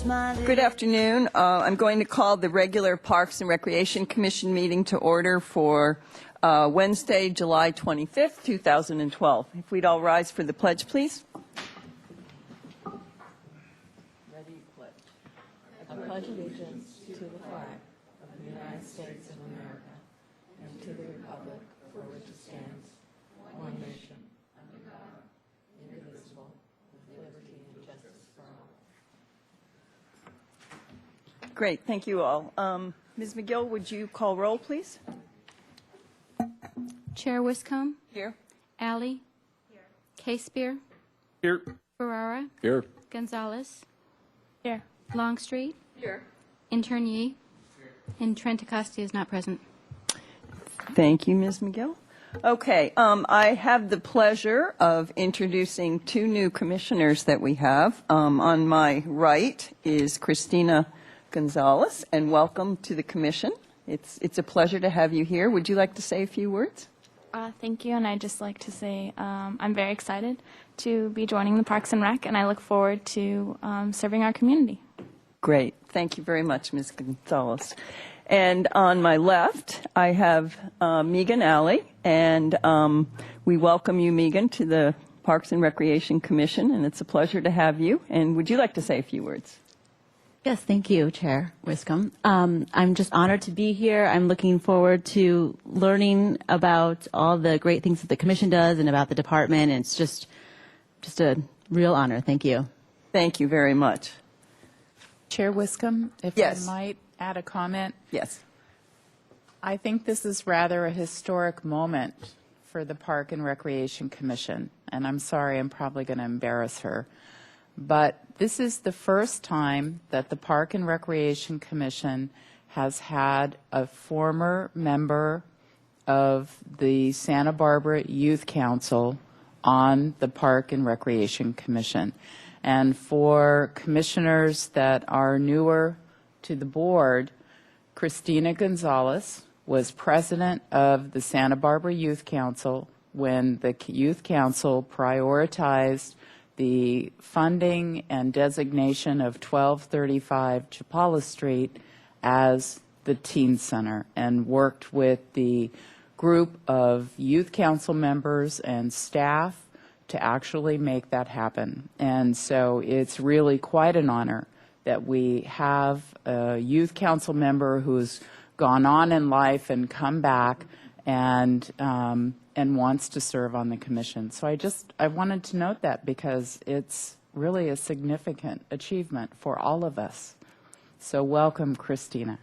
Good afternoon. I'm going to call the regular Parks and Recreation Commission meeting to order for Wednesday, July 25th, 2012. If we'd all rise for the pledge, please. Ready, pledge. I pledge allegiance to the flag of the United States of America and to the republic for which it stands, one nation, under God, indivisible, with liberty and justice for all. Great, thank you all. Ms. McGill, would you call roll, please? Chair Wiscombe. Here. Alley. Here. K-Spear. Here. Ferrara. Here. Gonzalez. Here. Longstreet. Here. Intern Yee. And Trent Acosta is not present. Thank you, Ms. McGill. Okay, I have the pleasure of introducing two new commissioners that we have. On my right is Christina Gonzalez, and welcome to the commission. It's a pleasure to have you here. Would you like to say a few words? Thank you, and I'd just like to say I'm very excited to be joining the Parks and Rec, and I look forward to serving our community. Great. Thank you very much, Ms. Gonzalez. And on my left, I have Megan Alley, and we welcome you, Megan, to the Parks and Recreation Commission, and it's a pleasure to have you. And would you like to say a few words? Yes, thank you, Chair Wiscombe. I'm just honored to be here. I'm looking forward to learning about all the great things that the Commission does and about the department, and it's just a real honor. Thank you. Thank you very much. Chair Wiscombe, if Yes. I might add a comment. Yes. I think this is rather a historic moment for the Park and Recreation Commission, and I'm sorry, I'm probably going to embarrass her. But this is the first time that the Park and Recreation Commission has had a former member of the Santa Barbara Youth Council on the Park and Recreation Commission. And for commissioners that are newer to the board, Christina Gonzalez was president of the Santa Barbara Youth Council when the Youth Council prioritized the funding and designation of 1235 Chapala Street as the teen center, and worked with the group of youth council members and staff to actually make that happen. And so it's really quite an honor that we have a youth council member who's gone on in life and come back and wants to serve on the commission. So I wanted to note that because it's really a significant achievement for all of us. So welcome, Christina.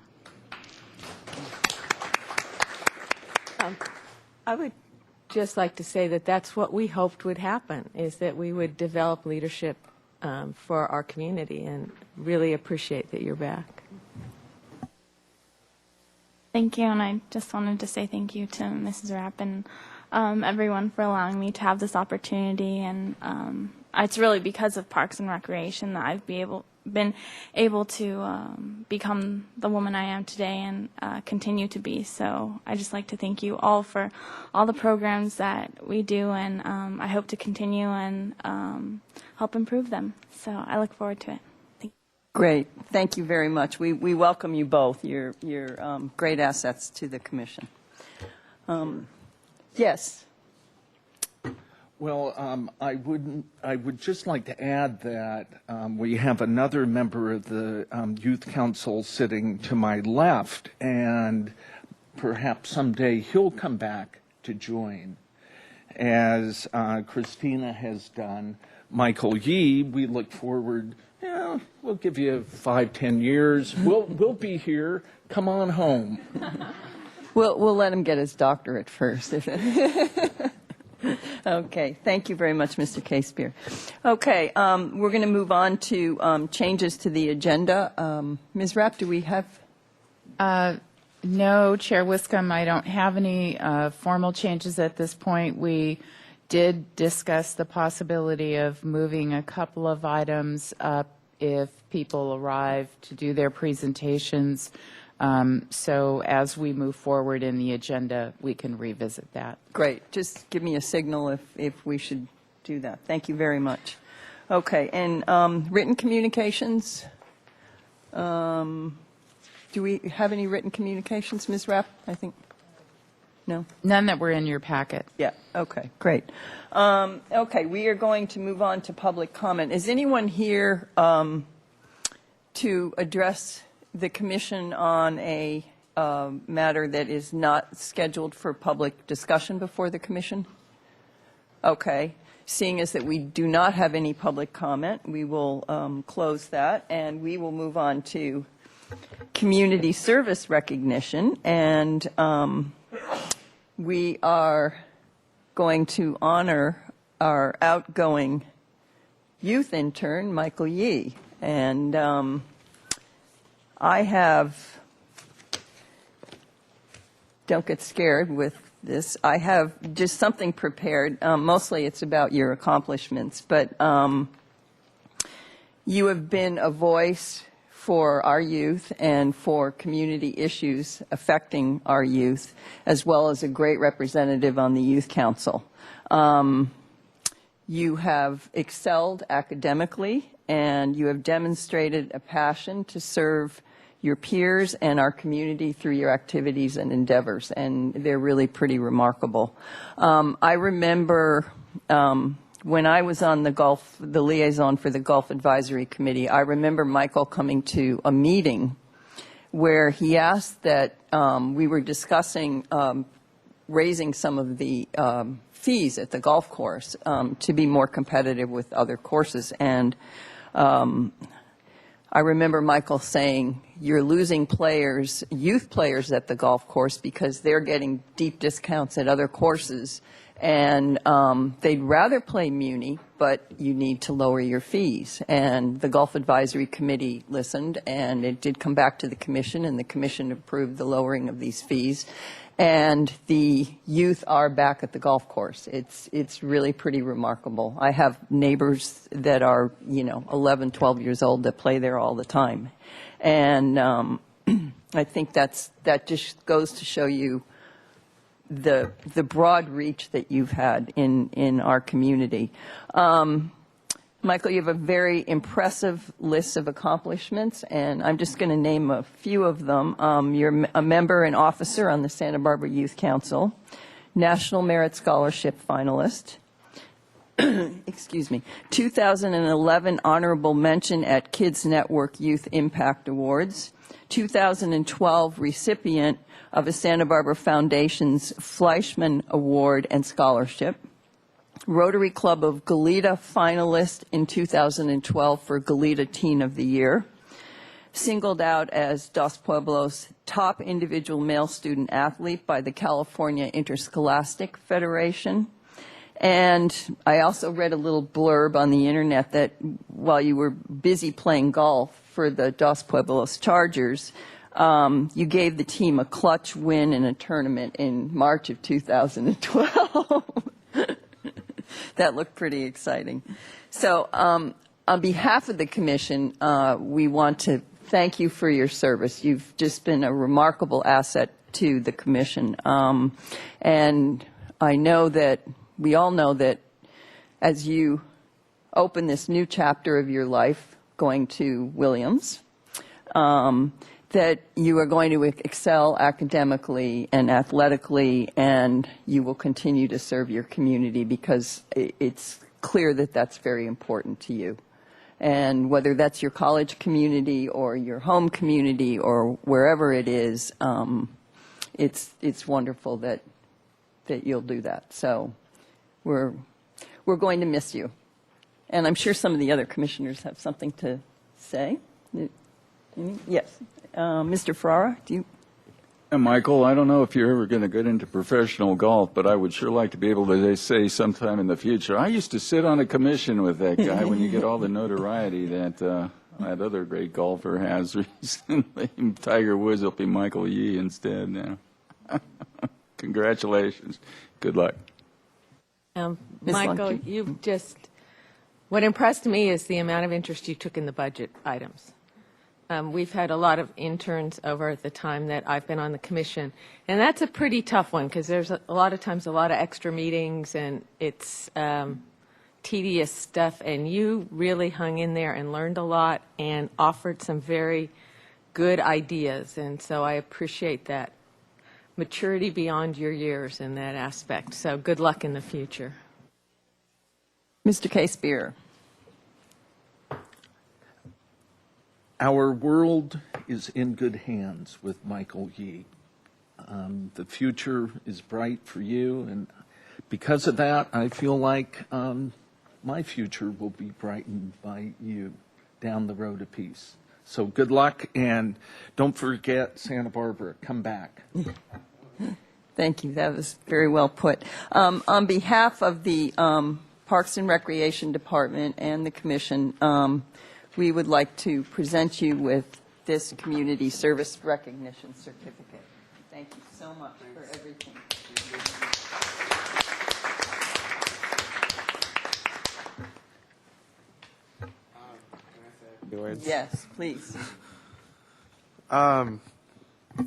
I would just like to say that that's what we hoped would happen, is that we would develop leadership for our community, and really appreciate that you're back. Thank you, and I just wanted to say thank you to Mrs. Rapp and everyone for allowing me to have this opportunity. And it's really because of Parks and Recreation that I've been able to become the woman I am today and continue to be. So I just like to thank you all for all the programs that we do, and I hope to continue and help improve them. So I look forward to it. Thank you. Great. Thank you very much. We welcome you both. You're great assets to the commission. Yes. Well, I would just like to add that we have another member of the Youth Council sitting to my left, and perhaps someday he'll come back to join, as Christina has done. Michael Yee, we look forward. Yeah, we'll give you 5-10 years. We'll be here. Come on home. We'll let him get his doctorate first. Okay, thank you very much, Mr. K-Spear. Okay, we're going to move on to changes to the agenda. Ms. Rapp, do we have? No, Chair Wiscombe, I don't have any formal changes at this point. We did discuss the possibility of moving a couple of items up if people arrive to do their presentations. So as we move forward in the agenda, we can revisit that. Great. Just give me a signal if we should do that. Thank you very much. Okay, and written communications? Do we have any written communications, Ms. Rapp? I think, no? None that were in your packet. Yeah, okay, great. Okay, we are going to move on to public comment. Is anyone here to address the commission on a matter that is not scheduled for public discussion before the commission? Okay. Seeing as that we do not have any public comment, we will close that, and we will move on to community service recognition. And we are going to honor our outgoing youth intern, Michael Yee. And I have, don't get scared with this, I have just something prepared. Mostly it's about your accomplishments, but you have been a voice for our youth and for community issues affecting our youth, as well as a great representative on the Youth Council. You have excelled academically, and you have demonstrated a passion to serve your peers and our community through your activities and endeavors, and they're really pretty remarkable. I remember when I was on the liaison for the Gulf Advisory Committee, I remember Michael coming to a meeting where he asked that we were discussing raising some of the fees at the golf course to be more competitive with other courses. And I remember Michael saying, you're losing players, youth players at the golf course because they're getting deep discounts at other courses, and they'd rather play Muni, but you need to lower your fees. And the Gulf Advisory Committee listened, and it did come back to the commission, and the commission approved the lowering of these fees. And the youth are back at the golf course. It's really pretty remarkable. I have neighbors that are, 11, 12 years old that play there all the time. And I think that just goes to show you the broad reach that you've had in our community. Michael, you have a very impressive list of accomplishments, and I'm just going to name a few of them. You're a member and officer on the Santa Barbara Youth Council, National Merit Scholarship finalist, excuse me, 2011 honorable mention at Kids Network Youth Impact Awards, 2012 recipient of a Santa Barbara Foundation's Fleischman Award and Scholarship, Rotary Club of Goleta finalist in 2012 for Goleta Teen of the Year, singled out as Dos Pueblos top individual male student athlete by the California Interscholastic Federation. And I also read a little blurb on the internet that while you were busy playing golf for the Dos Pueblos Chargers, you gave the team a clutch win in a tournament in March of 2012. That looked pretty exciting. So on behalf of the commission, we want to thank you for your service. You've just been a remarkable asset to the commission. And I know that, we all know that as you open this new chapter of your life, going to Williams, that you are going to excel academically and athletically, and you will continue to serve your community because it's clear that that's very important to you. And whether that's your college community or your home community or wherever it is, it's wonderful that you'll do that. So we're going to miss you. And I'm sure some of the other commissioners have something to say. Yes. Mr. Ferrara, do you? Michael, I don't know if you're ever going to get into professional golf, but I would sure like to be able to say sometime in the future, I used to sit on a commission with that guy when you get all the notoriety that that other great golfer has recently. Tiger Woods will be Michael Yee instead now. Congratulations. Good luck. Michael, Lunke? What impressed me is the amount of interest you took in the budget items. We've had a lot of interns over the time that I've been on the commission, and that's a pretty tough one because there's a lot of times a lot of extra meetings, and it's tedious stuff, and you really hung in there and learned a lot and offered some very good ideas, and so I appreciate that maturity beyond your years in that aspect. So good luck in the future. Mr. Case-Beer. Our world is in good hands with Michael Yee. The future is bright for you, and because of that, I feel like my future will be brightened by you down the road a piece. So good luck, and don't forget Santa Barbara. Come back. Thank you. That was very well put. On behalf of the Parks and Recreation Department and the Commission, we would like to present you with this Community Service Recognition Certificate. Thank you so much for everything. Yes, please.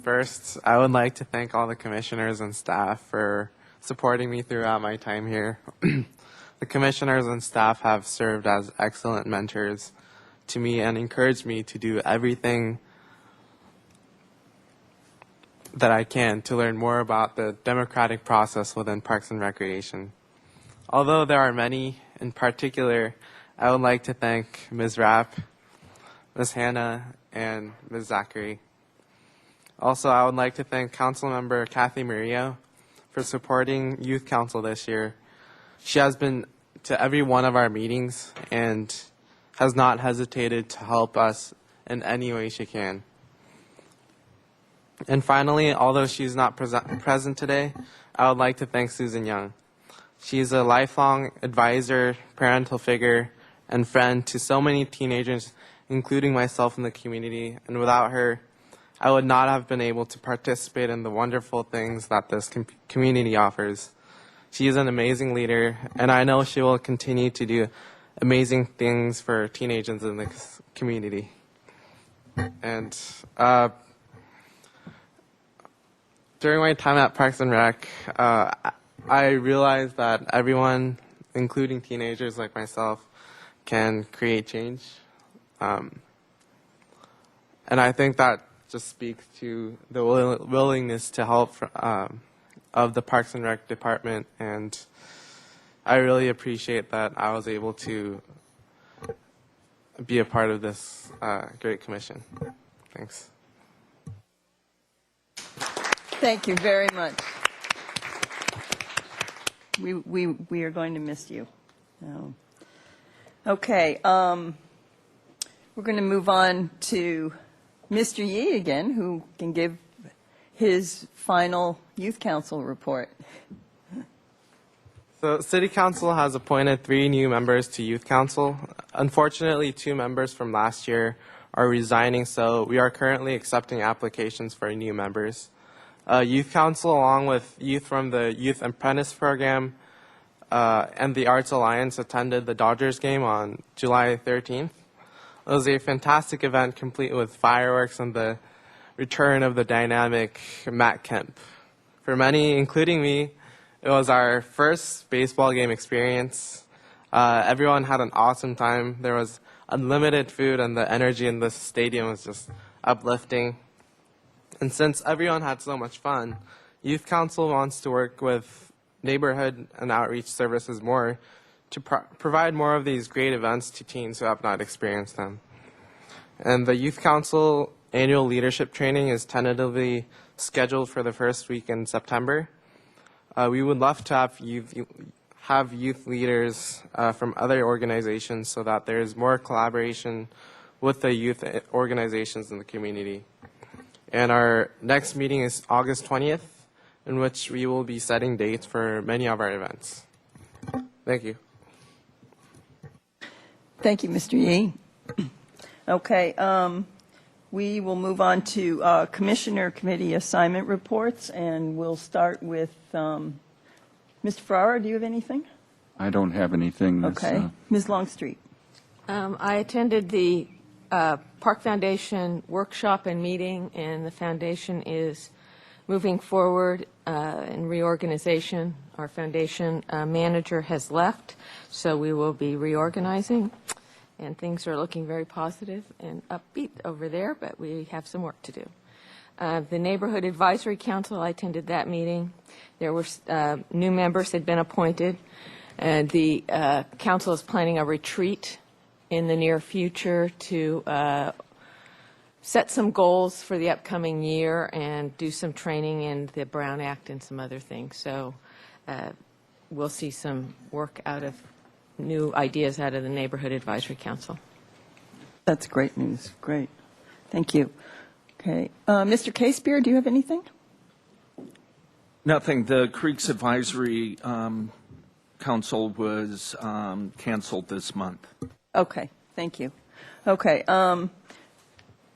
First, I would like to thank all the commissioners and staff for supporting me throughout my time here. The commissioners and staff have served as excellent mentors to me and encouraged me to do everything that I can to learn more about the democratic process within Parks and Recreation. Although there are many, in particular, I would like to thank Ms. Rapp, Ms. Hannah, and Ms. Zachary. Also, I would like to thank Councilmember Kathy Murillo for supporting Youth Council this year. She has been to every one of our meetings and has not hesitated to help us in any way she can. And finally, although she's not present today, I would like to thank Susan Young. She's a lifelong advisor, parental figure, and friend to so many teenagers, including myself in the community, and without her, I would not have been able to participate in the wonderful things that this community offers. She is an amazing leader, and I know she will continue to do amazing things for teenagers in this community. And during my time at Parks and Rec, I realized that everyone, including teenagers like myself, can create change. And I think that just speaks to the willingness to help of the Parks and Rec department, and I really appreciate that I was able to be a part of this great commission. Thanks. Thank you very much. We are going to miss you. Okay, we're going to move on to Mr. Yee again, who can give his final Youth Council report. So City Council has appointed 3 new members to Youth Council. Unfortunately, 2 members from last year are resigning, so we are currently accepting applications for new members. Youth Council, along with youth from the Youth Apprentice Program and the Arts Alliance, attended the Dodgers game on July 13th. It was a fantastic event, complete with fireworks and the return of the dynamic Matt Kemp. For many, including me, it was our first baseball game experience. Everyone had an awesome time. There was unlimited food, and the energy in the stadium was just uplifting. And since everyone had so much fun, Youth Council wants to work with neighborhood and outreach services more to provide more of these great events to teens who have not experienced them. And the Youth Council annual leadership training is tentatively scheduled for the first week in September. We would love to have youth leaders from other organizations so that there is more collaboration with the youth organizations in the community. And our next meeting is August 20th, in which we will be setting dates for many of our events. Thank you. Thank you, Mr. Yee. Okay, we will move on to Commissioner Committee assignment reports, and we'll start with Mr. Ferrara. Do you have anything? I don't have anything that's... Okay. Ms. Longstreet. I attended the Park Foundation workshop and meeting, and the foundation is moving forward and reorganization. Our foundation manager has left, so we will be reorganizing, and things are looking very positive and upbeat over there, but we have some work to do. The Neighborhood Advisory Council, I attended that meeting. There were new members had been appointed, and the council is planning a retreat in the near future to set some goals for the upcoming year and do some training in the Brown Act and some other things. So we'll see some work out of new ideas out of the Neighborhood Advisory Council. That's great news. Great. Thank you. Okay. Mr. Casebeer, do you have anything? Nothing. The Creeks Advisory Council was canceled this month. Okay. Thank you. Okay.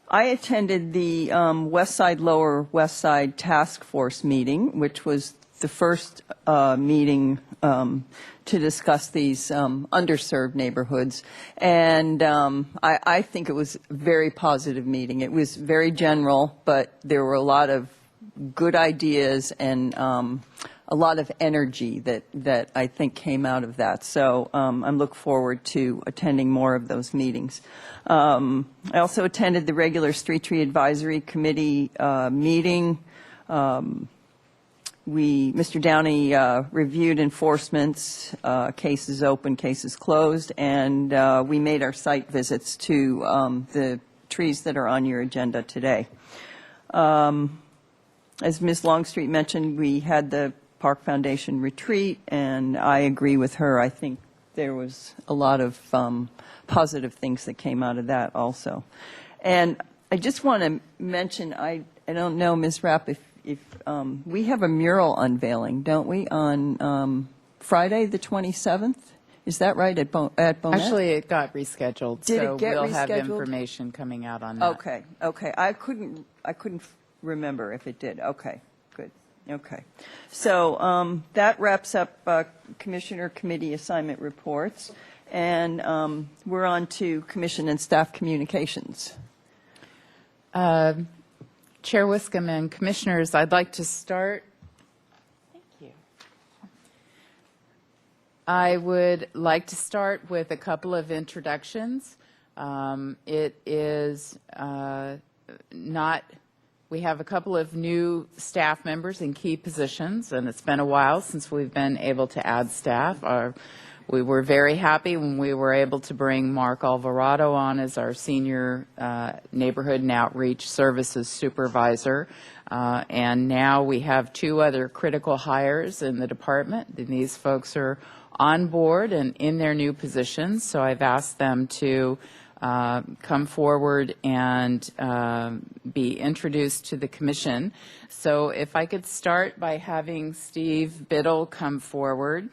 I attended the West Side Lower West Side Task Force meeting, which was the first meeting to discuss these underserved neighborhoods. And I think it was a very positive meeting. It was very general, but there were a lot of good ideas and a lot of energy that I think came out of that. So I look forward to attending more of those meetings. I also attended the regular Street Tree Advisory Committee meeting. Mr. Downey reviewed enforcements, cases open, cases closed, and we made our site visits to the trees that are on your agenda today. As Ms. Longstreet mentioned, we had the Park Foundation retreat, and I agree with her. I think there was a lot of positive things that came out of that also. And I just want to mention, I don't know, Ms. Rapp, if we have a mural unveiling, don't we, on Friday the 27th? Is that right, at Bonnet? Actually, it got rescheduled, Did so it get we'll have rescheduled? information coming out on that. Okay. I couldn't remember if it did. Okay, good. Okay. So that wraps up Commissioner Committee assignment reports. And we're on to Commission and Staff Communications. Chair Wiscombe and Commissioners, I'd like to start. Thank you. I would like to start with a couple of introductions. It is not, we have a couple of new staff members in key positions, and it's been a while since we've been able to add staff. We were very happy when we were able to bring Mark Alvarado on as our Senior Neighborhood and Outreach Services Supervisor. And now we have two other critical hires in the department. And these folks are on board and in their new positions, so I've asked them to come forward and be introduced to the Commission. So if I could start by having Steve Biddle come forward.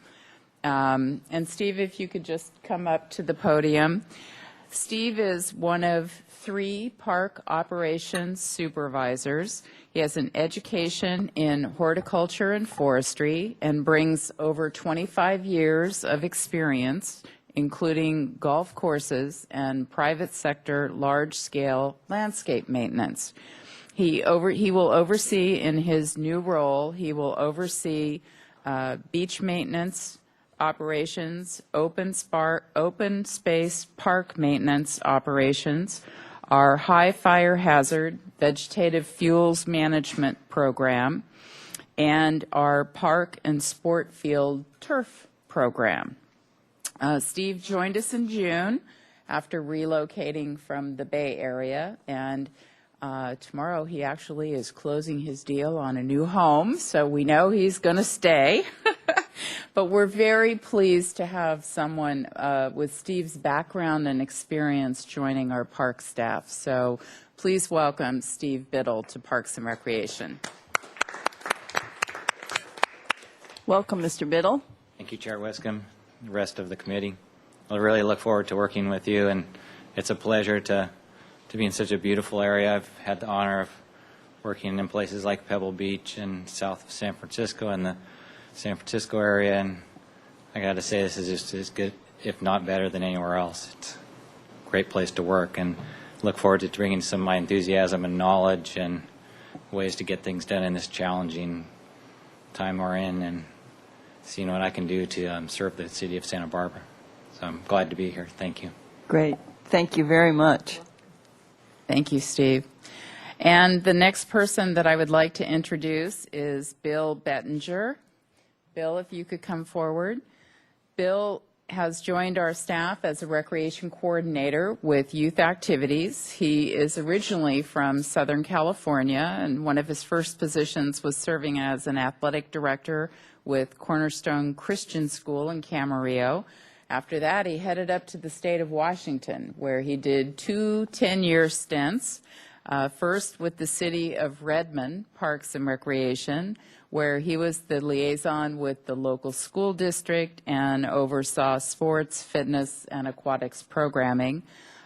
And Steve, if you could just come up to the podium. Steve is one of 3 park operations supervisors. He has an education in horticulture and forestry and brings over 25 years of experience, including golf courses and private sector large-scale landscape maintenance. He will oversee, in his new role, he will oversee beach maintenance operations, open space park maintenance operations, our high fire hazard vegetative fuels management program, and our park and sport field turf program. Steve joined us in June after relocating from the Bay Area, and tomorrow he actually is closing his deal on a new home, so we know he's going to stay. But we're very pleased to have someone with Steve's background and experience joining our park staff. So please welcome Steve Biddle to Parks and Recreation. Welcome, Mr. Biddle. Thank you, Chair Wiscombe, the rest of the committee. I really look forward to working with you, and it's a pleasure to be in such a beautiful area. I've had the honor of working in places like Pebble Beach and south of San Francisco and the San Francisco area, and I got to say this is just as good, if not better, than anywhere else. It's a great place to work, and look forward to bringing some of my enthusiasm and knowledge and ways to get things done in this challenging time we're in and seeing what I can do to serve the city of Santa Barbara. So I'm glad to be here. Thank you. Great. Thank you very much. Thank you, Steve. And the next person that I would like to introduce is Bill Bettinger. Bill, if you could come forward. Bill has joined our staff as a recreation coordinator with youth activities. He is originally from Southern California, and one of his first positions was serving as an athletic director with Cornerstone Christian School in Camarillo. After that, he headed up to the state of Washington, where he did 2 10-year stints, first with the city of Redmond Parks and Recreation, where he was the liaison with the local school district and oversaw sports, fitness, and aquatics programming.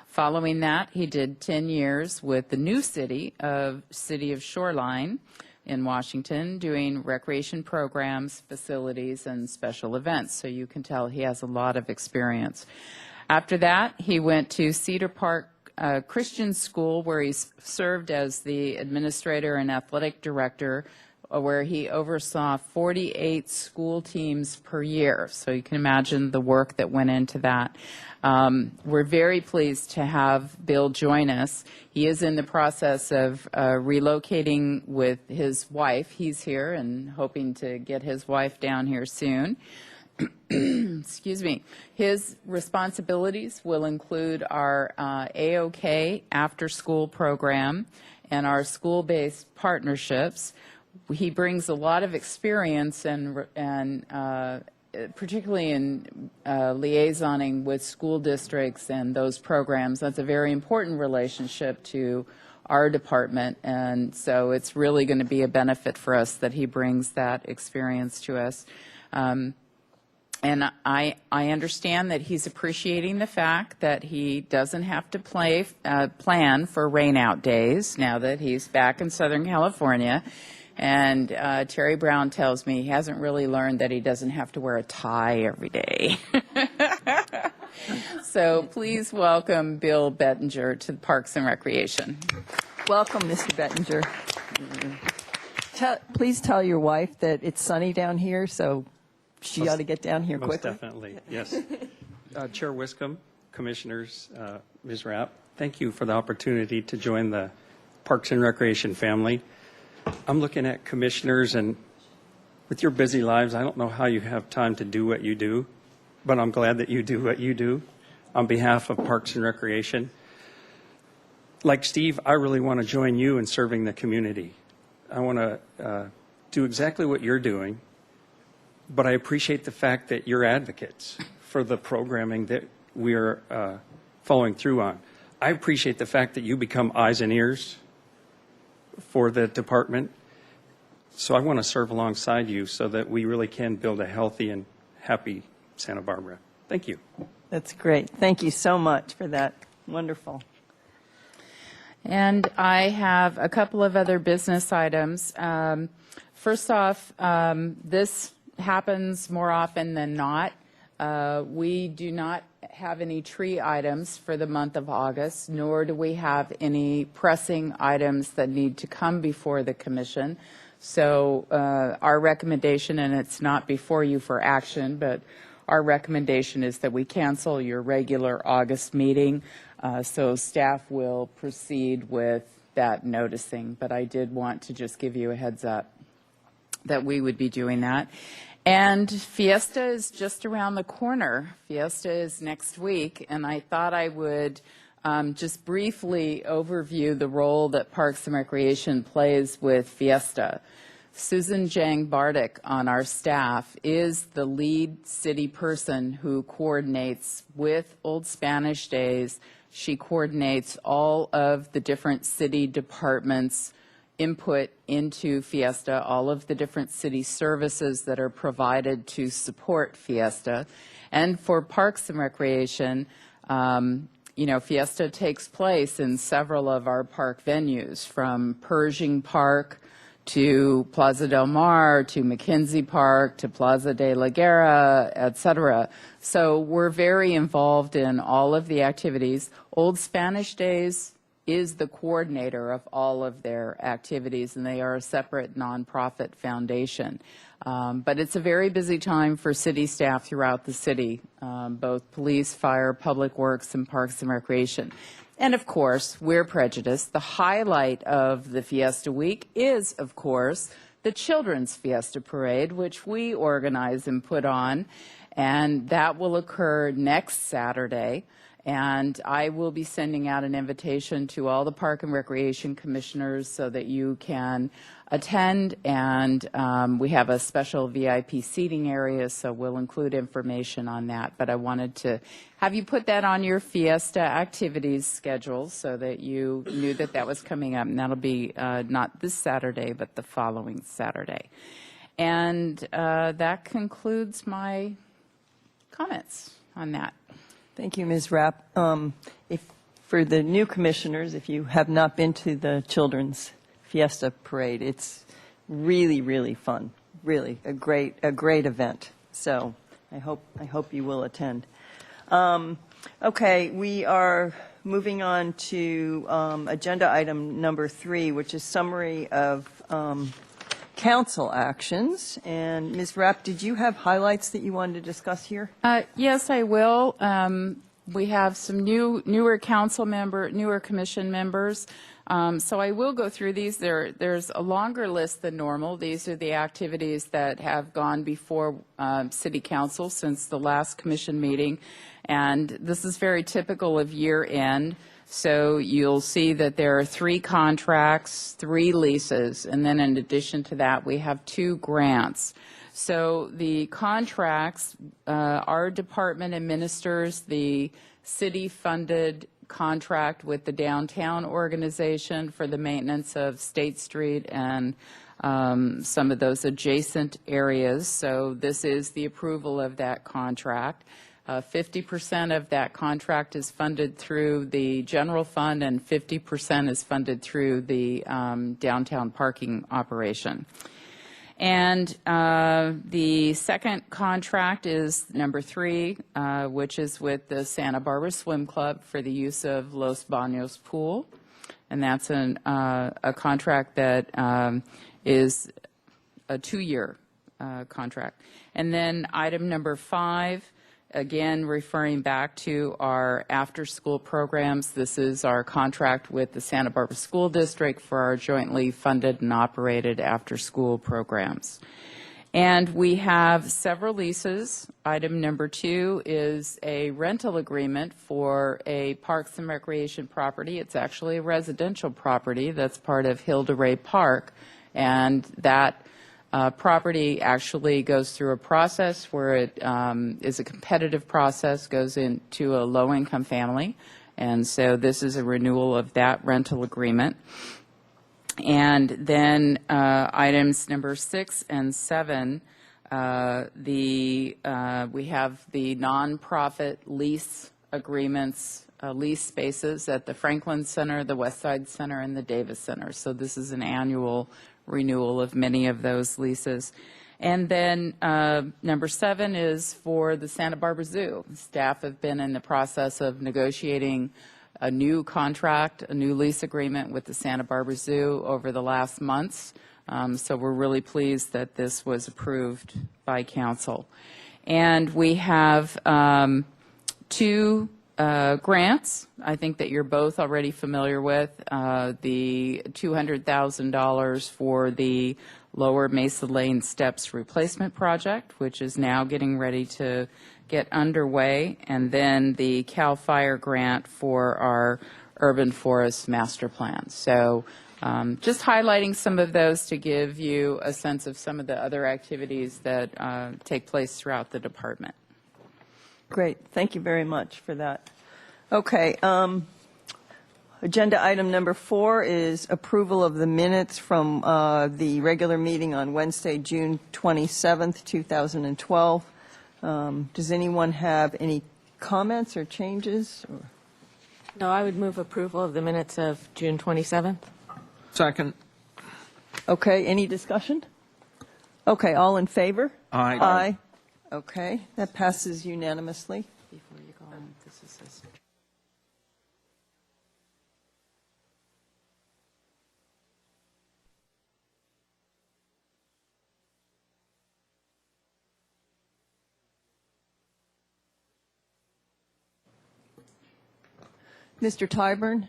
Following that, he did 10 years with the new city of Shoreline in Washington, doing recreation programs, facilities, and special events. So you can tell he has a lot of experience. After that, he went to Cedar Park Christian School, where he served as the administrator and athletic director, where he oversaw 48 school teams per year. So you can imagine the work that went into that. We're very pleased to have Bill join us. He is in the process of relocating with his wife. He's here and hoping to get his wife down here soon. Excuse me. His responsibilities will include our AOK after-school program and our school-based partnerships. He brings a lot of experience and particularly in liaisoning with school districts and those programs. That's a very important relationship to our department, and so it's really going to be a benefit for us that he brings that experience to us. And I understand that he's appreciating the fact that he doesn't have to plan for rainout days now that he's back in Southern California. And Terry Brown tells me he hasn't really learned that he doesn't have to wear a tie every day. So please welcome Bill Bettinger to Parks and Recreation. Welcome, Mr. Bettinger. Please tell your wife that it's sunny down here, so she ought to get down here quickly. Most definitely, yes. Chair Wiscombe, Commissioners, Ms. Rapp, thank you for the opportunity to join the Parks and Recreation family. I'm looking at commissioners, and with your busy lives, I don't know how you have time to do what you do, but I'm glad that you do what you do on behalf of Parks and Recreation. Like Steve, I really want to join you in serving the community. I want to do exactly what you're doing, but I appreciate the fact that you're advocates for the programming that we are following through on. I appreciate the fact that you become eyes and ears for the department. So I want to serve alongside you so that we really can build a healthy and happy Santa Barbara. Thank you. That's great. Thank you so much for that. Wonderful. And I have a couple of other business items. First off, this happens more often than not. We do not have any tree items for the month of August, nor do we have any pressing items that need to come before the commission. So our recommendation, and it's not before you for action, but our recommendation is that we cancel your regular August meeting, so staff will proceed with that noticing. But I did want to just give you a heads up that we would be doing that. And Fiesta is just around the corner. Fiesta is next week, and I thought I would just briefly overview the role that Parks and Recreation plays with Fiesta. Susan Jang Bardick on our staff is the lead city person who coordinates with Old Spanish Days. She coordinates all of the different city departments' input into Fiesta, all of the different city services that are provided to support Fiesta. And for Parks and Recreation, Fiesta takes place in several of our park venues, from Pershing Park to Plaza del Mar, to McKenzie Park, to Plaza de la Guerra, et cetera. So we're very involved in all of the activities. Old Spanish Days is the coordinator of all of their activities, and they are a separate nonprofit foundation. But it's a very busy time for city staff throughout the city, both police, fire, public works, and parks and recreation. And of course, we're prejudiced. The highlight of the Fiesta Week is, of course, the Children's Fiesta Parade, which we organize and put on, and that will occur next Saturday. And I will be sending out an invitation to all the Park and Recreation Commissioners so that you can attend. And we have a special VIP seating area, so we'll include information on that. But I wanted to have you put that on your Fiesta activities schedule so that you knew that that was coming up. And that'll be not this Saturday, but the following Saturday. And that concludes my comments on that. Thank you, Ms. Rapp. For the new commissioners, if you have not been to the Children's Fiesta Parade, it's really, really fun. Really, a great event. So I hope you will attend. Okay, we are moving on to agenda item number 3, which is summary of council actions. And Ms. Rapp, did you have highlights that you wanted to discuss here? Yes, I will. We have some newer commission members. So I will go through these. There's a longer list than normal. These are the activities that have gone before City Council since the last commission meeting. And this is very typical of year end. So you'll see that there are 3 contracts, 3 leases, and then in addition to that, we have 2 grants. So the contracts, our department administers the city-funded contract with the downtown organization for the maintenance of State Street and some of those adjacent areas. So this is the approval of that contract. 50% of that contract is funded through the general fund and 50% is funded through the downtown parking operation. And the second contract is number 3, which is with the Santa Barbara Swim Club for the use of Los Baños Pool. And that's a contract that is a 2-year contract. And then item number 5, again, referring back to our after-school programs. This is our contract with the Santa Barbara School District for our jointly funded and operated after-school programs. And we have several leases. Item number 2 is a rental agreement for a Parks and Recreation property. It's actually a residential property that's part of Hilda Ray Park, and that property actually goes through a process where it is a competitive process, goes into a low-income family, and so this is a renewal of that rental agreement. And then items number 6 and 7, we have the nonprofit lease agreements, lease spaces at the Franklin Center, the Westside Center, and the Davis Center. So this is an annual renewal of many of those leases. And then number 7 is for the Santa Barbara Zoo. Staff have been in the process of negotiating a new contract, a new lease agreement with the Santa Barbara Zoo over the last months. So we're really pleased that this was approved by council. And we have 2 grants, I think that you're both already familiar with. The $200,000 for the Lower Mesa Lane Steps Replacement Project, which is now getting ready to get underway, and then the CAL FIRE grant for our Urban Forest Master Plan. So just highlighting some of those to give you a sense of some of the other activities that take place throughout the department. Great. Thank you very much for that. Okay. Agenda item number 4 is approval of the minutes from the regular meeting on Wednesday, June 27th, 2012. Does anyone have any comments or changes? No, I would move approval of the minutes of June 27th. Second. Okay. Any discussion? Okay. All in favor? Aye. Aye. Okay. That passes unanimously. Before you go on, this is Mr. Tyburn,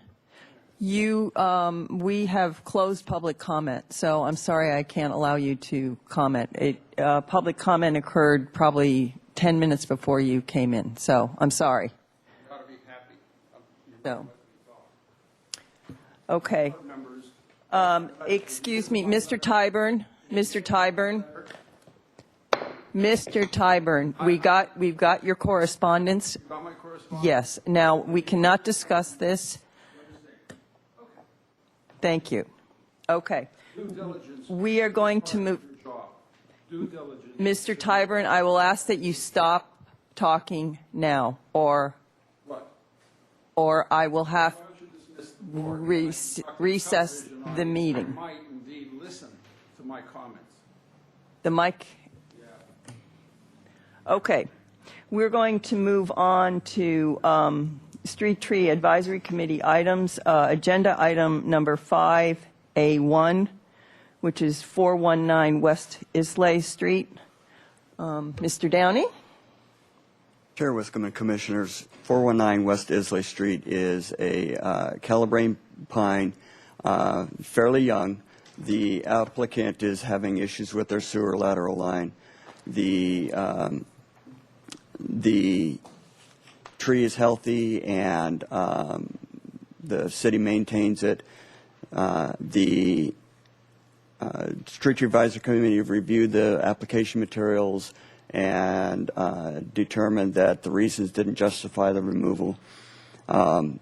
we have closed public comment, so I'm sorry I can't allow you to comment. Public comment occurred probably 10 minutes before you came in, so I'm sorry. You ought to be happy. So, okay. Excuse me, Mr. Tyburn, Mr. Tyburn. Mr. Tyburn, we've got your correspondence. You got my correspondence? Yes. Now, we cannot discuss this. Thank you. Okay. Due diligence. We are going to move. Your job. Due diligence. Mr. Tyburn, I will ask that you stop talking now, or What? I will have Why don't you dismiss the board? recess Television the audience meeting. might indeed listen to my comments. The mic. Okay. We're going to move on to Street Tree Advisory Committee items. Agenda item number 5A1, which is 419 West Islay Street. Mr. Downey? Chair Wiscombe and Commissioners, 419 West Islay Street is a Calabrane pine, fairly young. The applicant is having issues with their sewer lateral line. The tree is healthy and the city maintains it. The Street Tree Advisory Committee reviewed the application materials and determined that the reasons didn't justify the removal. If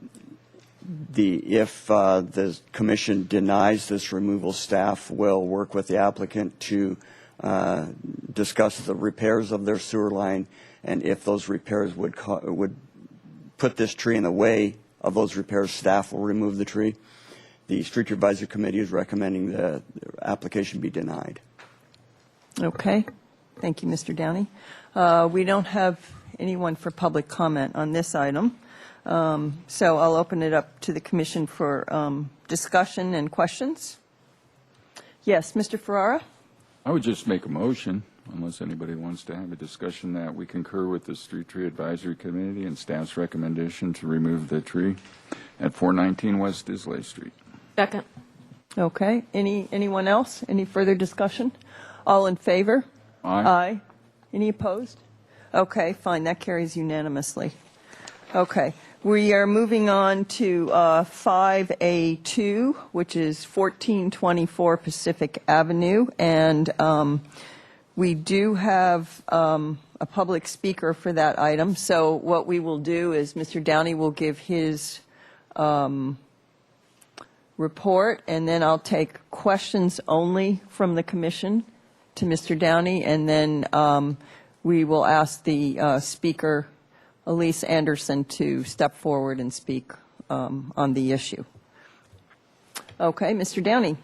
the commission denies this removal, staff will work with the applicant to discuss the repairs of their sewer line, and if those repairs would put this tree in the way of those repairs, staff will remove the tree. The Street Tree Advisory Committee is recommending the application be denied. Okay. Thank you, Mr. Downey. We don't have anyone for public comment on this item, so I'll open it up to the commission for discussion and questions. Yes, Mr. Ferrara? I would just make a motion, unless anybody wants to have a discussion, that we concur with the Street Tree Advisory Committee and staff's recommendation to remove the tree at 419 West Islay Street. Second. Okay. Anyone else? Any further discussion? All in favor? Aye. Any opposed? Okay, fine. That carries unanimously. Okay. We are moving on to 5A2, which is 1424 Pacific Avenue. And we do have a public speaker for that item. So what we will do is Mr. Downey will give his report, and then I'll take questions only from the commission to Mr. Downey, and then we will ask the speaker, Elise Anderson, to step forward and speak on the issue. Okay, Mr. Downey.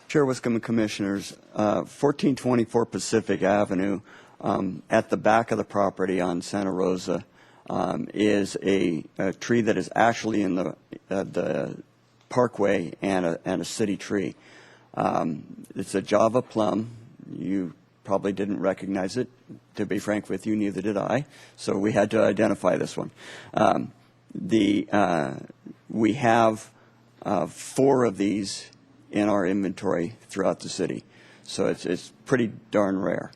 Chair Wiscombe and Commissioners, 1424 Pacific Avenue, at the back of the property on Santa Rosa, is a tree that is actually in the parkway and a city tree. It's a Java plum. You probably didn't recognize it. To be frank with you, neither did I. So we had to identify this one. We have 4 of these in our inventory throughout the city. So it's pretty darn rare.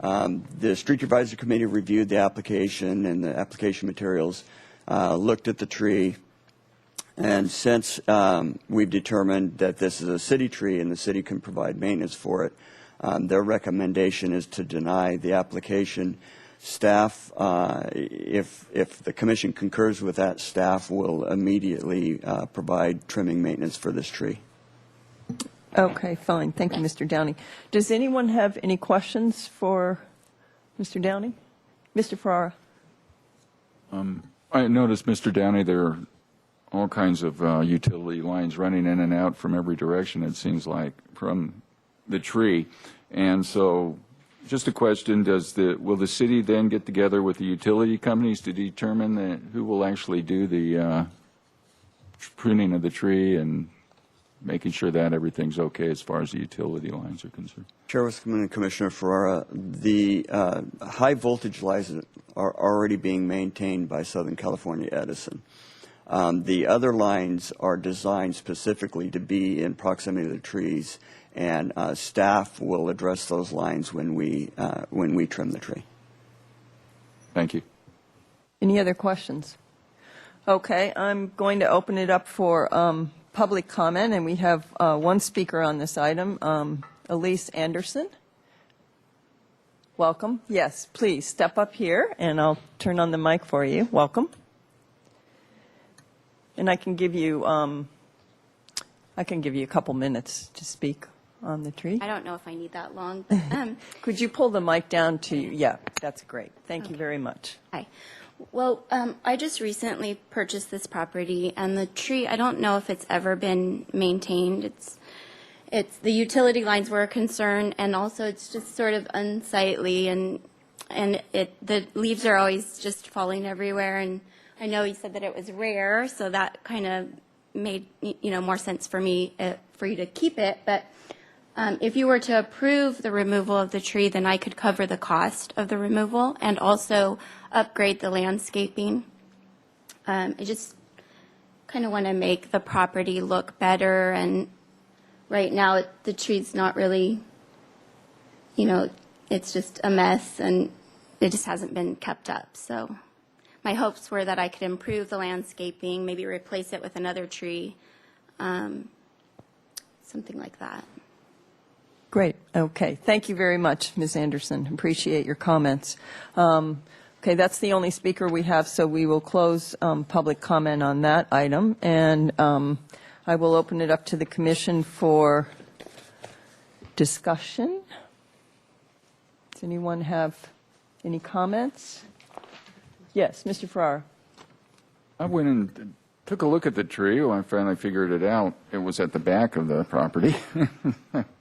The Street Advisory Committee reviewed the application and the application materials, looked at the tree, and since we've determined that this is a city tree and the city can provide maintenance for it, their recommendation is to deny the application. Staff, if the commission concurs with that, staff will immediately provide trimming maintenance for this tree. Okay, fine. Thank you, Mr. Downey. Does anyone have any questions for Mr. Downey? Mr. Ferrara? I noticed, Mr. Downey, there are all kinds of utility lines running in and out from every direction, it seems like, from the tree. And so just a question, will the city then get together with the utility companies to determine who will actually do the pruning of the tree and making sure that everything's okay as far as the utility lines are concerned? Chair Wiscombe and Commissioner Ferrara, the high voltage lines are already being maintained by Southern California Edison. The other lines are designed specifically to be in proximity to the trees, and staff will address those lines when we trim the tree. Thank you. Any other questions? Okay, I'm going to open it up for public comment, and we have one speaker on this item, Elise Anderson. Welcome. Yes, please step up here, and I'll turn on the mic for you. Welcome. And I can give you a couple minutes to speak on the tree. I don't know if I need that long, but Could you pull the mic down to you? Yeah, that's great. Thank you very much. hi. Well, I just recently purchased this property, and the tree, I don't know if it's ever been maintained. It's the utility lines were a concern, and also it's just sort of unsightly, and the leaves are always just falling everywhere. And I know you said that it was rare, so that kind of made more sense for me for you to keep it. But if you were to approve the removal of the tree, then I could cover the cost of the removal and also upgrade the landscaping. I just kind of want to make the property look better, and right now the tree's not really, it's just a mess, and it just hasn't been kept up. So my hopes were that I could improve the landscaping, maybe replace it with another tree, something like that. Great. Okay. Thank you very much, Ms. Anderson. Appreciate your comments. Okay, that's the only speaker we have, so we will close public comment on that item. And I will open it up to the commission for discussion. Does anyone have any comments? Yes, Mr. Farrar. I went and took a look at the tree. Well, I finally figured it out. It was at the back of the property.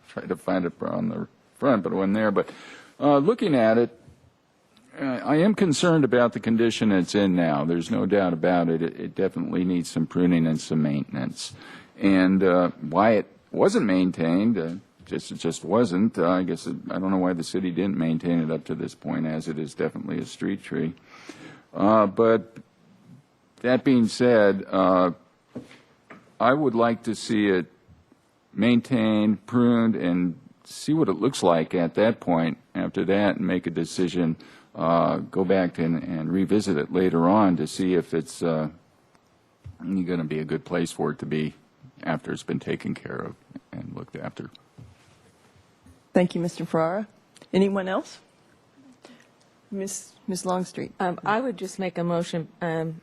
Tried to find it on the front, but it wasn't there. But looking at it, I am concerned about the condition it's in now. There's no doubt about it. It definitely needs some pruning and some maintenance. And why it wasn't maintained, it just wasn't. I guess I don't know why the city didn't maintain it up to this point, as it is definitely a street tree. But that being said, I would like to see it maintained, pruned, and see what it looks like at that point. After that, and make a decision, go back and revisit it later on to see if it's going to be a good place for it to be after it's been taken care of and looked after. Thank you, Mr. Ferrara. Anyone else? Ms. Longstreet. I would just make a motion, and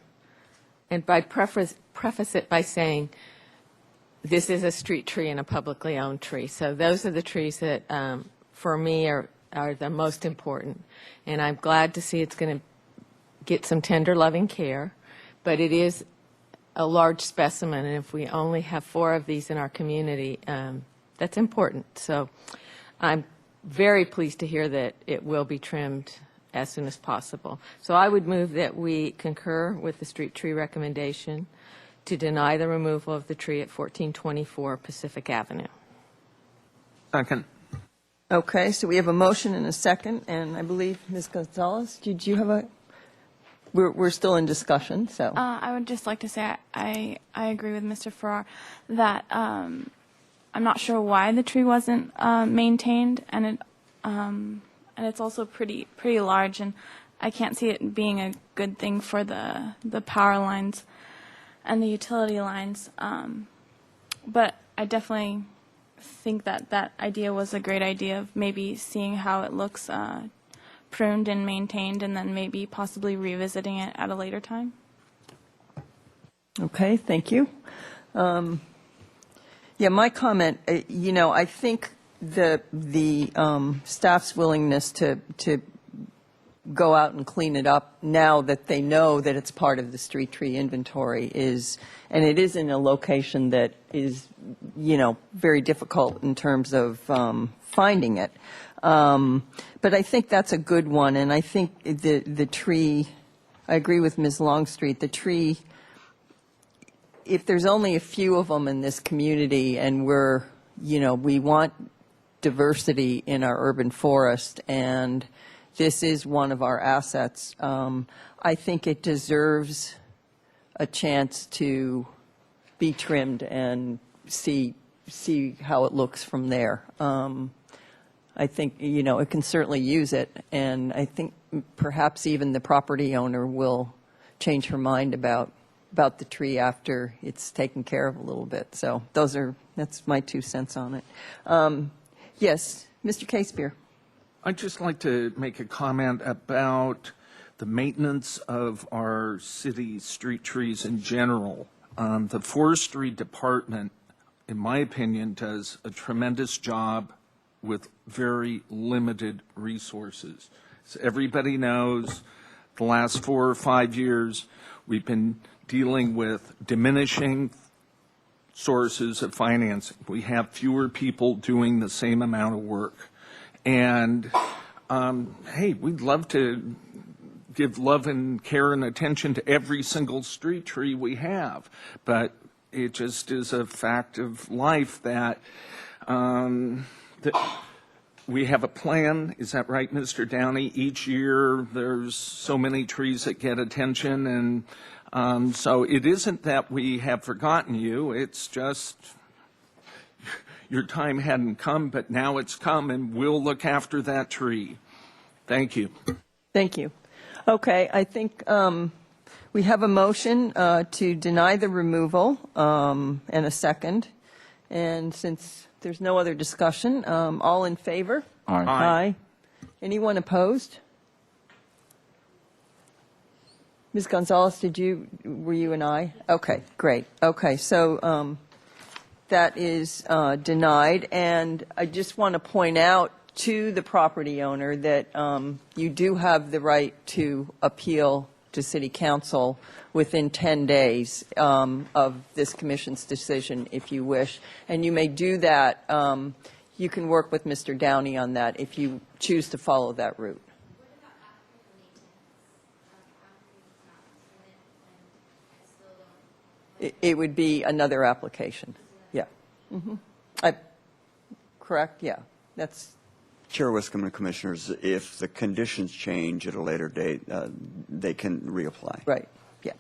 by preface it by saying this is a street tree and a publicly owned tree. So those are the trees that, for me, are the most important. And I'm glad to see it's going to get some tender, loving care. But it is a large specimen, and if we only have 4 of these in our community, that's important. So I'm very pleased to hear that it will be trimmed as soon as possible. So I would move that we concur with the street tree recommendation to deny the removal of the tree at 1424 Pacific Avenue. Second. Okay, so we have a motion and a second, and I believe, Ms. Gonzalez, did you have a, we're still in discussion, so. I would just like to say I agree with Mr. Farrar that I'm not sure why the tree wasn't maintained, and it's also pretty large, and I can't see it being a good thing for the power lines and the utility lines. But I definitely think that idea was a great idea of maybe seeing how it looks pruned and maintained, and then maybe possibly revisiting it at a later time. Okay, thank you. Yeah, my comment, I think the staff's willingness to go out and clean it up now that they know that it's part of the street tree inventory and it is in a location that is, very difficult in terms of finding it. But I think that's a good one, and I think the tree, I agree with Ms. Longstreet, the tree, if there's only a few of them in this community and we want diversity in our urban forest, and this is one of our assets, I think it deserves a chance to be trimmed and see how it looks from there. I think, it can certainly use it, and I think perhaps even the property owner will change her mind about the tree after it's taken care of a little bit. So that's my 2 cents on it. Yes, Mr. Casebeer. I'd just like to make a comment about the maintenance of our city street trees in general. The forestry department, in my opinion, does a tremendous job with very limited resources. As everybody knows, the last 4 or 5 years, we've been dealing with diminishing sources of financing. We have fewer people doing the same amount of work. And, hey, we'd love to give love and care and attention to every single street tree we have. But it just is a fact of life that we have a plan. Is that right, Mr. Downey? Each year there's so many trees that get attention. And so it isn't that we have forgotten you. It's just your time hadn't come, but now it's come, and we'll look after that tree. Thank you. Thank you. Okay, I think we have a motion to deny the removal and a second. And since there's no other discussion, all in favor? Aye. Aye. Anyone opposed? Ms. Gonzalez, were you an aye? Okay, great. Okay, so that is denied. And I just want to point out to the property owner that you do have the right to appeal to City Council within 10 days of this commission's decision if you wish. And you may do that. You can work with Mr. Downey on that if you choose to follow that route. It would be another application. Yeah. Correct? Yeah. That's. Chair Wiscombe and Commissioners, if the conditions change at a later date, they can reapply. Right. Yeah.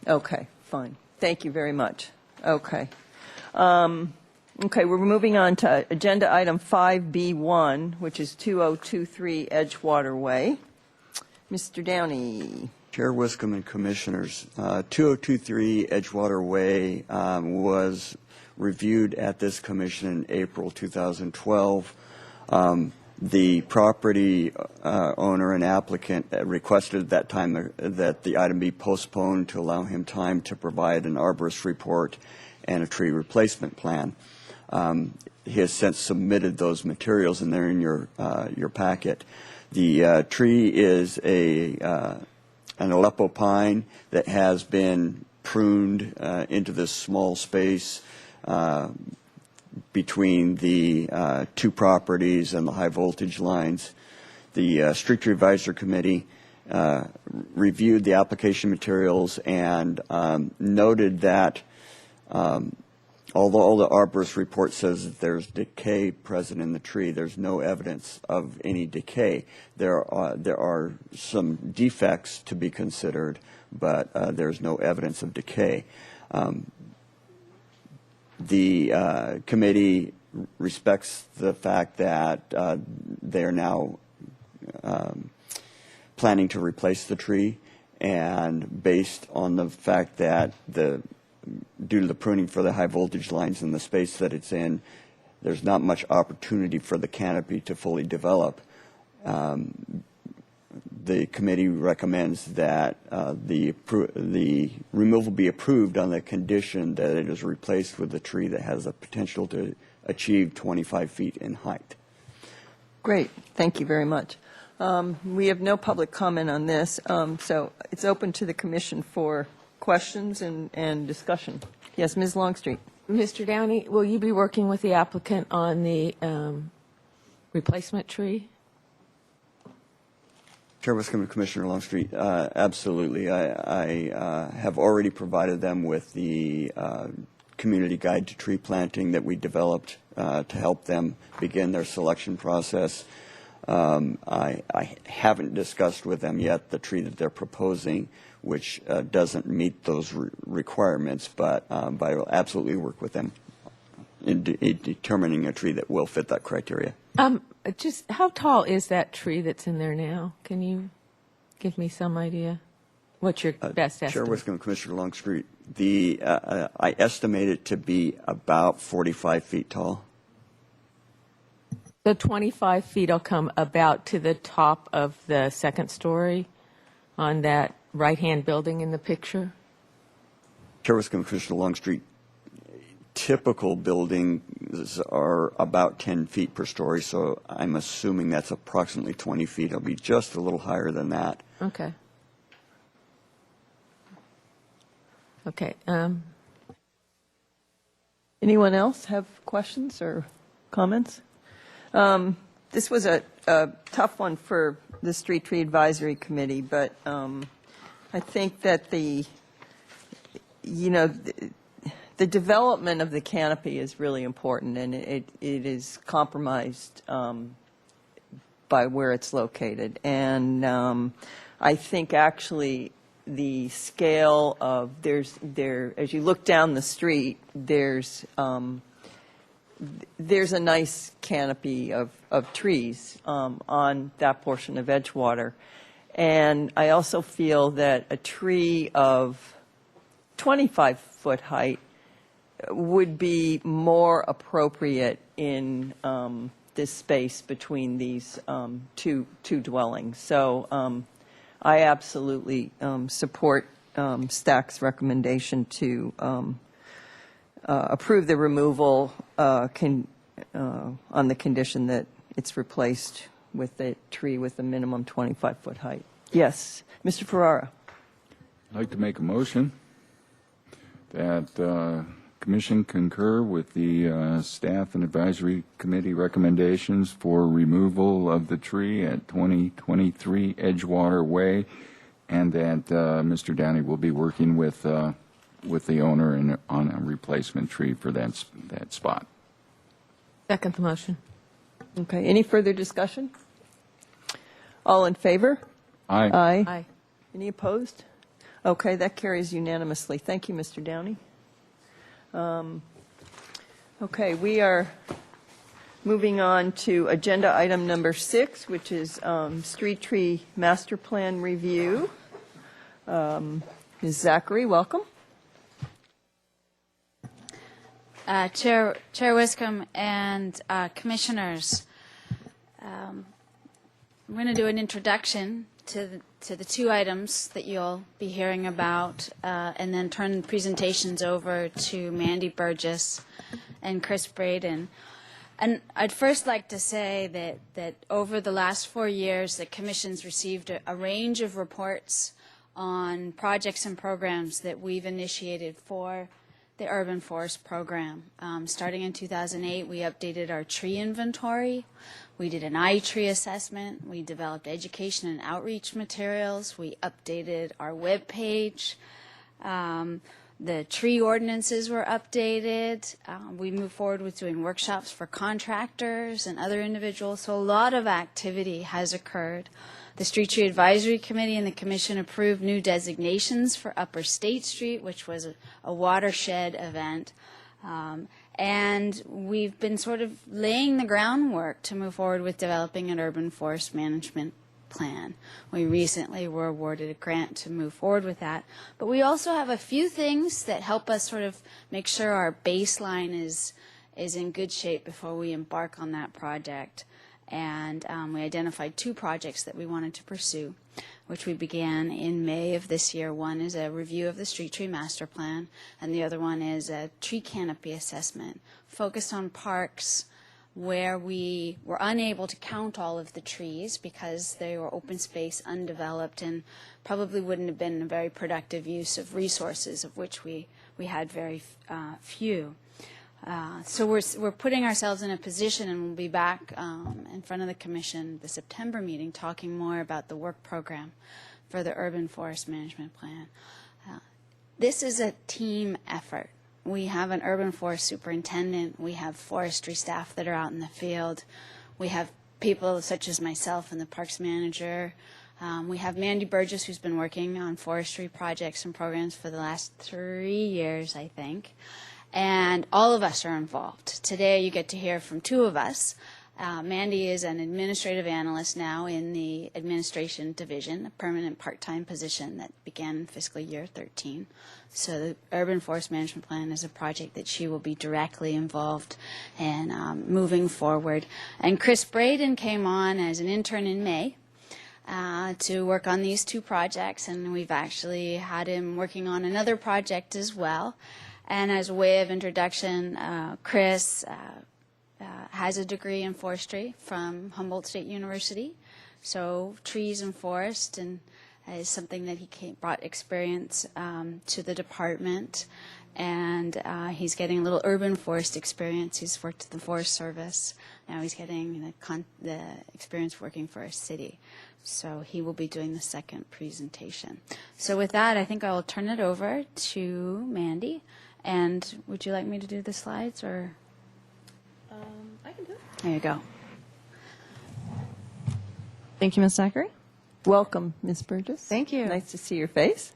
Okay. Fine. Thank you very much. Okay. Okay. We're moving on to agenda item 5B1, which is 2023 Edgewater Way. Mr. Downey. Chair Wiscombe and Commissioners, 2023 Edgewater Way was reviewed at this commission in April 2012. The property owner and applicant requested at that time that the item be postponed to allow him time to provide an arborist report and a tree replacement plan. He has since submitted those materials, and they're in your packet. The tree is an Aleppo pine that has been pruned into this small space between the two properties and the high voltage lines. The Street Tree Advisory Committee reviewed the application materials and noted that although the arborist report says that there's decay present in the tree, there's no evidence of any decay. There are some defects to be considered, but there's no evidence of decay. The committee respects the fact that they are now planning to replace the tree, and based on the fact that due to the pruning for the high voltage lines and the space that it's in, there's not much opportunity for the canopy to fully develop. The committee recommends that the removal be approved on the condition that it is replaced with a tree that has the potential to achieve 25 feet in height. Great. Thank you very much. We have no public comment on this, so it's open to the commission for questions and discussion. Yes, Ms. Longstreet. Mr. Downey, will you be working with the applicant on the replacement tree? Chair Wiscombe and Commissioner Longstreet, absolutely. I have already provided them with the community guide to tree planting that we developed to help them begin their selection process. I haven't discussed with them yet the tree that they're proposing. which doesn't meet those requirements, but I will absolutely work with them in determining a tree that will fit that criteria. Just how tall is that tree that's in there now? Can you give me some idea? What's your best Chair estimate? Wiscombe, Commissioner Longstreet, I estimate it to be about 45 feet tall. The 25 feet will come about to the top of the second story on that right-hand building in the picture? Chair Wiscombe, Commissioner Longstreet, typical buildings are about 10 feet per story, so I'm assuming that's approximately 20 feet. It'll be just a little higher than that. Okay. Okay. Anyone else have questions or comments? This was a tough one for the Street Tree Advisory Committee, but I think that the development of the canopy is really important, and it is compromised by where it's located. And I think actually the scale of as you look down the street, there's a nice canopy of trees on that portion of Edgewater. And I also feel that a tree of 25-foot height would be more appropriate in this space between these two dwellings. So I absolutely support STAC's recommendation to approve the removal on the condition that it's replaced with a tree with a minimum 25-foot height. Yes, Mr. Ferrara. I'd like to make a motion that Commission concur with the staff and advisory committee recommendations for removal of the tree at 2023 Edgewater Way, and that Mr. Downey will be working with the owner on a replacement tree for that spot. Second the motion. Okay, any further discussion? All in favor? Aye. Aye. Aye. Any opposed? Okay, that carries unanimously. Thank you, Mr. Downey. Okay, we are moving on to agenda item number 6, which is Street Tree Master Plan Review. Ms. Zachary, welcome. Chair Wiscombe and commissioners, I'm going to do an introduction to the two items that you'll be hearing about, and then turn presentations over to Mandy Burgess and Chris Braden. And I'd first like to say that over the last 4 years, the Commission's received a range of reports on projects and programs that we've initiated for the Urban Forest Program. Starting in 2008, we updated our tree inventory. We did an iTree assessment. We developed education and outreach materials. We updated our web page. The tree ordinances were updated. We moved forward with doing workshops for contractors and other individuals. So a lot of activity has occurred. The Street Tree Advisory Committee and the Commission approved new designations for Upper State Street, which was a watershed event. And we've been sort of laying the groundwork to move forward with developing an urban forest management plan. We recently were awarded a grant to move forward with that. But we also have a few things that help us sort of make sure our baseline is in good shape before we embark on that project. And we identified 2 projects that we wanted to pursue, which we began in May of this year. One is a review of the Street Tree Master Plan, and the other one is a tree canopy assessment focused on parks where we were unable to count all of the trees because they were open space, undeveloped, and probably wouldn't have been a very productive use of resources, of which we had very few. So we're putting ourselves in a position, and we'll be back in front of the Commission the September meeting talking more about the work program for the Urban Forest Management Plan. This is a team effort. We have an urban forest superintendent. We have forestry staff that are out in the field. We have people such as myself and the parks manager, We have Mandy Burgess, who's been working on forestry projects and programs for the last 3 years, I think. And all of us are involved. Today you get to hear from two of us. Mandy is an administrative analyst now in the administration division, a permanent part-time position that began fiscal year 13. So the Urban Forest Management Plan is a project that she will be directly involved in moving forward. And Chris Braden came on as an intern in May to work on these two projects, and we've actually had him working on another project as well. And as a way of introduction, Chris has a degree in forestry from Humboldt State University, so trees and forest, and is something that he brought experience to the department, and he's getting a little urban forest experience. He's worked at the Forest Service. Now he's getting the experience working for a city, so he will be doing the second presentation. So with that, I think I will turn it over to Mandy. And would you like me to do the slides, or? I can do it. There you go. Thank you, Ms. Zachary. Welcome, Ms. Burgess. Thank you. Nice to see your face.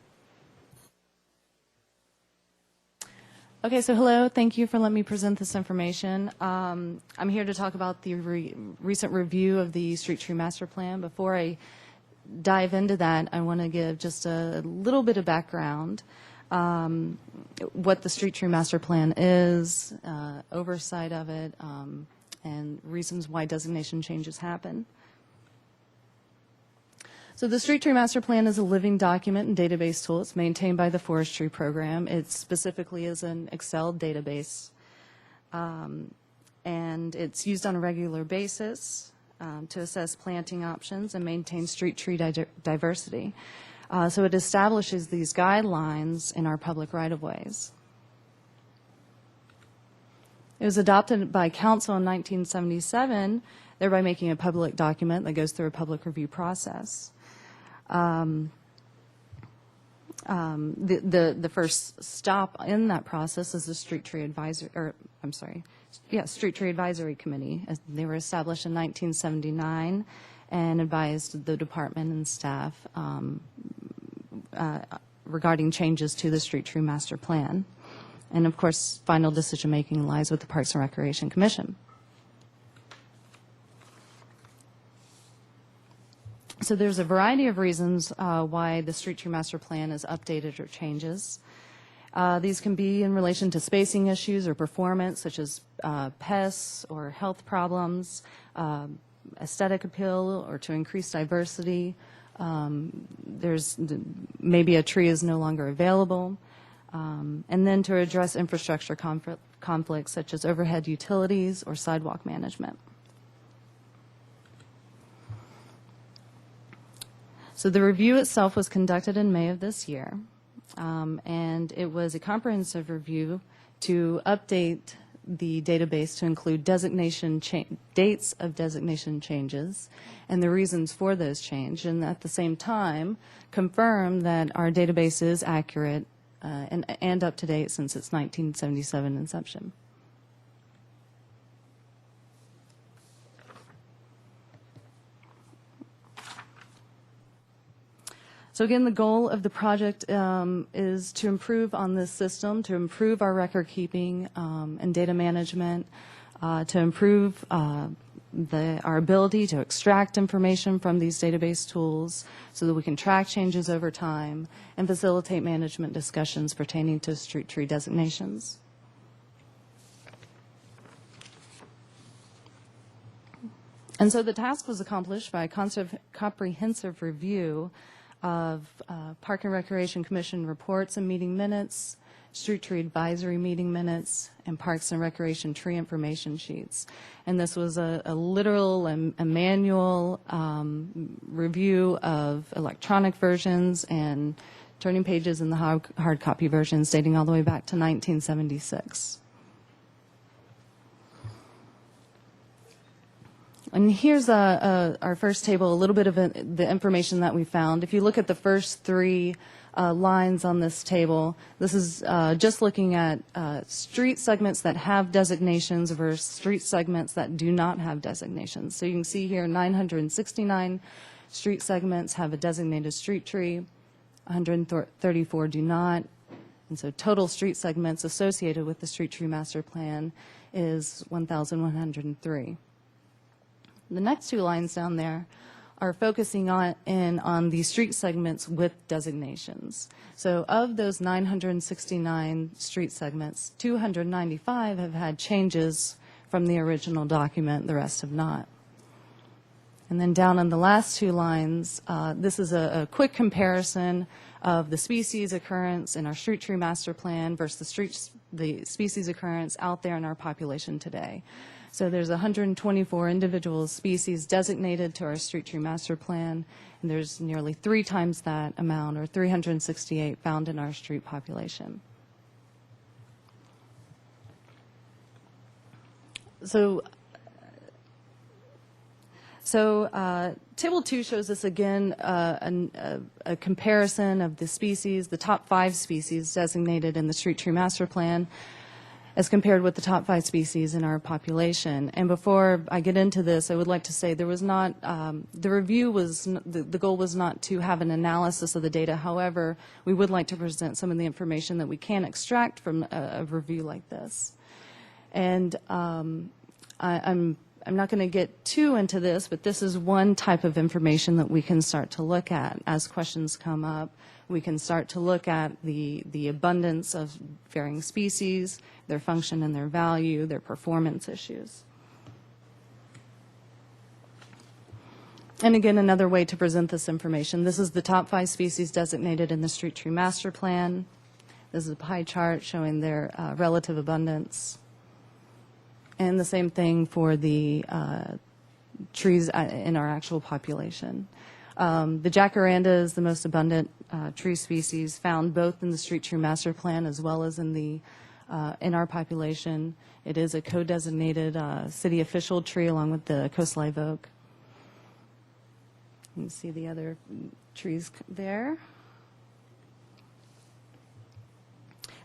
Okay, so hello. Thank you for letting me present this information. I'm here to talk about the recent review of the Street Tree Master Plan. Before I dive into that, I want to give just a little bit of background. What the Street Tree Master Plan is, oversight of it, and reasons why designation changes happen. So the Street Tree Master Plan is a living document and database tool. It's maintained by the Forestry Program. It specifically is an Excel database, and it's used on a regular basis to assess planting options and maintain street tree diversity. So it establishes these guidelines in our public right-of-ways. It was adopted by Council in 1977, thereby making a public document that goes through a public review process. The first stop in that process is the Street Tree Street Tree Advisory Committee. They were established in 1979 and advised the department and staff regarding changes to the Street Tree Master Plan. And of course, final decision-making lies with the Parks and Recreation Commission. So there's a variety of reasons why the Street Tree Master Plan is updated or changes. These can be in relation to spacing issues or performance, such as pests or health problems, aesthetic appeal, or to increase diversity. There's maybe a tree is no longer available. And then to address infrastructure conflicts, such as overhead utilities or sidewalk management. So the review itself was conducted in May of this year, and it was a comprehensive review to update the database to include dates of designation changes and the reasons for those changes, and at the same time confirm that our database is accurate and up to date since its 1977 inception. So again, the goal of the project is to improve on this system, to improve our record keeping and data management, to improve our ability to extract information from these database tools so that we can track changes over time and facilitate management discussions pertaining to street tree designations. And so the task was accomplished by a comprehensive review of Park and Recreation Commission reports and meeting minutes, Street Tree Advisory meeting minutes, and Parks and Recreation tree information sheets. And this was a literal and a manual review of electronic versions and turning pages in the hard copy versions dating all the way back to 1976. And here's our first table, a little bit of the information that we found. If you look at the first three lines on this table, this is just looking at street segments that have designations versus street segments that do not have designations. So you can see here 969 street segments have a designated street tree, 134 do not. And so total street segments associated with the street tree master plan is 1,103. The next two lines down there are focusing on the street segments with designations. So of those 969 street segments, 295 have had changes from the original document, the rest have not. And then down on the last two lines, this is a quick comparison of the species occurrence in our street tree master plan versus the species occurrence out there in our population today. So there's 124 individual species designated to our street tree master plan, and there's nearly 3 times that amount, or 368, found in our street population. So Table 2 shows us again a comparison of the species, the top 5 species designated in the street tree master plan, as compared with the top 5 species in our population. And before I get into this, I would like to say there was not, the review was, the goal was not to have an analysis of the data. However, we would like to present some of the information that we can extract from a review like this. And I'm not going to get too into this, but this is one type of information that we can start to look at as questions come up. We can start to look at the abundance of varying species, their function and their value, their performance issues. And again, another way to present this information. This is the top 5 species designated in the street tree master plan. This is a pie chart showing their relative abundance. And the same thing for the trees in our actual population. The jacaranda is the most abundant tree species found both in the street tree master plan as well as in our population. It is a co-designated city official tree along with the coast live oak. You can see the other trees there.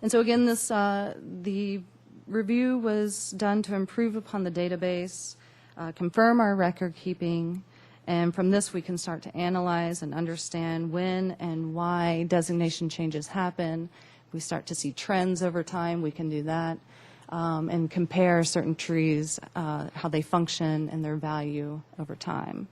And so again, the review was done to improve upon the database, confirm our record keeping, and from this we can start to analyze and understand when and why designation changes happen. We start to see trends over time, we can do that, and compare certain trees, how they function and their value over time.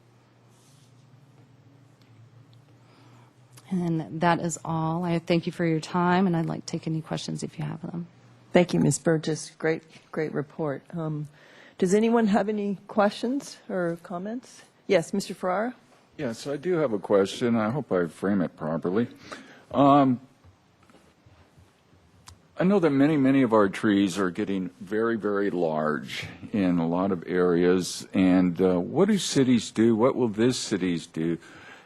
And that is all. I thank you for your time, and I'd like to take any questions if you have them. Thank you, Ms. Burgess. Great report. Does anyone have any questions or comments? Yes, Mr. Ferrara? Yes, I do have a question. I hope I frame it properly. I know that many of our trees are getting very, very large in a lot of areas. And what do cities do? What will this cities do?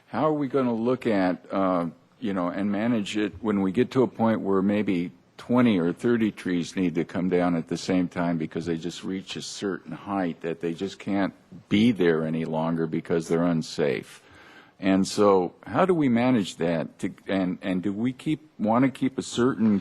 How are we going to look at, and manage it when we get to a point where maybe 20 or 30 trees need to come down at the same time because they just reach a certain height that they just can't be there any longer because they're unsafe. And so how do we manage that? And do we want to keep a certain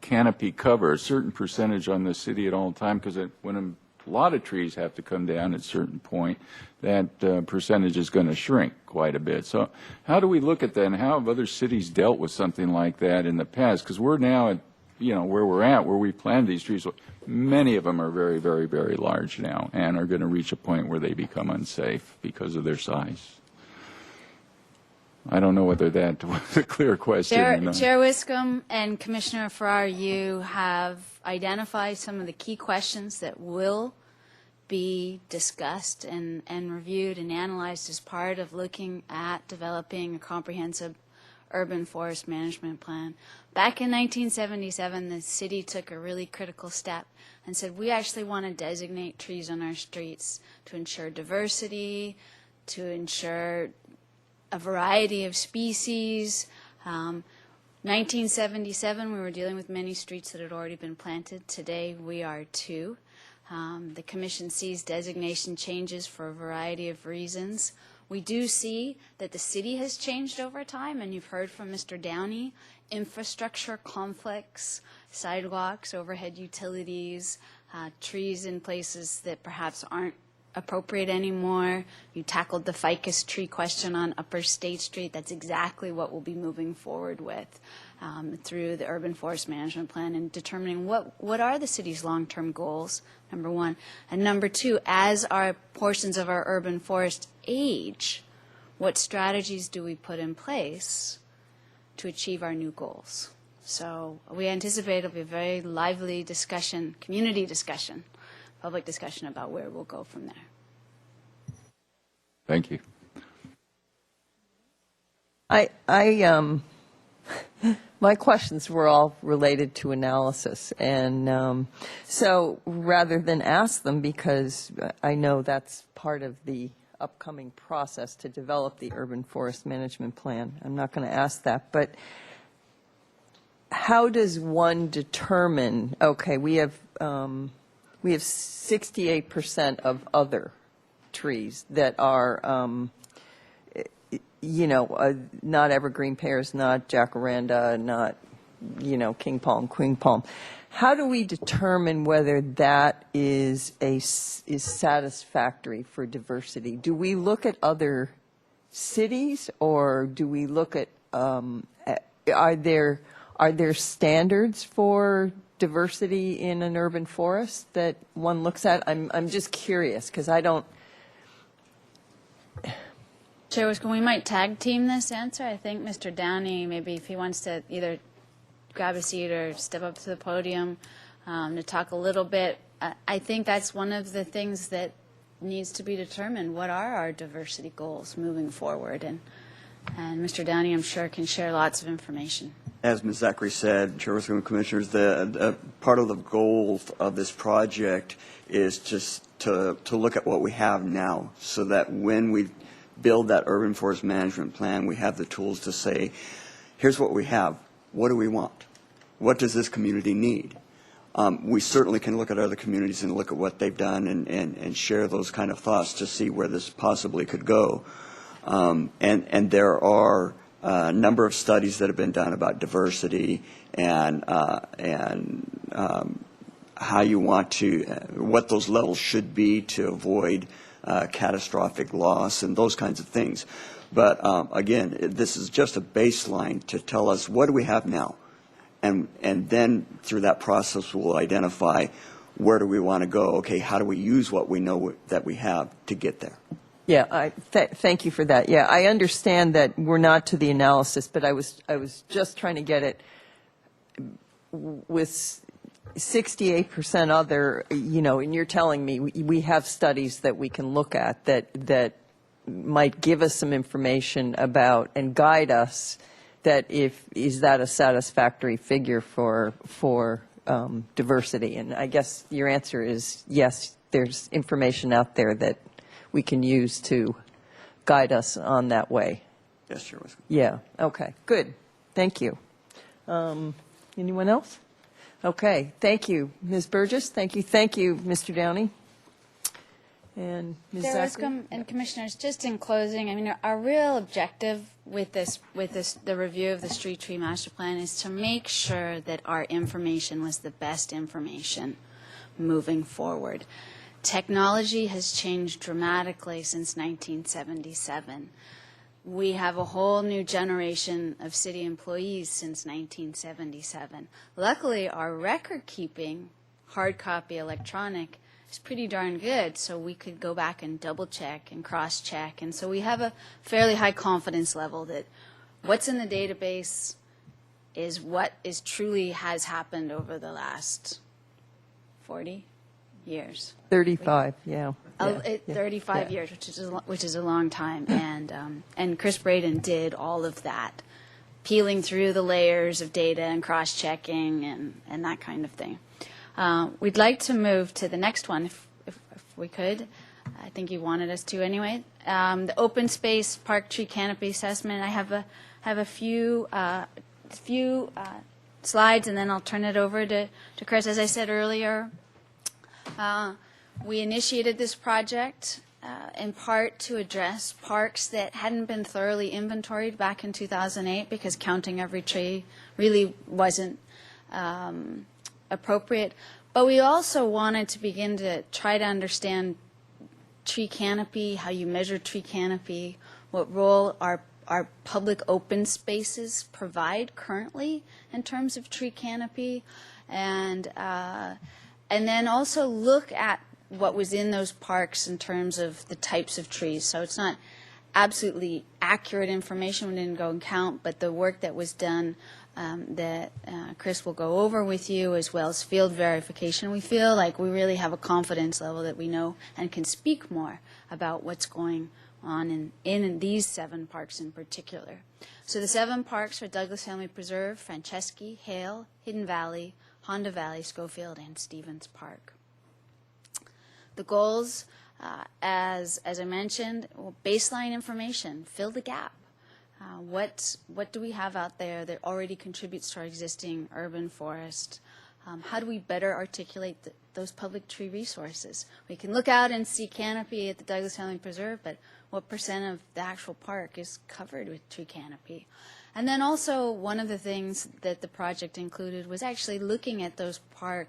canopy cover, a certain percentage on the city at all time? Because when a lot of trees have to come down at a certain point, that percentage is going to shrink quite a bit. So how do we look at that, and how have other cities dealt with something like that in the past? Because we're now at where we're at, where we planted these trees, many of them are very, very, very large now and are going to reach a point where they become unsafe because of their size. I don't know whether that was a clear question or not. Chair Wiscombe and Commissioner Farrar, you have identified some of the key questions that will be discussed and reviewed and analyzed as part of looking at developing a comprehensive urban forest management plan. Back in 1977, the city took a really critical step and said, we actually want to designate trees on our streets to ensure diversity, to ensure a variety of species. 1977, we were dealing with many streets that had already been planted. Today, we are too. The Commission sees designation changes for a variety of reasons. We do see that the city has changed over time, and you've heard from Mr. Downey, infrastructure conflicts, sidewalks, overhead utilities, trees in places that perhaps aren't appropriate anymore. You tackled the ficus tree question on Upper State Street. That's exactly what we'll be moving forward with through the Urban Forest Management Plan and determining what are the city's long-term goals, number one. And number two, as our portions of our urban forest age, what strategies do we put in place to achieve our new goals? So we anticipate it'll be a very lively discussion, community discussion, public discussion about where we'll go from there. Thank you. My questions were all related to analysis, and so rather than ask them, because I know that's part of the upcoming process to develop the urban forest management plan, I'm not going to ask that, but how does one determine, okay, we have 68% of other trees that are not evergreen pears, not jacaranda, not, king palm, queen palm. How do we determine whether that is satisfactory for diversity? Do we look at other cities, or do we look at, are there standards for diversity in an urban forest that one looks at? I'm just curious, because I don't. Chair Wiscombe, we might tag team this answer. I think Mr. Downey, maybe if he wants to either grab a seat or step up to the podium to talk a little bit. I think that's one of the things that needs to be determined. What are our diversity goals moving forward? And Mr. Downey, I'm sure, can share lots of information. As Ms. Zachary said, Chair Wiscombe, Commissioners, the part of the goal of this project is just to look at what we have now, so that when we build that urban forest management plan, we have the tools to say, here's what we have. What do we want? What does this community need? We certainly can look at other communities and look at what they've done and share those kind of thoughts to see where this possibly could go. And there are a number of studies that have been done about diversity and how you want to, what those levels should be to avoid catastrophic loss and those kinds of things. But again, this is just a baseline to tell us what do we have now. And then through that process, we'll identify where do we want to go. Okay, how do we use what we know that we have to get there? Yeah, thank you for that. Yeah, I understand that we're not to the analysis, but I was just trying to get it with 68% other, and you're telling me we have studies that we can look at that might give us some information about and guide us that is that a satisfactory figure for diversity? And I guess your answer is yes, there's information out there that we can use to guide us on that way. Yes, sure. Yeah, okay, good. Thank you. Anyone else? Okay, thank you, Ms. Burgess. Thank you, Mr. Downey. And Ms. Chair Zachary? Wiscombe and Commissioners, just in closing, I mean, our real objective with the review of the Street Tree Master Plan is to make sure that our information was the best information moving forward. Technology has changed dramatically since 1977. We have a whole new generation of city employees since 1977. Luckily, our record keeping, hard copy, electronic, is pretty darn good, so we could go back and double check and cross check. And so we have a fairly high confidence level that what's in the database is what is truly has happened over the last 40 years. 35, yeah. 35 years, which is a long time. And Chris Braden did all of that, peeling through the layers of data and cross-checking and that kind of thing. We'd like to move to the next one, if we could. I think you wanted us to anyway. The open space park tree canopy assessment. I have a few slides, and then I'll turn it over to Chris. As I said earlier, we initiated this project in part to address parks that hadn't been thoroughly inventoried back in 2008 because counting every tree really wasn't appropriate. But we also wanted to begin to try to understand tree canopy, how you measure tree canopy, what role our public open spaces provide currently in terms of tree canopy, and then also look at what was in those parks in terms of the types of trees. So it's not absolutely accurate information, we didn't go and count, but the work that was done that Chris will go over with you, as well as field verification, we feel like we really have a confidence level that we know and can speak more about what's going on in these 7 parks in particular. So the 7 parks are Douglas Family Preserve, Franceschi, Hale, Hidden Valley, Honda Valley, Schofield, and Stevens Park. The goals, as I mentioned, baseline information, fill the gap. What do we have out there that already contributes to our existing urban forest? How do we better articulate those public tree resources? We can look out and see canopy at the Douglas Family Preserve, but what % of the actual park is covered with tree canopy? And then also, one of the things that the project included was actually looking at those park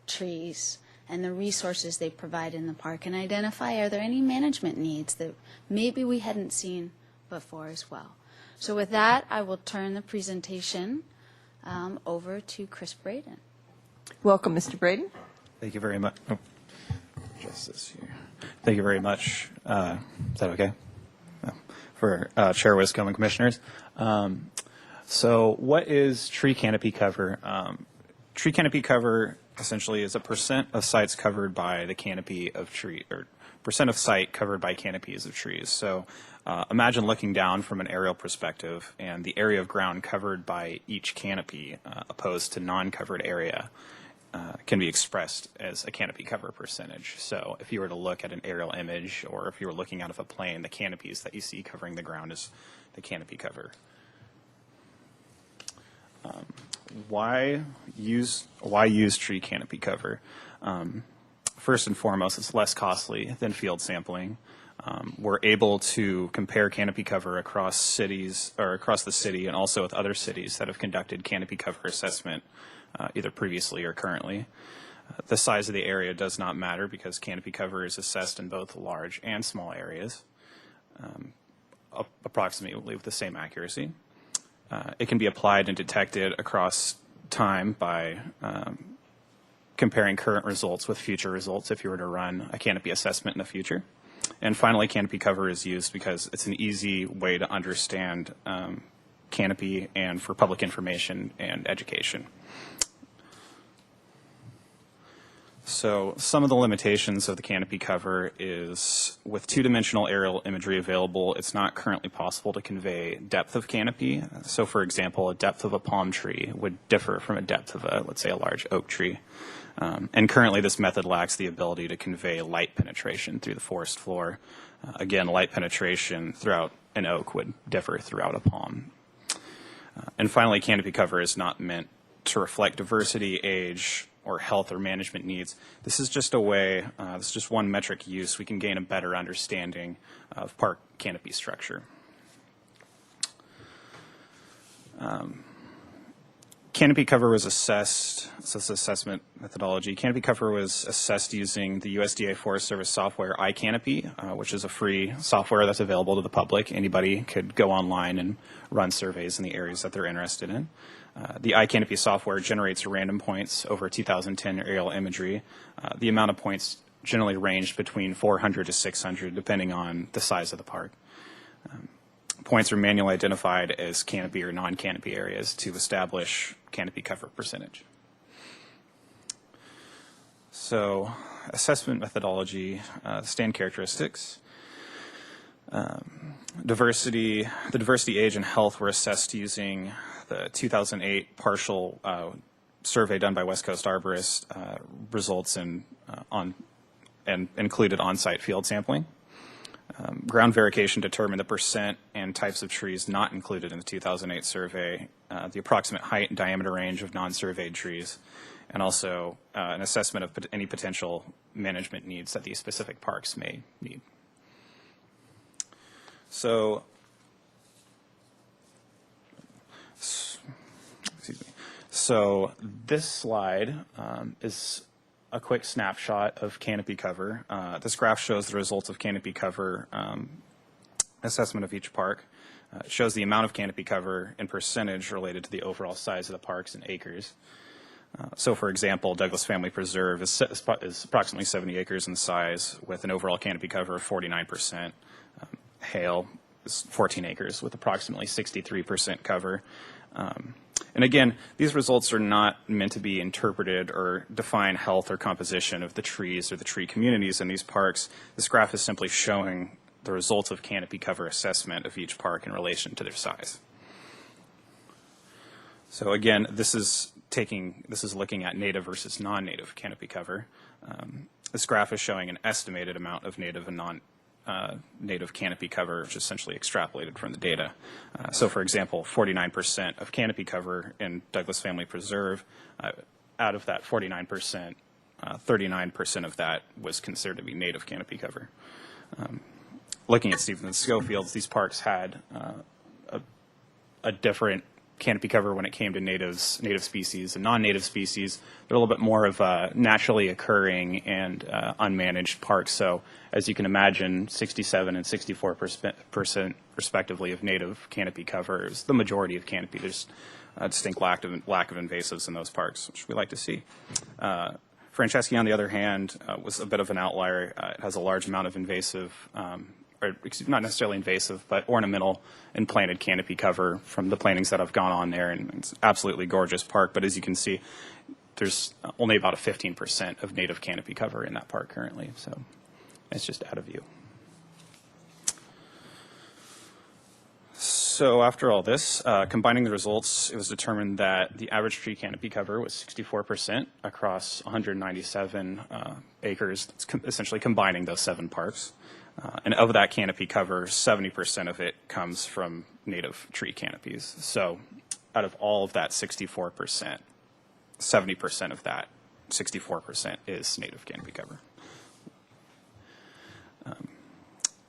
trees and the resources they provide in the park, and identify, are there any management needs that maybe we hadn't seen before as well. So with that, I will turn the presentation over to Chris Braden. Welcome, Mr. Braden. Thank you very much. Oh, just this here. Thank you very much. Is that okay? No. For Chair Wiscombe and Commissioners. So what is tree canopy cover? Tree canopy cover essentially is a % of sites covered by the canopy of tree, or % of site covered by canopies of trees. So imagine looking down from an aerial perspective and the area of ground covered by each canopy opposed to non-covered area can be expressed as a canopy cover percentage. So if you were to look at an aerial image, or if you were looking out of a plane, the canopies that you see covering the ground is the canopy cover. Why use tree canopy cover? First and foremost, it's less costly than field sampling. We're able to compare canopy cover across cities, or across the city, and also with other cities that have conducted canopy cover assessment either previously or currently. The size of the area does not matter because canopy cover is assessed in both large and small areas, approximately with the same accuracy. It can be applied and detected across time by comparing current results with future results if you were to run a canopy assessment in the future. And finally, canopy cover is used because it's an easy way to understand canopy and for public information and education. So some of the limitations of the canopy cover is with two-dimensional aerial imagery available, it's not currently possible to convey depth of canopy. So for example, a depth of a palm tree would differ from a depth of a, let's say, a large oak tree. And currently this method lacks the ability to convey light penetration through the forest floor. Again, light penetration throughout an oak would differ throughout a palm. And finally, canopy cover is not meant to reflect diversity, age, or health or management needs. This is just a way, this is just one metric use, we can gain a better understanding of park canopy structure. Canopy cover was assessed, so this assessment methodology, canopy cover was assessed using the USDA Forest Service software iCanopy, which is a free software that's available to the public. Anybody could go online and run surveys in the areas that they're interested in. The iCanopy software generates random points over 2010 aerial imagery. The amount of points generally ranged between 400 to 600 depending on the size of the park. Points are manually identified as canopy or non-canopy areas to establish canopy cover percentage. So assessment methodology, stand characteristics. The diversity, age, and health were assessed using the 2008 partial survey done by West Coast Arborists results in and included on-site field sampling. Ground verification determined the percent and types of trees not included in the 2008 survey, the approximate height and diameter range of non-surveyed trees, and also an assessment of any potential management needs that these specific parks may need. So, excuse me. So this slide is a quick snapshot of canopy cover. This graph shows the results of canopy cover assessment of each park. It shows the amount of canopy cover in percentage related to the overall size of the parks in acres. So, for example, Douglas Family Preserve is approximately 70 acres in size with an overall canopy cover of 49%. Hale is 14 acres with approximately 63% cover. And again, these results are not meant to be interpreted or define health or composition of the trees or the tree communities in these parks. This graph is simply showing the results of canopy cover assessment of each park in relation to their size. So again, this is looking at native versus non-native canopy cover. This graph is showing an estimated amount of native and non-native canopy cover, which is essentially extrapolated from the data. So for example, 49% of canopy cover in Douglas Family Preserve, out of that 49%, 39% of that was considered to be native canopy cover. Looking at Stevens and Schofields, these parks had a different canopy cover when it came to native species and non-native species. They're a little bit more of naturally occurring and unmanaged parks. So as you can imagine, 67 and 64% respectively of native canopy cover is the majority of canopy. There's a distinct lack of invasives in those parks, which we like to see. Franceschi, on the other hand, was a bit of an outlier. It has a large amount of invasive, or not necessarily invasive, but ornamental and planted canopy cover from the plantings that have gone on there, and it's absolutely gorgeous park. But as you can see, there's only about a 15% of native canopy cover in that park currently, so it's just out of view. So after all this, combining the results, it was determined that the average tree canopy cover was 64% across 197 acres, essentially combining those 7 parks. And of that canopy cover, 70% of it comes from native tree canopies. So out of all of that 64%, 70% of that 64% is native canopy cover.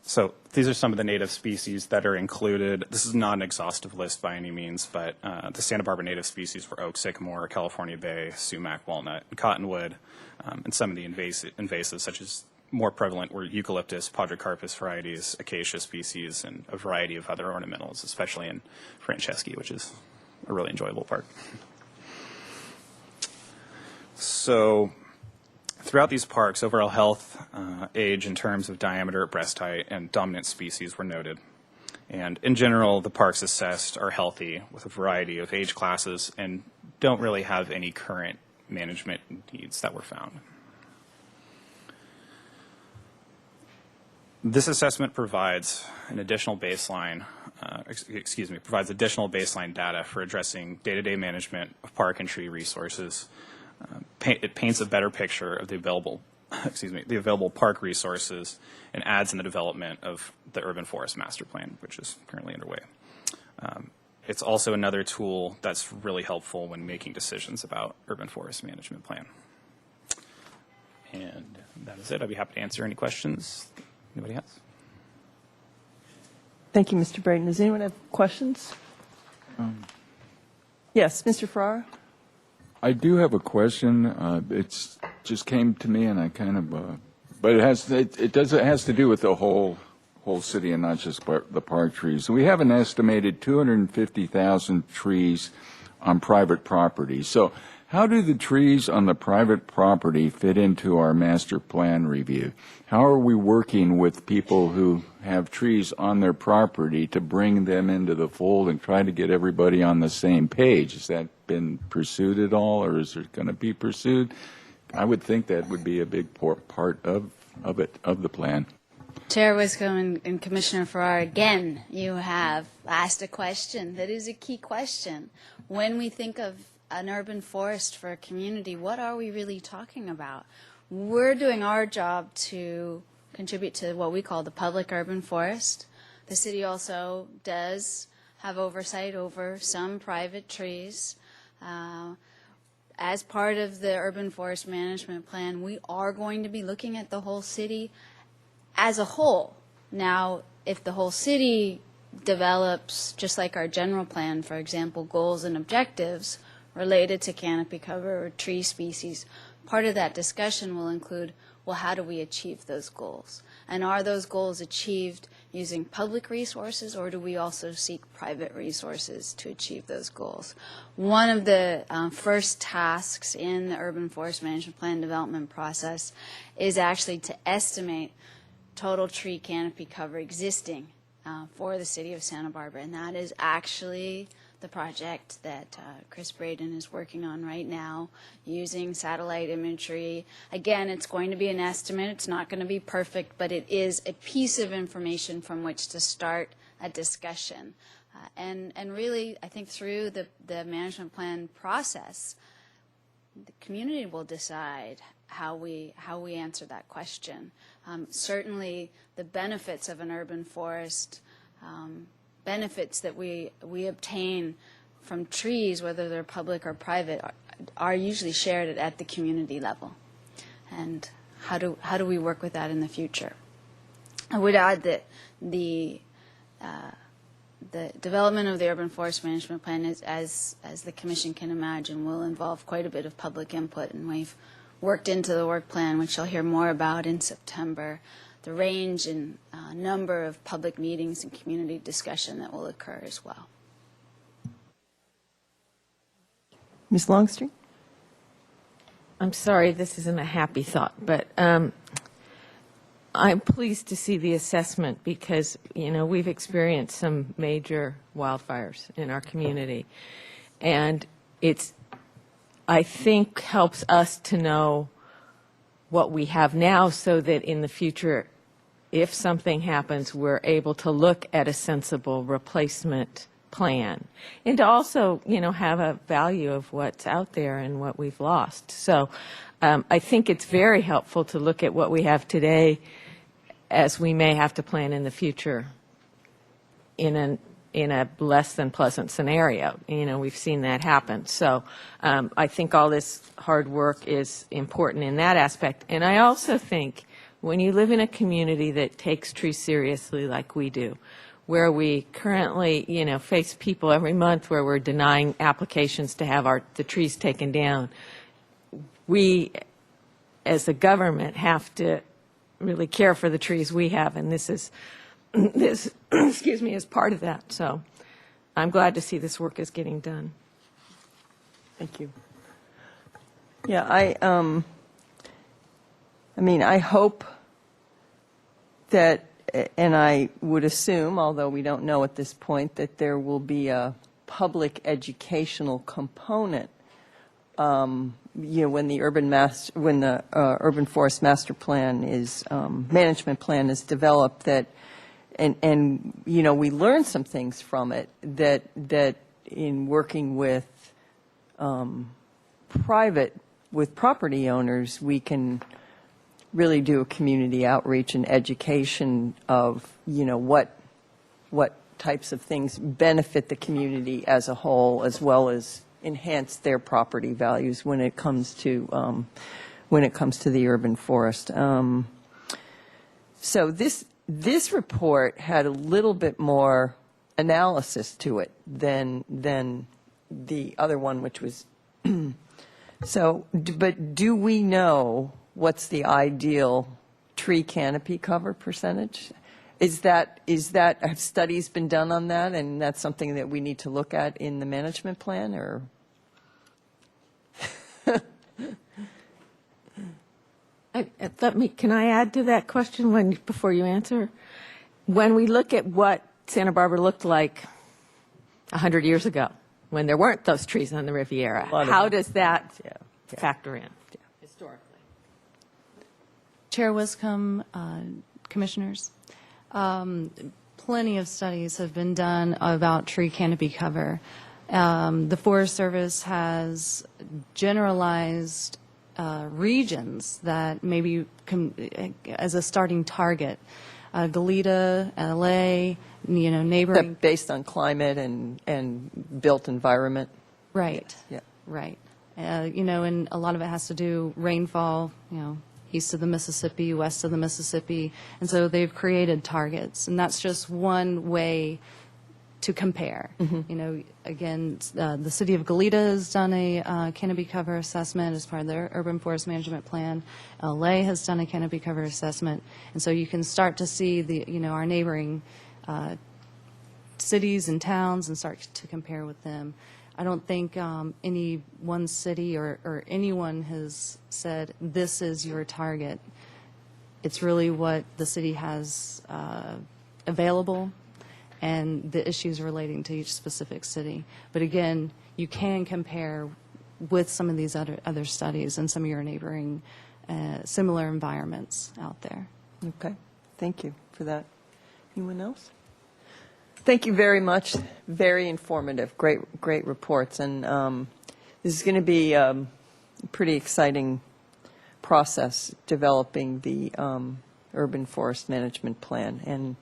So these are some of the native species that are included. This is not an exhaustive list by any means, but the Santa Barbara native species were oak, sycamore, California bay, sumac, walnut, and cottonwood, and some of the invasives such as more prevalent were eucalyptus, podocarpus varieties, acacia species, and a variety of other ornamentals, especially in Franceschi, which is a really enjoyable park. So throughout these parks, overall health, age in terms of diameter, breast height, and dominant species were noted. And in general, the parks assessed are healthy with a variety of age classes and don't really have any current management needs that were found. This assessment provides an additional baseline, provides additional baseline data for addressing day-to-day management of park and tree resources. It paints a better picture of the available, the available park resources and adds in the development of the Urban Forest Master Plan, which is currently underway. It's also another tool that's really helpful when making decisions about urban forest management plan. And that is it. I'd be happy to answer any questions. Anybody else? Thank you, Mr. Braden. Does anyone have questions? Yes, Mr. Farrar? I do have a question. It's just came to me, and I kind of, but it has to do with the whole city and not just the park trees. We have an estimated 250,000 trees on private property. So how do the trees on the private property fit into our master plan review? How are we working with people who have trees on their property to bring them into the fold and try to get everybody on the same page? Has that been pursued at all, or is it going to be pursued? I would think that would be a big part of the plan. Chair Wiscombe and Commissioner Farrar, again, you have asked a question that is a key question. When we think of an urban forest for a community, what are we really talking about? We're doing our job to contribute to what we call the public urban forest. The city also does have oversight over some private trees. As part of the urban forest management plan, we are going to be looking at the whole city as a whole. Now, if the whole city develops, just like our general plan, for example, goals and objectives related to canopy cover or tree species, part of that discussion will include, well, how do we achieve those goals? And are those goals achieved using public resources, or do we also seek private resources to achieve those goals? One of the first tasks in the Urban Forest Management Plan development process is actually to estimate total tree canopy cover existing for the city of Santa Barbara, and that is actually the project that Chris Braden is working on right now using satellite imagery. Again, it's going to be an estimate. It's not going to be perfect, but it is a piece of information from which to start a discussion. And really, I think through the management plan process, the community will decide how we answer that question. Certainly, the benefits of an urban forest, benefits that we obtain from trees, whether they're public or private, are usually shared at the community level. And how do we work with that in the future? I would add that the development of the Urban Forest Management Plan, is, as the Commission can imagine, will involve quite a bit of public input, and we've worked into the work plan, which you'll hear more about in September, the range and number of public meetings and community discussion that will occur as well. Ms. Longstreet? I'm sorry, this isn't a happy thought, but I'm pleased to see the assessment because, you know, we've experienced some major wildfires in our community. And it's, I think, helps us to know what we have now so that in the future, if something happens, we're able to look at a sensible replacement plan and to also, you know, have a value of what's out there and what we've lost. So I think it's very helpful to look at what we have today as we may have to plan in the future in a less than pleasant scenario. You know, we've seen that happen. So I think all this hard work is important in that aspect. And I also think when you live in a community that takes trees seriously like we do, where we currently, you know, face people every month where we're denying applications to have the trees taken down, we as a government have to really care for the trees we have, and this is excuse me, is part of that. So I'm glad to see this work is getting done. Thank you. Yeah, I mean, I hope that, and I would assume, although we don't know at this point, that there will be a public educational component. You know, when the urban forest master plan is management plan is developed, that and you know, we learn some things from it that in working with property owners, we can really do a community outreach and education of, you know, what types of things benefit the community as a whole, as well as enhance their property values when it comes to the urban forest. So this report had a little bit more analysis to it than the other one, which was so. But do we know what's the ideal tree canopy cover percentage? Is that have studies been done on that, and that's something that we need to look at in the management plan, or? Can I add to that question before you answer? When we look at what Santa Barbara looked like 100 years ago, when there weren't those trees on the Riviera, how does that factor in historically? Chair Wiscombe, commissioners, plenty of studies have been done about tree canopy cover. The Forest Service has generalized regions that maybe as a starting target. Goleta, LA, you know, neighboring. Based on climate and built environment. Right. Yeah. Right. You know, and a lot of it has to do rainfall, you know, east of the Mississippi, west of the Mississippi. And so they've created targets. And that's just one way to compare. You know, again, the city of Goleta has done a canopy cover assessment as part of their urban forest management plan. LA has done a canopy cover assessment, and so you can start to see the, you know, our neighboring cities and towns and start to compare with them. I don't think any one city or anyone has said this is your target. It's really what the city has available and the issues relating to each specific city. But again, you can compare with some of these other studies and some of your neighboring similar environments out there. Okay, thank you for that. Anyone else? Thank you very much. Very informative. Great reports. And this is going to be a pretty exciting process developing the urban forest management plan. And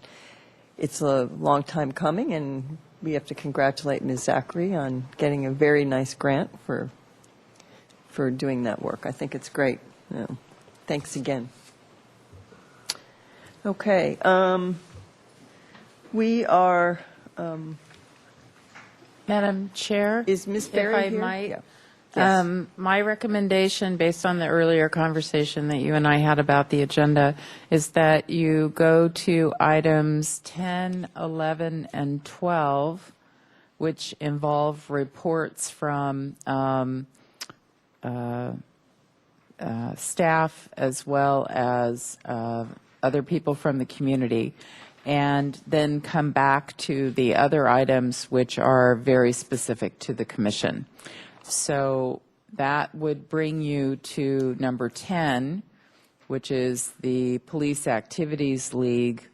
it's a long time coming, and we have to congratulate Ms. Zachary on getting a very nice grant for doing that work. I think it's great. Thanks again. Okay. We are. Madam Chair? Is Ms. Berry if I here? might, Yeah. Yes. My recommendation, based on the earlier conversation that you and I had about the agenda, is that you go to items 10, 11, and 12, which involve reports from staff as well as other people from the community, and then come back to the other items which are very specific to the commission. So that would bring you to number 10, which is the Police Activities League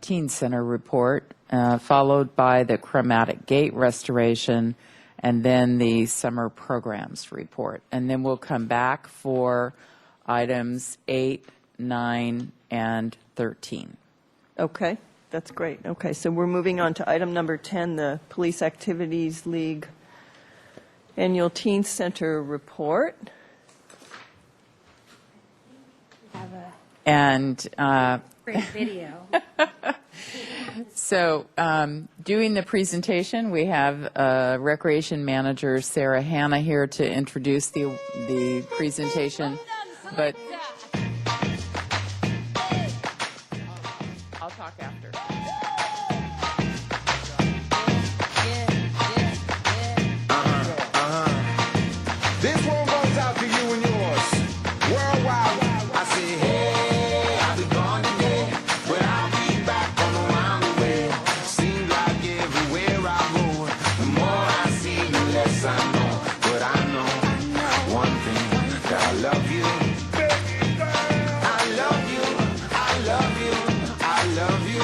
Teen Center report, followed by the Chromatic Gate restoration, and then the summer programs report. And then we'll come back for items 8, 9, and 13. Okay, that's great. Okay, so we're moving on to item number 10, the Police Activities League Annual Teen Center report. And Great video. so doing the presentation, we have Recreation Manager Sarah Hanna here to introduce the presentation. But I'll talk after. This one goes out to you and yours. Worldwide, I say, hey, I'll be gone today, but I'll be back on around the way. Seems like everywhere I go, the more I see, the less I know. But I know one thing, that I love you. I love you, I love you, I love you.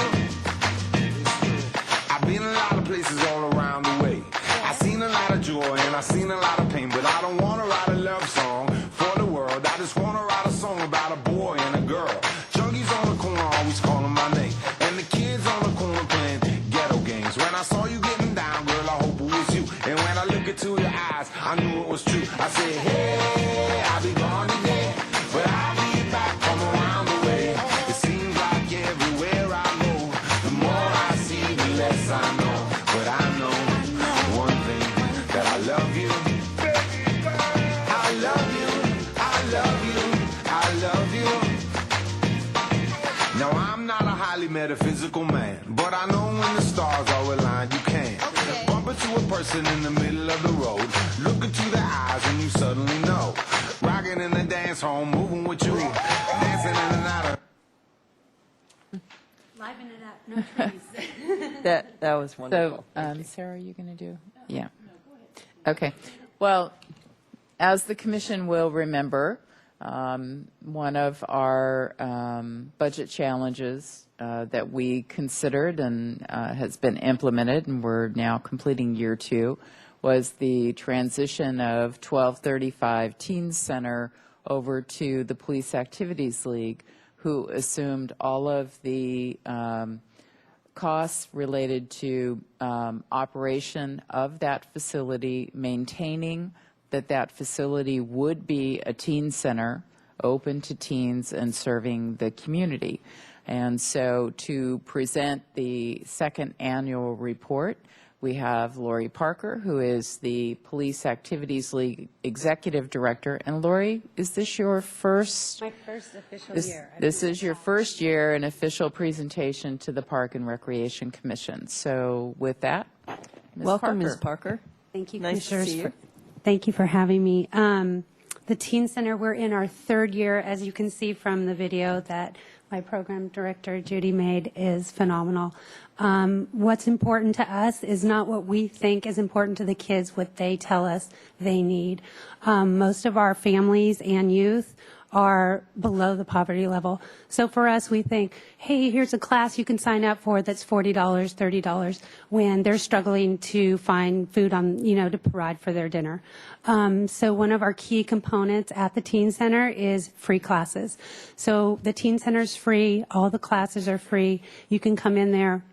I've been a lot of places all around the way. I've seen a lot of joy and I've seen a lot of pain, but I don't want to write a love song for the world. I just want to write a song about a boy and a girl. Junkies on the corner always calling my name, and the kids on the corner playing ghetto games. When I saw you getting down, girl, I hope it was you. And when I look into your eyes, I knew it was true. I said, hey, I'll be gone today, but I'll be back from around the way. It seems like everywhere I go, the more I see, the less I know. But I know one thing, that I love you. I love you, I love you, I love you. Now I'm not a highly metaphysical man, but I know when the stars are aligned, you can bump into a person in the middle of the road, look into their eyes and you suddenly know. Rocking in the dance hall, moving with you, dancing in and out of. Liven it up, no trees. That was wonderful. So, Sarah, are you going to do? Yeah. Okay. Well, as the commission will remember, one of our budget challenges that we considered and has been implemented, and we're now completing year 2, was the transition of 1235 Teen Center over to the Police Activities League, who assumed all of the costs related to operation of that facility, maintaining that facility would be a teen center open to teens and serving the community. And so to present the second annual report, we have Lori Parker, who is the Police Activities League Executive Director. And Lori, is this your first? My first official year. This is your first year in official presentation to the Park and Recreation Commission. So with that, Ms. Welcome, Parker. Ms. Parker. Thank you, Nice to Commissioners. see you. Thank you for having me. The Teen Center, we're in our third year. As you can see from the video that my program director, Judy, made, is phenomenal. What's important to us is not what we think is important to the kids, what they tell us they need. Most of our families and youth are below the poverty level. So for us, we think, hey, here's a class you can sign up for that's $40, $30, when they're struggling to find food to provide for their dinner. So one of our key components at the Teen Center is free classes. So the Teen Center's free. All the classes are free. You can come in there.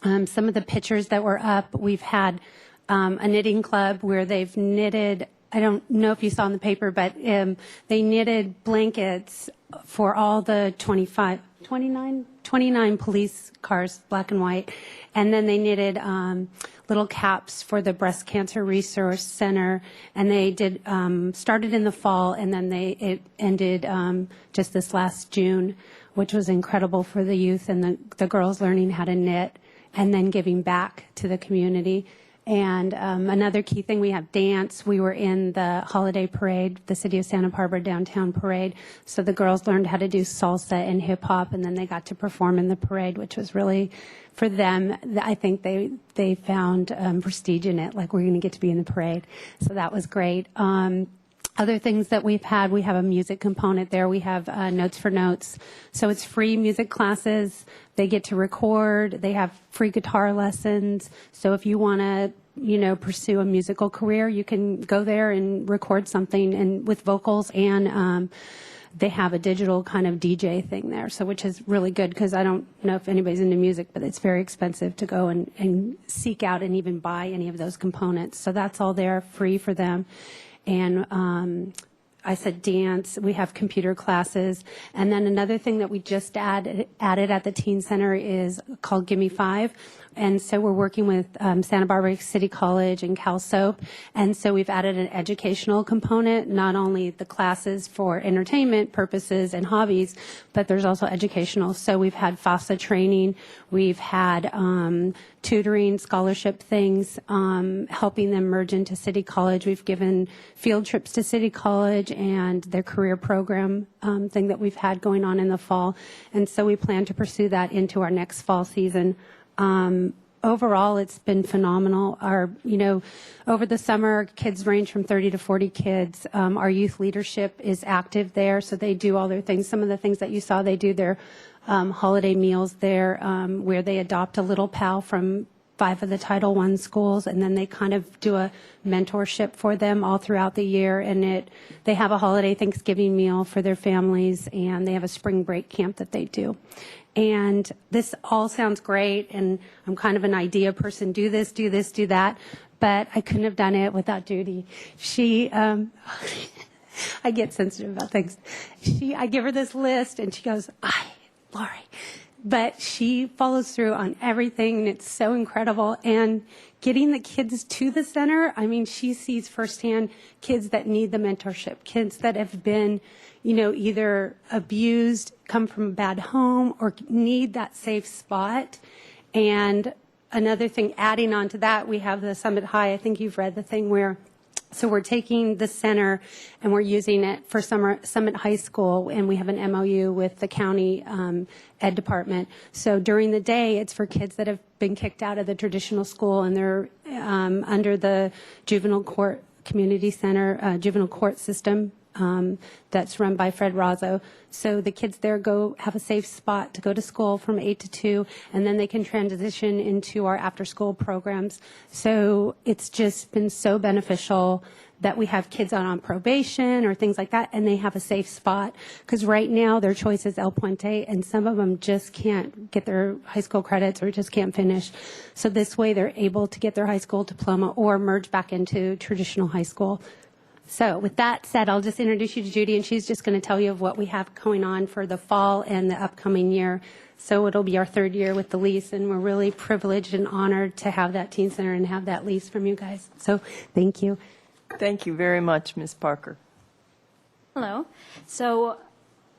Some of the pictures that were up, we've had a knitting club where they've knitted, I don't know if you saw in the paper, but they knitted blankets for all the 29 police cars, black and white. And then they knitted little caps for the Breast Cancer Resource Center. And they did started in the fall, and then it ended just this last June, which was incredible for the youth and the girls learning how to knit and then giving back to the community. And another key thing, we have dance. We were in the holiday parade, the City of Santa Barbara downtown parade. So the girls learned how to do salsa and hip hop, and then they got to perform in the parade, which was really, for them, I think they found prestige in it, like we're going to get to be in the parade. So that was great. Other things that we've had, we have a music component there. We have Notes for Notes. So it's free music classes. They get to record. They have free guitar lessons. So if you want to, pursue a musical career, you can go there and record something and with vocals, and they have a digital kind of DJ thing there. So which is really good, because I don't know if anybody's into music, but it's very expensive to go and seek out and even buy any of those components. So that's all there, free for them. And I said dance. We have computer classes. And then another thing that we just added at the Teen Center is called Gimme 5. And so we're working with Santa Barbara City College and Cal Soap. And so we've added an educational component, not only the classes for entertainment purposes and hobbies, but there's also educational. So we've had FAFSA training. We've had tutoring, scholarship things, helping them merge into City College. We've given field trips to City College and their career program thing that we've had going on in the fall. And so we plan to pursue that into our next fall season. Overall, it's been phenomenal. Over the summer, kids range from 30 to 40 kids. Our youth leadership is active there, so they do all their things. Some of the things that you saw, they do their holiday meals there, where they adopt a little pal from 5 of the Title I schools, and then they kind of do a mentorship for them all throughout the year. And they have a holiday Thanksgiving meal for their families, and they have a spring break camp that they do. And this all sounds great, and I'm kind of an idea person, do this, do that, but I couldn't have done it without Judy. She, I get sensitive about things. I give her this list, and she goes, Lori. But she follows through on everything, and it's so incredible. And getting the kids to the center, she sees firsthand kids that need the mentorship, kids that have been, either abused, come from a bad home, or need that safe spot. And another thing, adding on to that, we have the Summit High. I think you've read the thing where, so we're taking the center and we're using it for Summit High School, and we have an MOU with the county ed department. So during the day, it's for kids that have been kicked out of the traditional school, and they're under the juvenile court community center, juvenile court system. That's run by Fred Razzo. So the kids there go have a safe spot to go to school from 8 to 2, and then they can transition into our after-school programs. So it's just been so beneficial that we have kids on probation or things like that, and they have a safe spot. Because right now their choice is El Puente, and some of them just can't get their high school credits or just can't finish. So this way they're able to get their high school diploma or merge back into traditional high school. So with that said, I'll just introduce you to Judy, and she's just going to tell you of what we have going on for the fall and the upcoming year. So it'll be our third year with the lease, and we're really privileged and honored to have that teen center and have that lease from you guys. So thank you. Thank you very much, Ms. Parker. Hello. So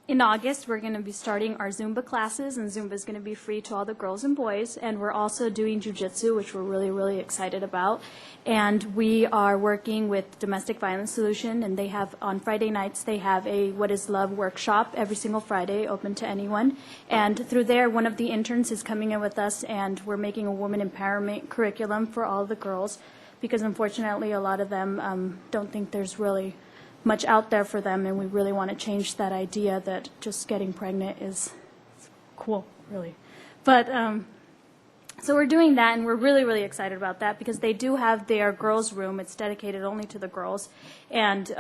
in August, we're going to be starting our Zumba classes, and Zumba is going to be free to all the girls and boys. And we're also doing jiu-jitsu, which we're really, really excited about. And we are working with Domestic Violence Solution, and they have, on Friday nights, they have a What is Love workshop every single Friday, open to anyone. And through there, one of the interns is coming in with us, and we're making a woman empowerment curriculum for all the girls, because unfortunately, a lot of them don't think there's really much out there for them, and we really want to change that idea that just getting pregnant is cool, really. But so we're doing that, and we're really, really excited about that because they do have their girls' room. It's dedicated only to the girls, and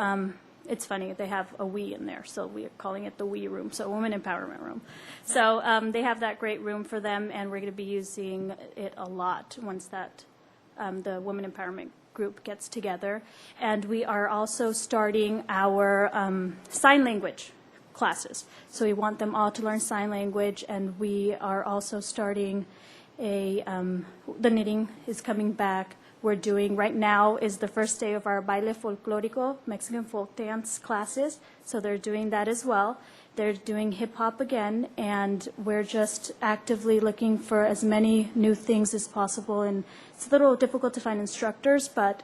it's funny, they have a we in there, so we're calling it the we room, so women empowerment room. So they have that great room for them, and we're going to be using it a lot once that the women empowerment group gets together. And we are also starting our sign language classes. So we want them all to learn sign language, and we are also starting the knitting is coming back. We're doing, right now is the first day of our baile folclórico, Mexican folk dance classes. So they're doing that as well. They're doing hip hop again, and we're just actively looking for as many new things as possible. And it's a little difficult to find instructors, but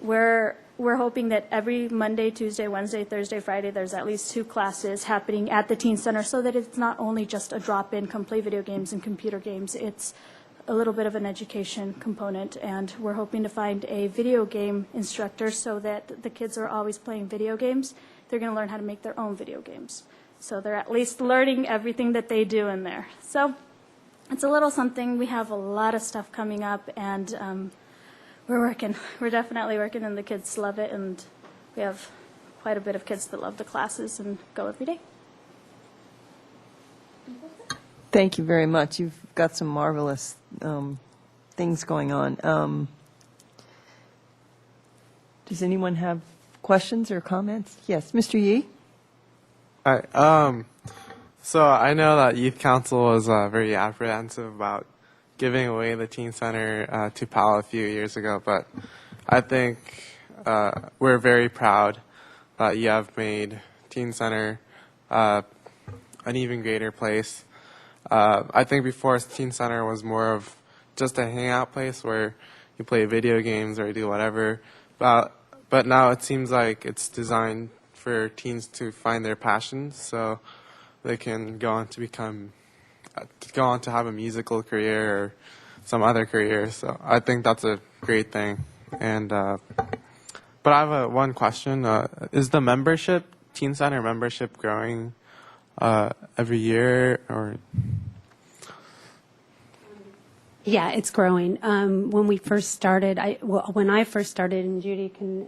we're hoping that every Monday, Tuesday, Wednesday, Thursday, Friday, there's at least 2 classes happening at the Teen Center, so that it's not only just a drop-in, come play video games and computer games. It's a little bit of an education component, and we're hoping to find a video game instructor so that the kids are always playing video games. They're going to learn how to make their own video games. So they're at least learning everything that they do in there. So it's a little something. We have a lot of stuff coming up, and we're working. We're definitely working, and the kids love it, and we have quite a bit of kids that love the classes and go every day. Thank you very much. You've got some marvelous things going on. Does anyone have questions or comments? Yes, Mr. Yee? All right. So I know that Youth Council was very apprehensive about giving away the Teen Center to PAL a few years ago, but I think we're very proud that you have made Teen Center an even greater place. I think before Teen Center was more of just a hangout place where you play video games or do whatever, but now it seems like it's designed for teens to find their passions, so they can go on to have a musical career or some other career. So I think that's a great thing. And but I have one question: is the membership, Teen Center membership, growing every year, or? Yeah, it's growing. When we first started, when I first started, and Judy can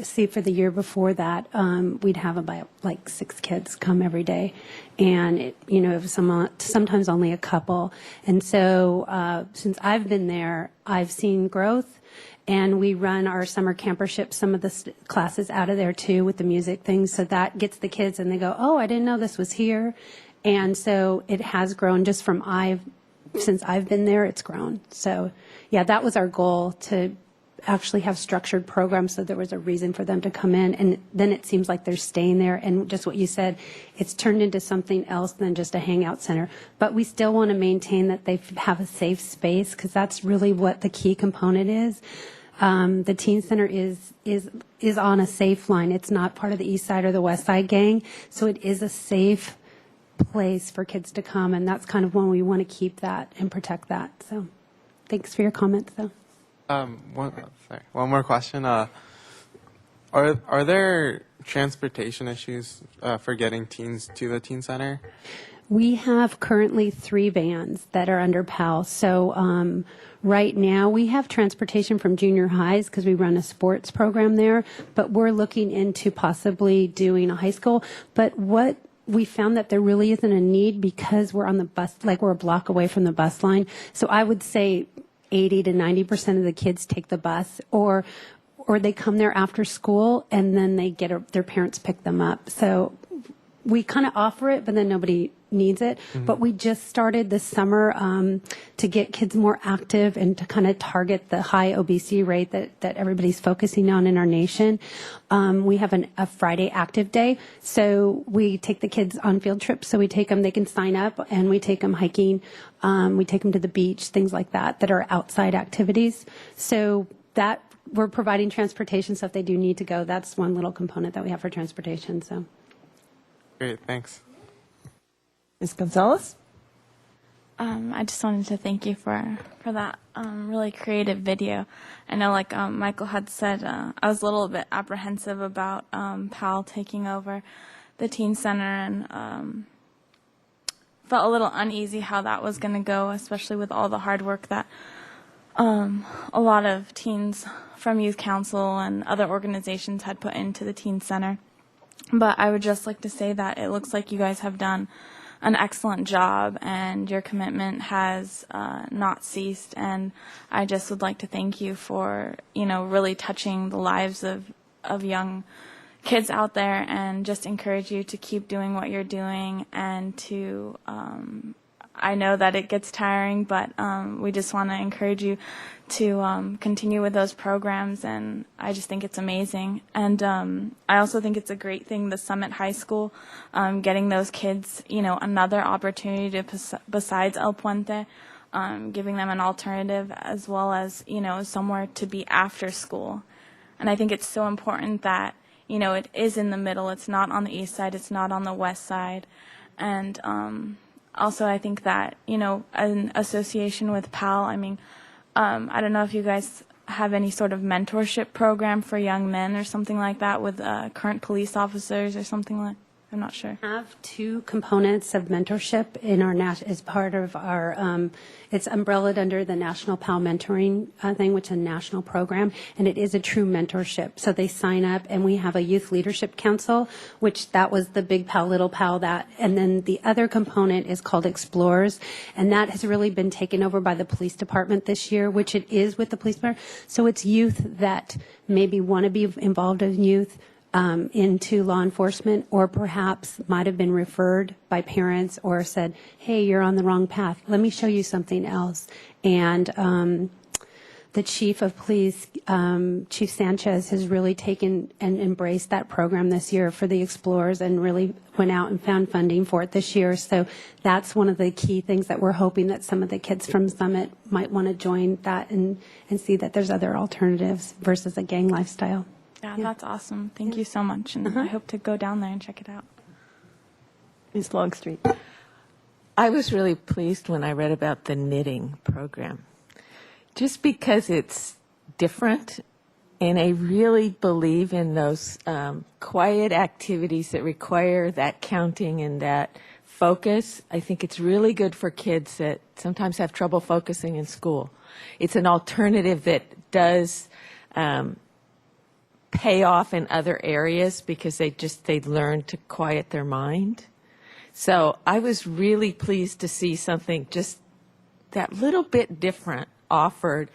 see for the year before that, we'd have about like 6 kids come every day, and it was sometimes only a couple. And so since I've been there, I've seen growth, and we run our summer campership, some of the classes out of there too with the music things. So that gets the kids, and they go, "Oh, I didn't know this was here," and so it has grown just from since I've been there, it's grown. So, yeah, that was our goal, to actually have structured programs so there was a reason for them to come in. And then it seems like they're staying there. And just what you said, it's turned into something else than just a hangout center. But we still want to maintain that they have a safe space, because that's really what the key component is. The Teen Center is on a safe line. It's not part of the East Side or the West Side gang. So it is a safe place for kids to come, and that's kind of when we want to keep that and protect that. So thanks for your comments, though. One more question. Are there transportation issues for getting teens to the Teen Center? We have currently 3 vans that are under PAL. So right now we have transportation from junior highs because we run a sports program there, but we're looking into possibly doing a high school. But what we found that there really isn't a need, because we're on the bus, like we're a block away from the bus line. So I would say 80 to 90% of the kids take the bus, or or they come there after school and then they get their parents pick them up. So we kind of offer it, but then nobody needs it. But we just started this summer to get kids more active and to kind of target the high obesity rate that everybody's focusing on in our nation. We have a Friday active day. So we take the kids on field trips. So we take them, they can sign up, and we take them hiking. We take them to the beach, things like that are outside activities. So that we're providing transportation. So if they do need to go, that's one little component that we have for transportation. So. Great, thanks. Ms. Gonzalez? I just wanted to thank you for that really creative video. I know, like Michael had said, I was a little bit apprehensive about PAL taking over the teen center, and felt a little uneasy how that was going to go, especially with all the hard work that a lot of teens from Youth Council and other organizations had put into the teen center. But I would just like to say that it looks like you guys have done an excellent job, and your commitment has not ceased. And I just would like to thank you for, really touching the lives of young kids out there, and just encourage you to keep doing what you're doing, and to, I know that it gets tiring, but we just want to encourage you to continue with those programs, and I just think it's amazing. And I also think it's a great thing, the Summit High School, getting those kids, another opportunity to, besides El Puente, giving them an alternative, as well as, somewhere to be after school. And I think it's so important that, it is in the middle. It's not on the east side. It's not on the west side. And also, I think that, an association with PAL, I don't know if you guys have any sort of mentorship program for young men or something like that with current police officers or something like. I'm not sure. We have two components of mentorship in our as part of our. It's umbrellaed under the National PAL Mentoring thing, which is a national program, and it is a true mentorship. So they sign up, and we have a Youth Leadership Council, which that was the Big PAL, Little PAL, that, and then the other component is called Explorers, and that has really been taken over by the police department this year, which it is with the police department. So it's youth that maybe want to be involved in youth. Into law enforcement, or perhaps might have been referred by parents or said, hey, you're on the wrong path. Let me show you something else. And the chief of police, Chief Sanchez, has really taken and embraced that program this year for the Explorers, and really went out and found funding for it this year. So that's one of the key things that we're hoping that some of the kids from Summit might want to join that and see that there's other alternatives versus a gang lifestyle. Yeah, that's awesome. Thank you so much, and I hope to go down there and check it out. Ms. Longstreet? I was really pleased when I read about the knitting program, just because it's different, and I really believe in those quiet activities that require that counting and that focus. I think it's really good for kids that sometimes have trouble focusing in school. It's an alternative that does pay off in other areas, because they learn to quiet their mind. So I was really pleased to see something just that little bit different offered,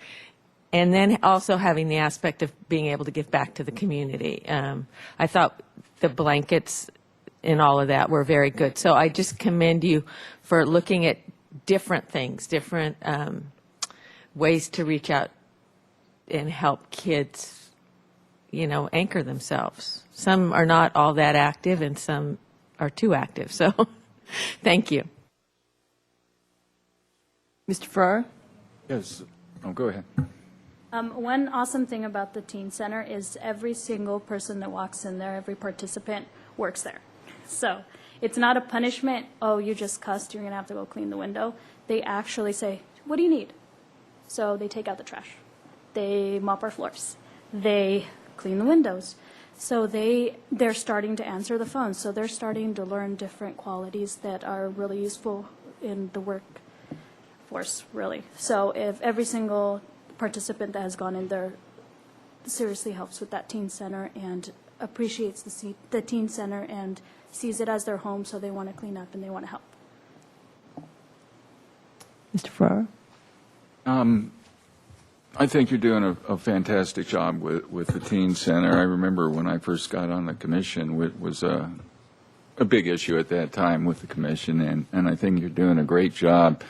and then also having the aspect of being able to give back to the community. I thought the blankets and all of that were very good. So I just commend you for looking at different things, different ways to reach out and help kids, anchor themselves. Some are not all that active, and some are too active. So thank you. Mr. Farrar? Yes. Oh, go ahead. One awesome thing about the Teen Center is every single person that walks in there, every participant works there. So it's not a punishment, oh, you just cussed, you're going to have to go clean the window. They actually say, what do you need? So they take out the trash. They mop our floors. They clean the windows. So they're starting to answer the phone. So they're starting to learn different qualities that are really useful in the workforce, really. So if every single participant that has gone in there seriously helps with that teen center and appreciates the teen center and sees it as their home, so they want to clean up and they want to help. Mr. Farrar? I think you're doing a fantastic job with the teen center. I remember when I first got on the commission, it was a big issue at that time with the commission, and I think you're doing a great job.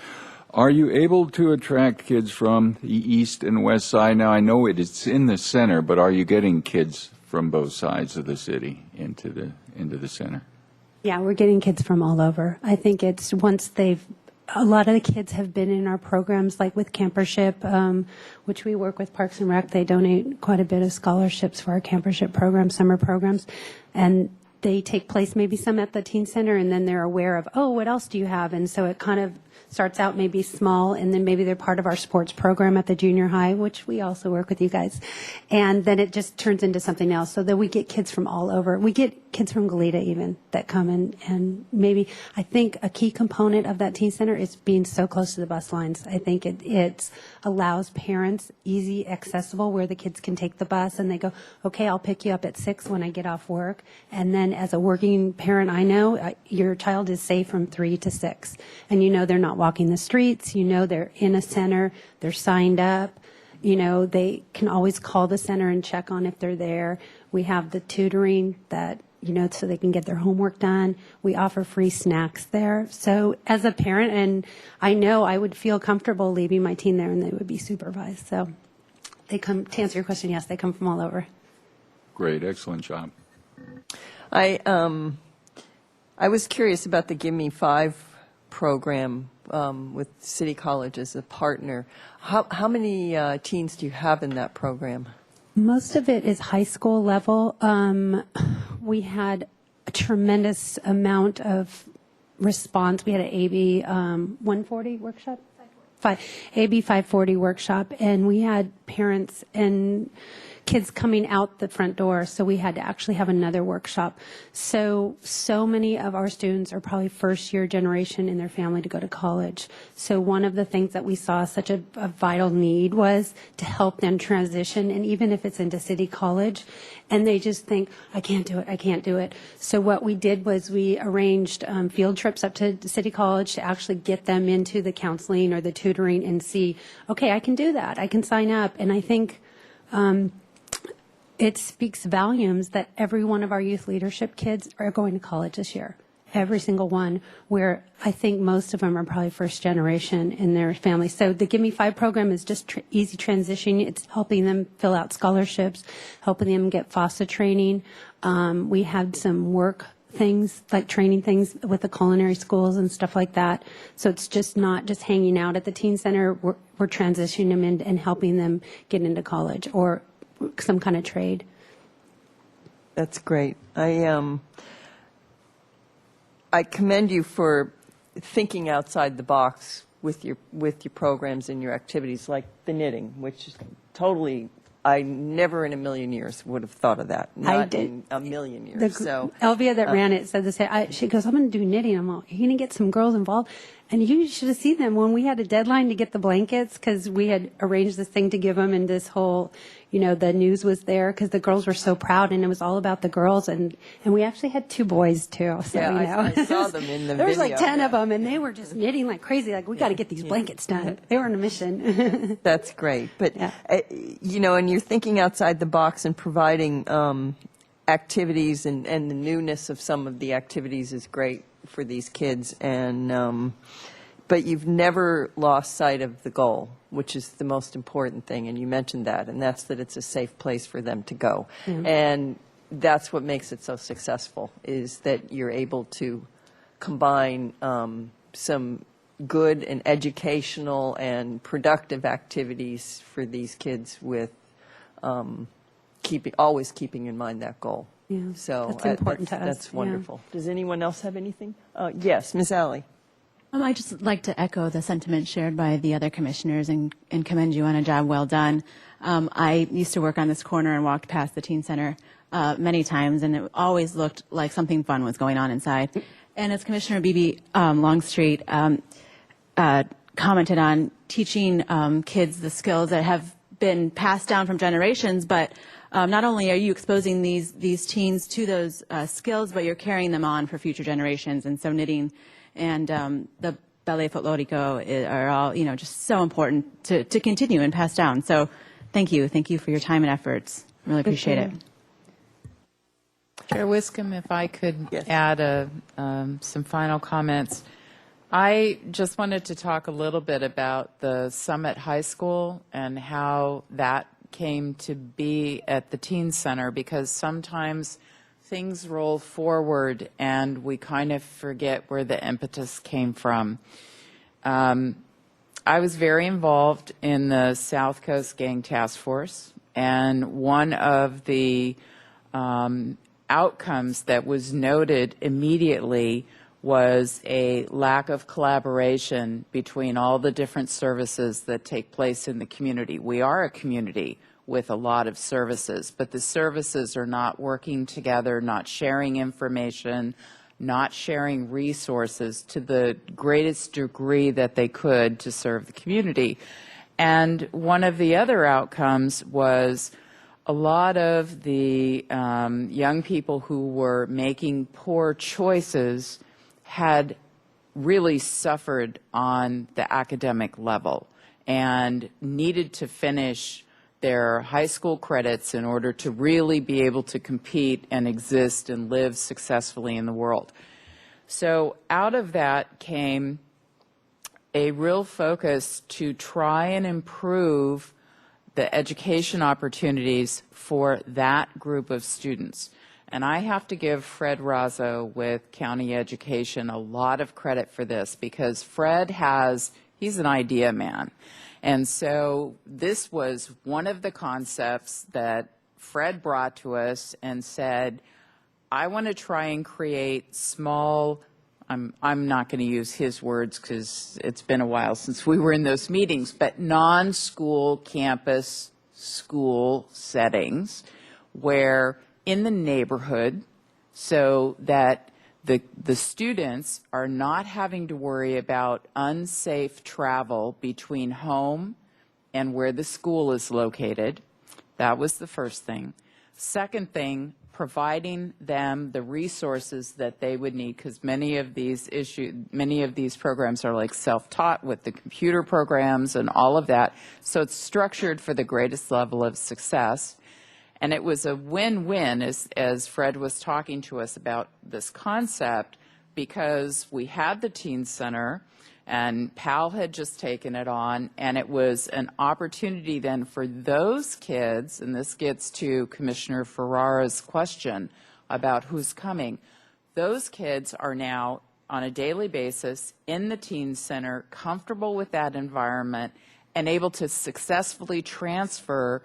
Are you able to attract kids from the east and west side? Now, I know it's in the center, but are you getting kids from both sides of the city into the center? Yeah, we're getting kids from all over. I think it's once a lot of the kids have been in our programs, like with Campership, which we work with Parks and Rec. They donate quite a bit of scholarships for our Campership program, summer programs, and they take place maybe some at the teen center, and then they're aware of, oh, what else do you have? And so it kind of starts out maybe small, and then maybe they're part of our sports program at the junior high, which we also work with you guys. And then it just turns into something else. So that we get kids from all over. We get kids from Goleta even that come in, and maybe, I think a key component of that teen center is being so close to the bus lines. I think it allows parents easy, accessible, where the kids can take the bus and they go, okay, I'll pick you up at 6 when I get off work. And then as a working parent, I know your child is safe from 3 to 6. And you know they're not walking the streets. You know they're in a center. They're signed up. You know, they can always call the center and check on if they're there. We have the tutoring that, you know, so they can get their homework done. We offer free snacks there. So as a parent, and I know I would feel comfortable leaving my teen there and they would be supervised. So they come, to answer your question, yes, they come from all over. Great, excellent job. I was curious about the Give Me 5 program with City College as a partner. How many teens do you have in that program? Most of it is high school level. We had a tremendous amount of response. We had an AB 140 workshop? AB 540 workshop, and we had parents and kids coming out the front door, so we had to actually have another workshop. So many of our students are probably first-year generation in their family to go to college. So one of the things that we saw such a vital need was to help them transition, and even if it's into City College, and they just think, I can't do it. So what we did was we arranged field trips up to City College to actually get them into the counseling or the tutoring and see, okay, I can do that. I can sign up. And I think it speaks volumes that every one of our youth leadership kids are going to college this year. Every single one, where I think most of them are probably first generation in their family. So the Give Me 5 program is just easy transition. It's helping them fill out scholarships, helping them get FAFSA training. We had some work things, like training things with the culinary schools and stuff like that. So it's just not just hanging out at the teen center. We're transitioning them in and helping them get into college or some kind of trade. That's great. I commend you for thinking outside the box with your programs and your activities, like the knitting, which is totally, I never in a million years would have thought of that. Not in a million years. So Elvia that ran it said this. She goes, I'm going to do knitting. I'm like, you're going to get some girls involved. And you should have seen them when we had a deadline to get the blankets, because we had arranged this thing to give them, and this whole, you know, the news was there because the girls were so proud, and it was all about the girls, and we actually had 2 boys too. So, yeah, you know. I saw them in the there was video. like 10 of them, and they were just knitting like crazy. Like, we got to get these blankets done. They were on a mission. That's great. But, you know, and you're thinking outside the box and providing activities, and the newness of some of the activities is great for these kids. And but you've never lost sight of the goal, which is the most important thing. And you mentioned that, and that's that it's a safe place for them to go. And that's what makes it so successful, is that you're able to combine some good and educational and productive activities for these kids with always keeping in mind that goal. Yeah, so that's important to us. That's wonderful. Does anyone else have anything? Yes, Ms. Alley. I'd just like to echo the sentiment shared by the other commissioners and commend you on a job well done. I used to work on this corner and walked past the teen center many times, and it always looked like something fun was going on inside. And as Commissioner Beebe Longstreet commented on, teaching kids the skills that have been passed down from generations, but not only are you exposing these teens to those skills, but you're carrying them on for future generations. And so knitting and the ballet folklorico are all, just so important to continue and pass down. So thank you for your time and efforts. Really appreciate it. Chair Wiscombe, if I could add some final comments. I just wanted to talk a little bit about the Summit High School and how that came to be at the Teen Center, because sometimes things roll forward and we kind of forget where the impetus came from. I was very involved in the South Coast Gang Task Force, and one of the outcomes that was noted immediately was a lack of collaboration between all the different services that take place in the community. We are a community with a lot of services, but the services are not working together, not sharing information, not sharing resources to the greatest degree that they could to serve the community. And one of the other outcomes was a lot of the young people who were making poor choices had really suffered on the academic level and needed to finish their high school credits in order to really be able to compete and exist and live successfully in the world. So out of that came a real focus to try and improve the education opportunities for that group of students. And I have to give Fred Razzo with County Education a lot of credit for this, because Fred he's an idea man. And so this was one of the concepts that Fred brought to us and said, I want to try and create small, I'm not going to use his words because it's been a while since we were in those meetings, but non-school campus school settings where in the neighborhood, so that the students are not having to worry about unsafe travel between home and where the school is located. That was the first thing. Second thing, providing them the resources that they would need, because many of these programs are like self-taught with the computer programs and all of that. So it's structured for the greatest level of success. And it was a win-win, as Fred was talking to us about this concept, because we had the Teen Center, and PAL had just taken it on, and it was an opportunity then for those kids, and this gets to Commissioner Ferrara's question about who's coming. Those kids are now, on a daily basis, in the Teen Center, comfortable with that environment, and able to successfully transfer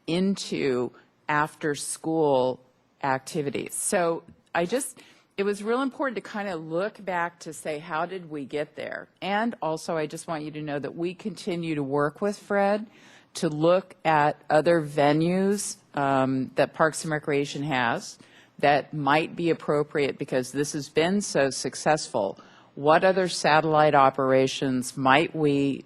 into after-school activities. So it was real important to kind of look back to say, how did we get there? And also, I just want you to know that we continue to work with Fred to look at other venues that Parks and Recreation has that might be appropriate, because this has been so successful. What other satellite operations might we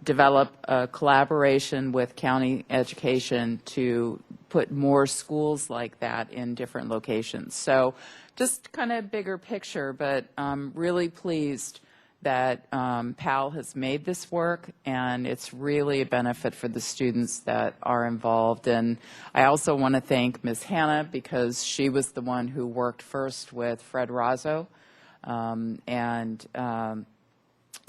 develop a collaboration with county education to put more schools like that in different locations? So just kind of bigger picture, but I'm really pleased that PAL has made this work, and it's really a benefit for the students that are involved. And I also want to thank Ms. Hannah, because she was the one who worked first with Fred Razzo.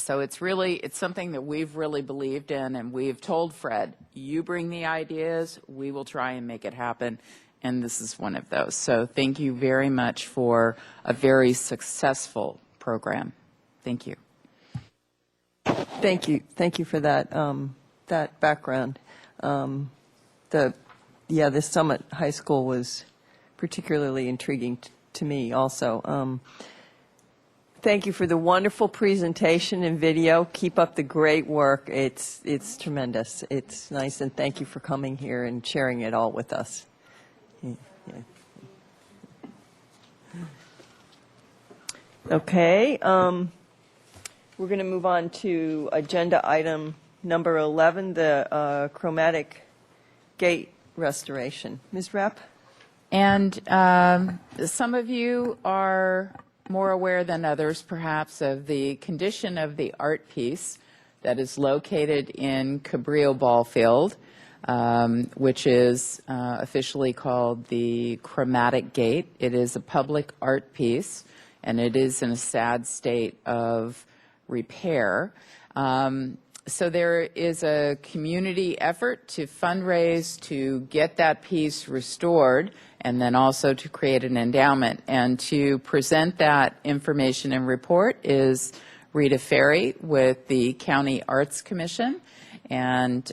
So it's something that we've really believed in, and we've told Fred, you bring the ideas, we will try and make it happen, and this is one of those. So thank you very much for a very successful program. Thank you. Thank you for that that background. The Summit High School was particularly intriguing to me also. Thank you for the wonderful presentation and video. Keep up the great work. It's tremendous. It's nice, and thank you for coming here and sharing it all with us. Yeah. Okay. We're going to move on to agenda item number 11, the chromatic gate restoration. Ms. Rapp? And some of you are more aware than others, perhaps, of the condition of the art piece that is located in Cabrillo Ball Field, which is officially called the Chromatic Gate. It is a public art piece, and it is in a sad state of repair. So there is a community effort to fundraise to get that piece restored, and then also to create an endowment. And to present that information and report is Rita Ferry with the County Arts Commission, and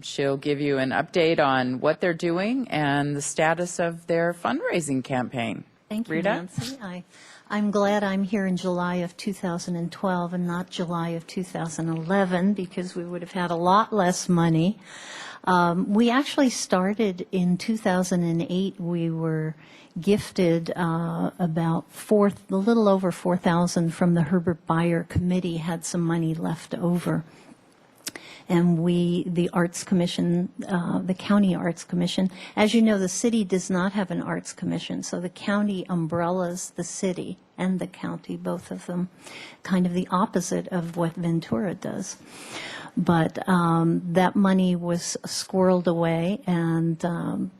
she'll give you an update on what they're doing and the status of their fundraising campaign. Thank you, Rita? Nancy. I'm glad I'm here in July of 2012 and not July of 2011, because we would have had a lot less money. We actually started in 2008. We were gifted about a little over $4,000 from the Herbert Bayer Committee, had some money left over. And the Arts Commission, the County Arts Commission, as you know, the city does not have an Arts Commission, so the county umbrellas the city and the county, both of them, kind of the opposite of what Ventura does. But that money was squirreled away, and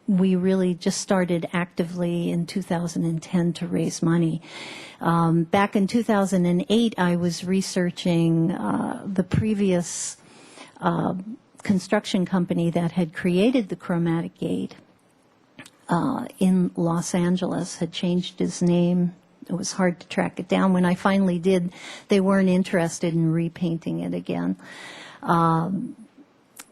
we really just started actively in 2010 to raise money. Back in 2008, I was researching the previous construction company that had created the Chromatic Gate in Los Angeles, had changed his name. It was hard to track it down. When I finally did, they weren't interested in repainting it again.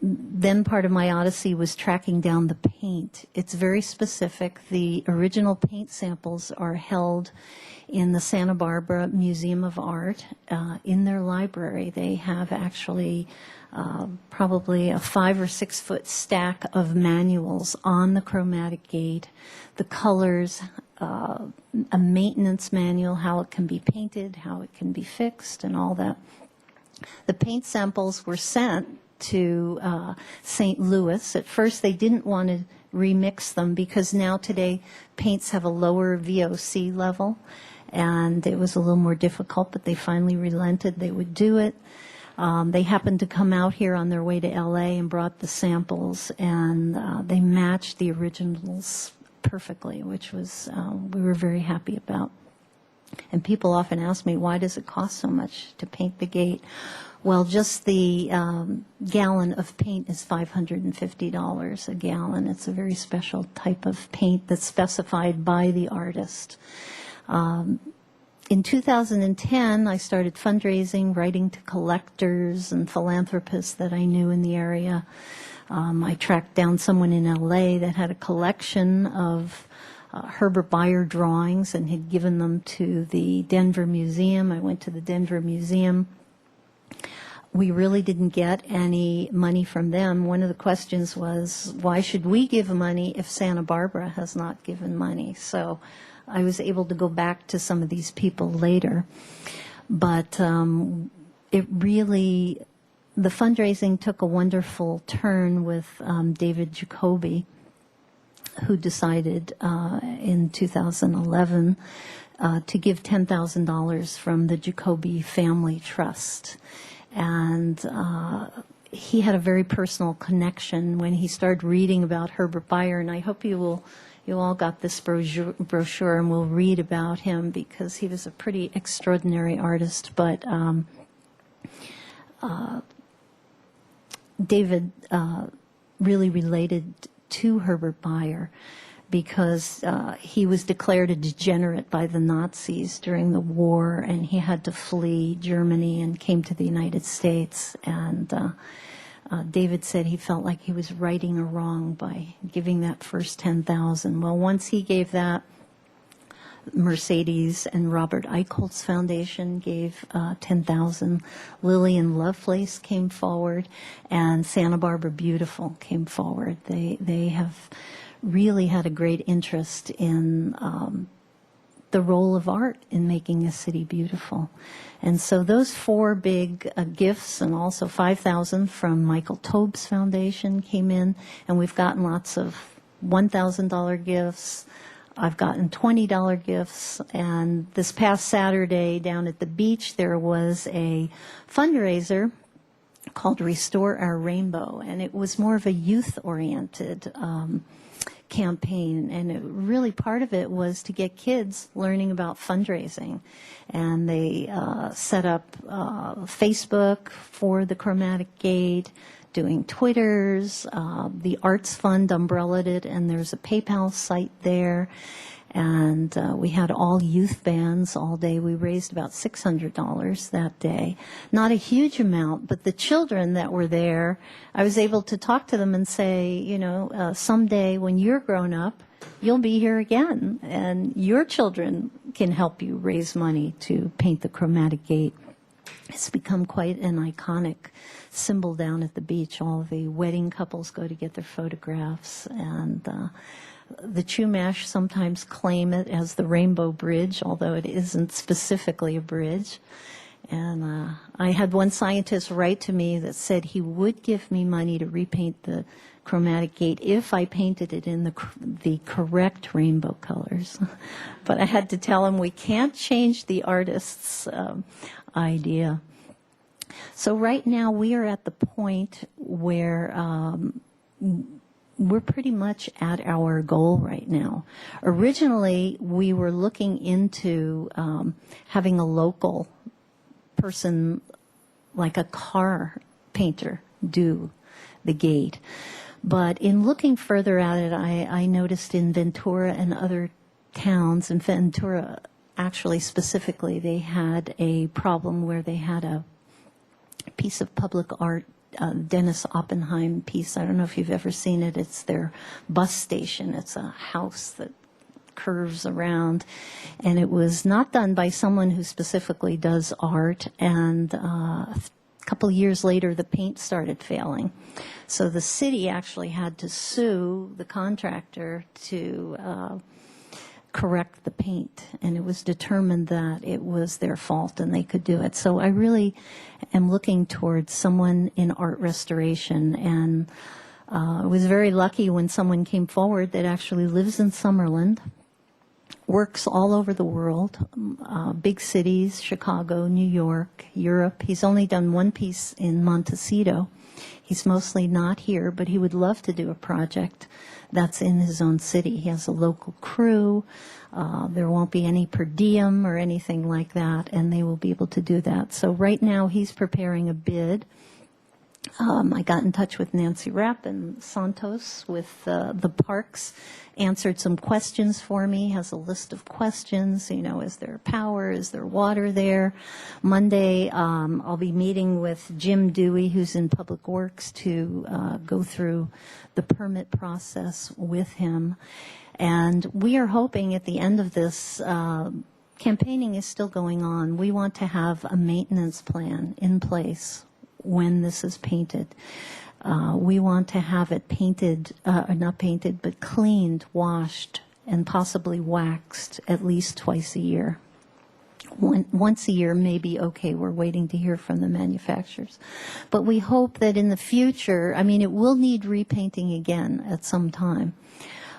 Then part of my odyssey was tracking down the paint. It's very specific. The original paint samples are held in the Santa Barbara Museum of Art. In their library, they have actually probably a 5 or 6 foot stack of manuals on the Chromatic Gate, the colors, a maintenance manual, how it can be painted, how it can be fixed, and all that. The paint samples were sent to St. Louis. At first, they didn't want to remix them because now today paints have a lower VOC level, and it was a little more difficult, but they finally relented. They would do it. They happened to come out here on their way to LA and brought the samples, and they matched the originals perfectly, which was we were very happy about. And people often ask me, why does it cost so much to paint the gate? Well, just the gallon of paint is $550 a gallon. It's a very special type of paint that's specified by the artist. In 2010, I started fundraising, writing to collectors and philanthropists that I knew in the area. I tracked down someone in LA that had a collection of Herbert Bayer drawings and had given them to the Denver Museum. I went to the Denver Museum. We really didn't get any money from them. One of the questions was, why should we give money if Santa Barbara has not given money? So I was able to go back to some of these people later. But it really, the fundraising took a wonderful turn with David Jacoby, who decided in 2011 to give $10,000 from the Jacoby Family Trust. And he had a very personal connection when he started reading about Herbert Bayer, and I hope you all got this brochure and will read about him because he was a pretty extraordinary artist. But David really related to Herbert Bayer because he was declared a degenerate by the Nazis during the war, and he had to flee Germany and came to the United States. And David said he felt like he was righting a wrong by giving that first $10,000. Well, once he gave that, Mercedes and Robert Eichholz Foundation gave $10,000. Lillian Lovelace came forward, and Santa Barbara Beautiful came forward. They have really had a great interest in the role of art in making a city beautiful. And so those 4 big gifts, and also $5,000 from Michael Tobes Foundation came in, and we've gotten lots of $1,000 gifts, I've gotten $20 gifts, and this past Saturday down at the beach, there was a fundraiser called Restore Our Rainbow, and it was more of a youth-oriented campaign, and it really part of it was to get kids learning about fundraising. And they set up Facebook for the Chromatic Gate, doing Twitters. The Arts Fund umbrellaed it, and there's a PayPal site there. And we had all youth bands all day. We raised about $600 that day. Not a huge amount, but the children that were there, I was able to talk to them and say, you know, someday when you're grown up, you'll be here again, and your children can help you raise money to paint the Chromatic Gate. It's become quite an iconic symbol down at the beach. All the wedding couples go to get their photographs, and the Chumash sometimes claim it as the Rainbow Bridge, although it isn't specifically a bridge. And I had one scientist write to me that said he would give me money to repaint the Chromatic Gate if I painted it in the correct rainbow colors. But I had to tell him we can't change the artist's idea. So right now we are at the point where we're pretty much at our goal right now. Originally, we were looking into having a local person, like a car painter, do the gate. But in looking further at it, I noticed in Ventura and other towns, in Ventura actually specifically, they had a problem where they had a piece of public art, Dennis Oppenheim piece. I don't know if you've ever seen it. It's their bus station. It's a house that curves around, and it was not done by someone who specifically does art. And a couple years later, the paint started failing. So the city actually had to sue the contractor to correct the paint, and it was determined that it was their fault and they could do it. So I really am looking towards someone in art restoration, and I was very lucky when someone came forward that actually lives in Summerlin, works all over the world, big cities, Chicago, New York, Europe. He's only done one piece in Montecito. He's mostly not here, but he would love to do a project that's in his own city. He has a local crew. There won't be any per diem or anything like that, and they will be able to do that. So right now he's preparing a bid. I got in touch with Nancy Rapp and Santos with the parks, answered some questions for me, has a list of questions, you know, is there power, is there water there? Monday, I'll be meeting with Jim Dewey, who's in Public Works, to go through the permit process with him. And we are hoping at the end of this, campaigning is still going on. We want to have a maintenance plan in place when this is painted. We want to have it painted, not painted, but cleaned, washed, and possibly waxed at least twice a year. Once a year may be okay. We're waiting to hear from the manufacturers. But we hope that in the future, I mean, it will need repainting again at some time.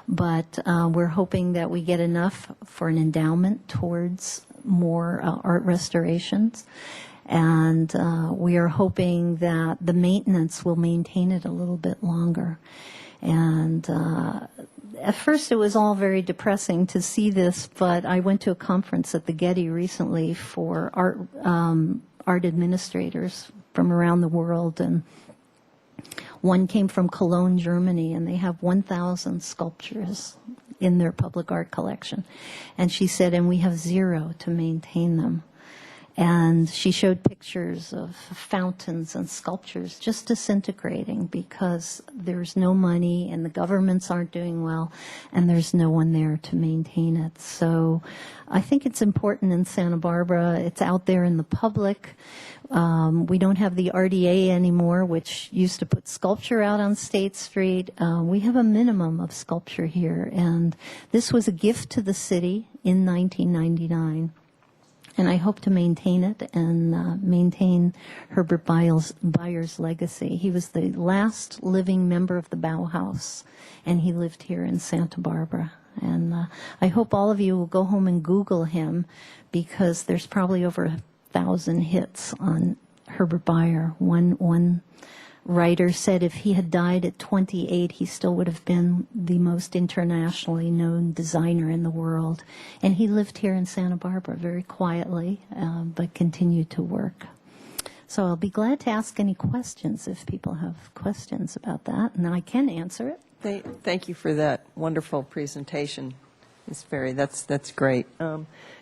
But we're hoping that we get enough for an endowment towards more art restorations. And we are hoping that the maintenance will maintain it a little bit longer. And at first it was all very depressing to see this, but I went to a conference at the Getty recently for art administrators from around the world, and one came from Cologne, Germany, and they have 1,000 sculptures in their public art collection. And she said, and we have zero to maintain them. And she showed pictures of fountains and sculptures just disintegrating because there's no money and the governments aren't doing well and there's no one there to maintain it. So I think it's important in Santa Barbara. It's out there in the public. We don't have the RDA anymore, which used to put sculpture out on State Street. We have a minimum of sculpture here. And this was a gift to the city in 1999. And I hope to maintain it and maintain Herbert Bayer's legacy. He was the last living member of the Bauhaus, and he lived here in Santa Barbara. And I hope all of you will go home and Google him, because there's probably over 1,000 hits on Herbert Bayer. One writer said if he had died at 28, he still would have been the most internationally known designer in the world. And he lived here in Santa Barbara very quietly, but continued to work. So I'll be glad to ask any questions if people have questions about that, and I can answer it. Thank you for that wonderful presentation. That's great.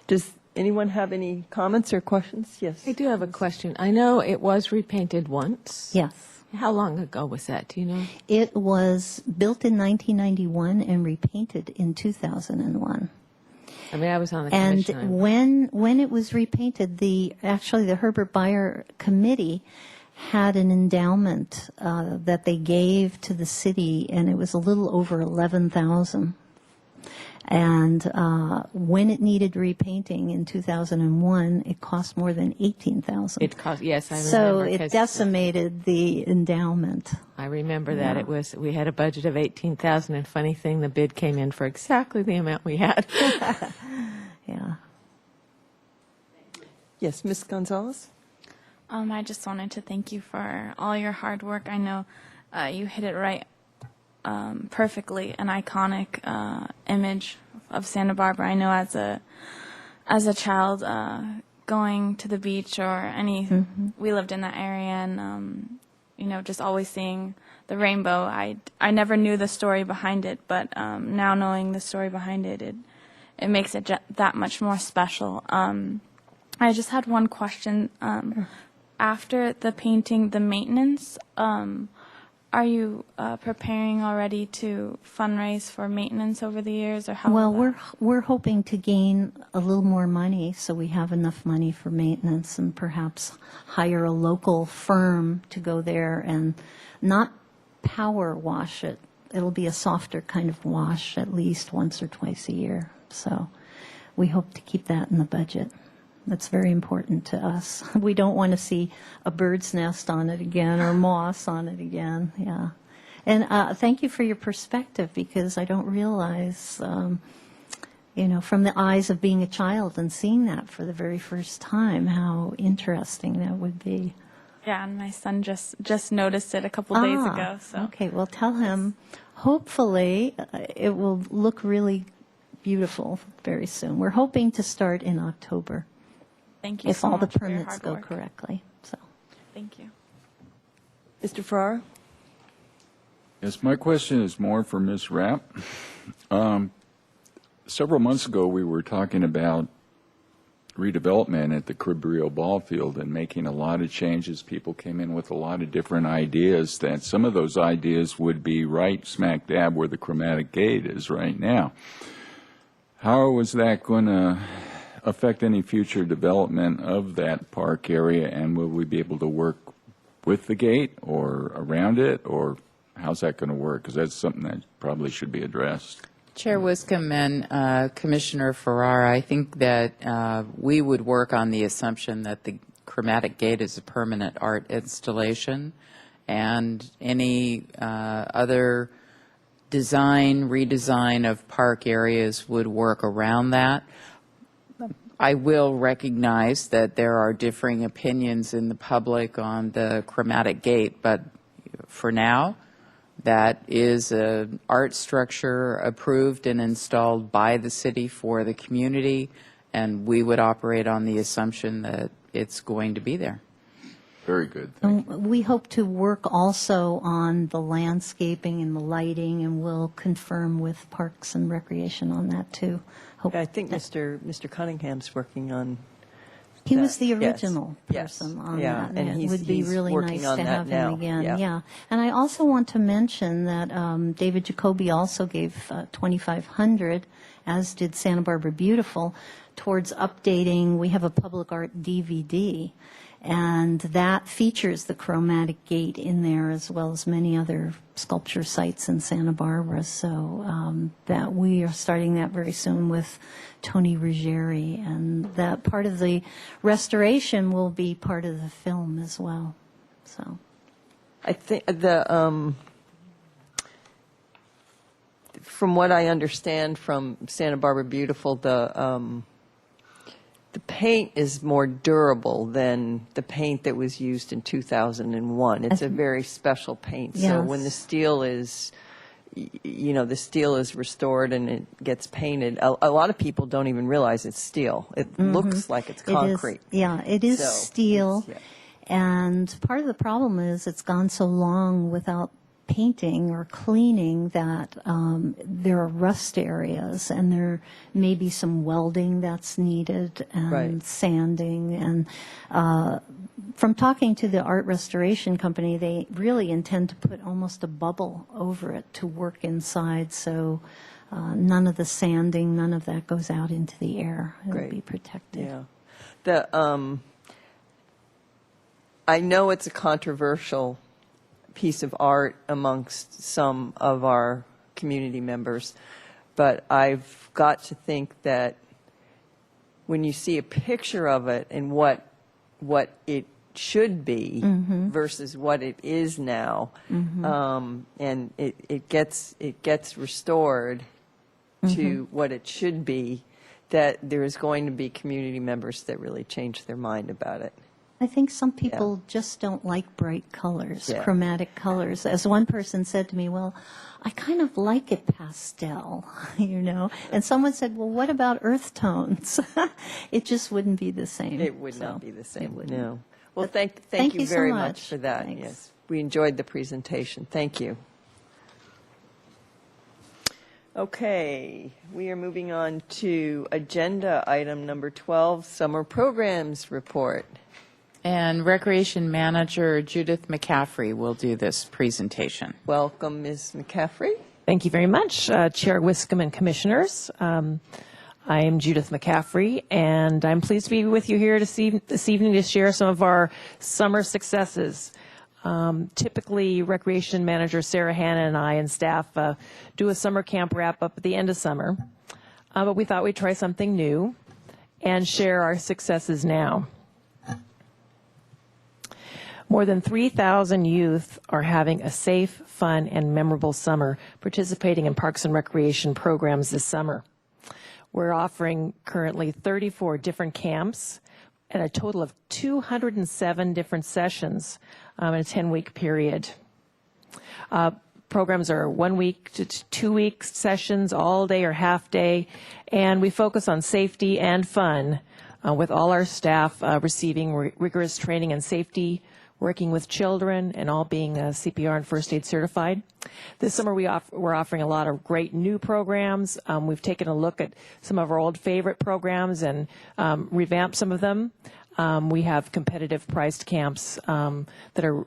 Does anyone have any comments or questions? Yes. I do have a question. I know it was repainted once. Yes. How long ago was that? Do you know? It was built in 1991 and repainted in 2001. I mean, I was on the commission. And when it was repainted, actually the Herbert Bayer Committee had an endowment that they gave to the city, and it was a little over $11,000. And when it needed repainting in 2001, it cost more than $18,000. It cost, yes, I remember. So it decimated the endowment. I remember that. Yeah. We had a budget of $18,000, and funny thing, the bid came in for exactly the amount we had. Yeah. Yes, Ms. Gonzalez? I just wanted to thank you for all your hard work. I know you hit it right perfectly, an iconic image of Santa Barbara. I know as a child going to the beach or we lived in that area, and just always seeing the rainbow. I never knew the story behind it, but now knowing the story behind it, it makes it that much more special. I just had one question. After the painting, the maintenance, are you preparing already to fundraise for maintenance over the years, or how? Well, we're hoping to gain a little more money, so we have enough money for maintenance, and perhaps hire a local firm to go there and not power wash it. It'll be a softer kind of wash, at least once or twice a year. So we hope to keep that in the budget. That's very important to us. We don't want to see a bird's nest on it again or moss on it again. Yeah. And thank you for your perspective, because I don't realize, from the eyes of being a child and seeing that for the very first time, how interesting that would be. Yeah, and my son just noticed it a couple days ago. So Okay, well, tell him, hopefully, it will look really beautiful very soon. We're hoping to start in October. Thank you If so all the much for your permits hard go work. correctly. So, Thank you. Mr. Farrar? Yes, my question is more for Ms. Rapp. Several months ago, we were talking about redevelopment at the Cabrillo Ball Field and making a lot of changes. People came in with a lot of different ideas, that some of those ideas would be right smack dab where the chromatic gate is right now. How was that going to affect any future development of that park area, and will we be able to work with the gate or around it, or how's that going to work? Because that's something that probably should be addressed. Chair Wiscombe and Commissioner Ferrara, I think that we would work on the assumption that the chromatic gate is a permanent art installation, and any other redesign of park areas would work around that. I will recognize that there are differing opinions in the public on the chromatic gate, but for now, that is an art structure approved and installed by the city for the community, and we would operate on the assumption that it's going to be there. Very good. we hope to work also on the landscaping and the lighting, and we'll confirm with Parks and Recreation on that too. I think Mr. Cunningham's working on. He that. was the Yes. original Yes. person on Yeah, that, and it he's- would be he's really working nice on to that have now. him again. Yeah. And I also want to mention that David Jacoby also gave $2,500, as did Santa Barbara Beautiful, towards updating. We have a public art DVD, and that features the chromatic gate in there, as well as many other sculpture sites in Santa Barbara. So that we are starting that very soon with Tony Ruggieri, and that part of the restoration will be part of the film as well. So I think from what I understand from Santa Barbara Beautiful, the paint is more durable than the paint that was used in 2001. It's a very special paint. So when the steel is, the steel is restored and it gets painted, a lot of people don't even realize it's steel. It looks like it's concrete. It is steel. And part of the problem is it's gone so long without painting or cleaning that there are rust areas, and there may be some welding that's needed and sanding. And from talking to the art restoration company, they really intend to put almost a bubble over it to work inside, so none of the sanding, none of that goes out into the air. It'll be protected. I know it's a controversial piece of art amongst some of our community members, but I've got to think that when you see a picture of it and what it should be versus what it is now, and it gets restored to what it should be, that there is going to be community members that really change their mind about it. I think some people just don't like bright colors, chromatic colors. As one person said to me, well, I kind of like it pastel, And someone said, well, what about earth tones? It just wouldn't be the same. It would not be the same, no. Well, But thank you so very much for that. Thanks. Yes, we enjoyed the presentation. Thank you. Okay, we are moving on to agenda item number 12, Summer Programs Report. And Recreation Manager Judith McCaffrey will do this presentation. Welcome, Ms. McCaffrey. Thank you very much, Chair Wiscombe and Commissioners. I am Judith McCaffrey, and I'm pleased to be with you here this evening to share some of our summer successes. Typically, Recreation Manager Sarah Hanna and I and staff do a summer camp wrap-up at the end of summer, but we thought we'd try something new and share our successes now. More than 3,000 youth are having a safe, fun, and memorable summer participating in Parks and Recreation programs this summer. We're offering currently 34 different camps and a total of 207 different sessions in a 10-week period. Programs are 1 week to 2 week sessions, all day or half day, and we focus on safety and fun with all our staff receiving rigorous training and safety, working with children, and all being CPR and first aid certified. This summer we're offering a lot of great new programs. We've taken a look at some of our old favorite programs and revamped some of them. We have competitive priced camps that are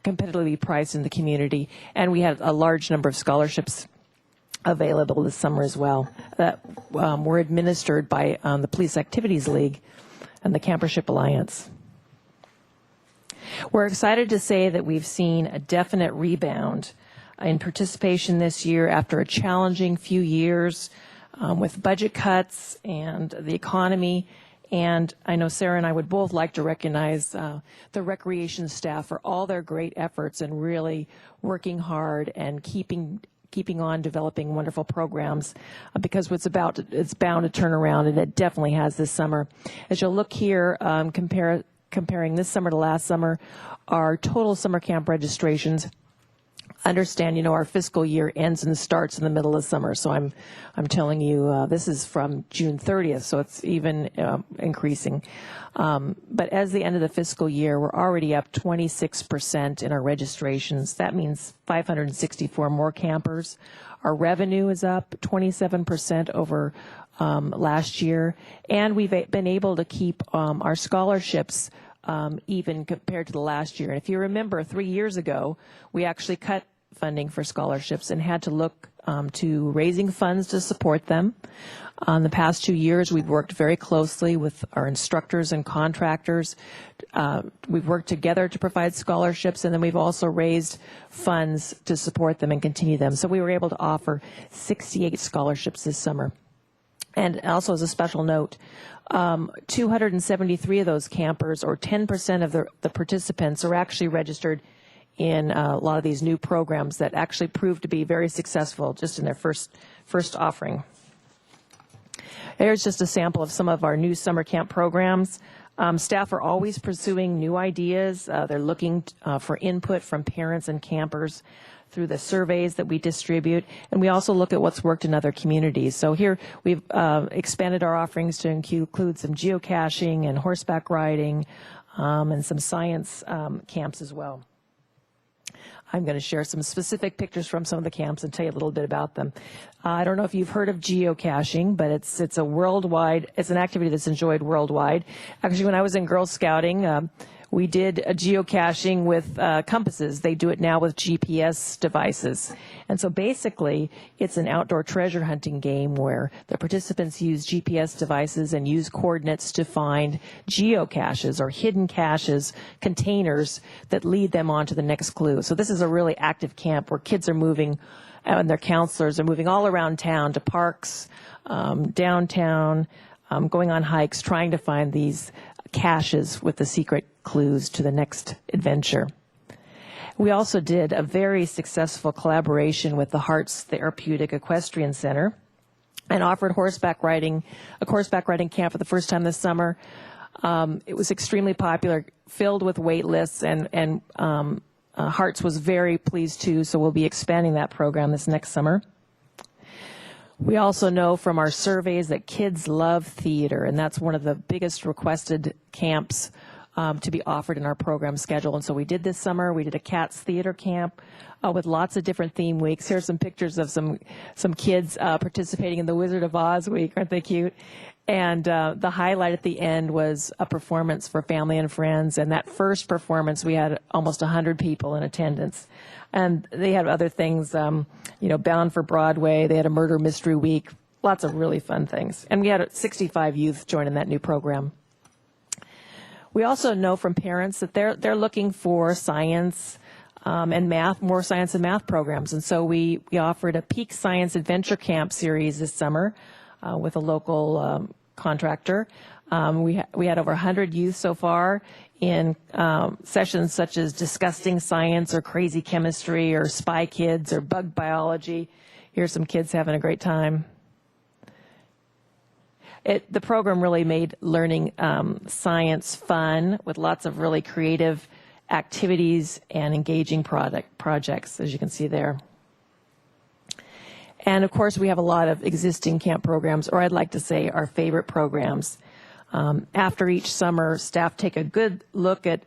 competitively priced in the community, and we had a large number of scholarships available this summer as well that were administered by the Police Activities League and the Campership Alliance. We're excited to say that we've seen a definite rebound in participation this year after a challenging few years with budget cuts and the economy. And I know Sarah and I would both like to recognize the recreation staff for all their great efforts and really working hard and keeping on developing wonderful programs because it's bound to turn around, and it definitely has this summer. As you'll look here, comparing this summer to last summer, our total summer camp registrations. Understand, our fiscal year ends and starts in the middle of summer. So I'm telling you, this is from June 30th, so it's even increasing. But as the end of the fiscal year, we're already up 26% in our registrations. That means 564 more campers. Our revenue is up 27% over last year, and we've been able to keep our scholarships even compared to the last year. And if you remember, 3 years ago, we actually cut funding for scholarships and had to look to raising funds to support them. In the past 2 years, we've worked very closely with our instructors and contractors. We've worked together to provide scholarships, and then we've also raised funds to support them and continue them. So we were able to offer 68 scholarships this summer. And also as a special note, 273 of those campers, or 10% of the participants, are actually registered in a lot of these new programs that actually proved to be very successful just in their first offering. Here's just a sample of some of our new summer camp programs. Staff are always pursuing new ideas. They're looking for input from parents and campers through the surveys that we distribute, and we also look at what's worked in other communities. So here we've expanded our offerings to include some geocaching and horseback riding and some science camps as well. I'm going to share some specific pictures from some of the camps and tell you a little bit about them. I don't know if you've heard of geocaching, but it's a worldwide, it's an activity that's enjoyed worldwide. Actually, when I was in Girl Scouting, we did a geocaching with compasses. They do it now with GPS devices. And so basically, it's an outdoor treasure hunting game where the participants use GPS devices and use coordinates to find geocaches or hidden caches, containers that lead them on to the next clue. So this is a really active camp where kids are moving, and their counselors are moving all around town to parks, downtown, going on hikes, trying to find these caches with the secret clues to the next adventure. We also did a very successful collaboration with the Hearts Therapeutic Equestrian Center and offered a horseback riding camp for the first time this summer. It was extremely popular, filled with wait lists, and Hearts was very pleased too, so we'll be expanding that program this next summer. We also know from our surveys that kids love theater, and that's one of the biggest requested camps to be offered in our program schedule. And so we did this summer. We did a Cats Theater camp with lots of different theme weeks. Here's some pictures of some kids participating in the Wizard of Oz week. Aren't they cute? And the highlight at the end was a performance for family and friends. And that first performance, we had almost 100 people in attendance. And they had other things, Bound for Broadway. They had a murder mystery week. Lots of really fun things. And we had 65 youth join in that new program. We also know from parents that they're looking for science and math, more science and math programs. And so we offered a Peak Science Adventure Camp series this summer with a local contractor. We had over 100 youth so far in sessions such as disgusting science or crazy chemistry or spy kids or bug biology. Here's some kids having a great time. The program really made learning science fun with lots of really creative activities and engaging projects, as you can see there. And of course, we have a lot of existing camp programs, or I'd like to say our favorite programs. After each summer, staff take a good look at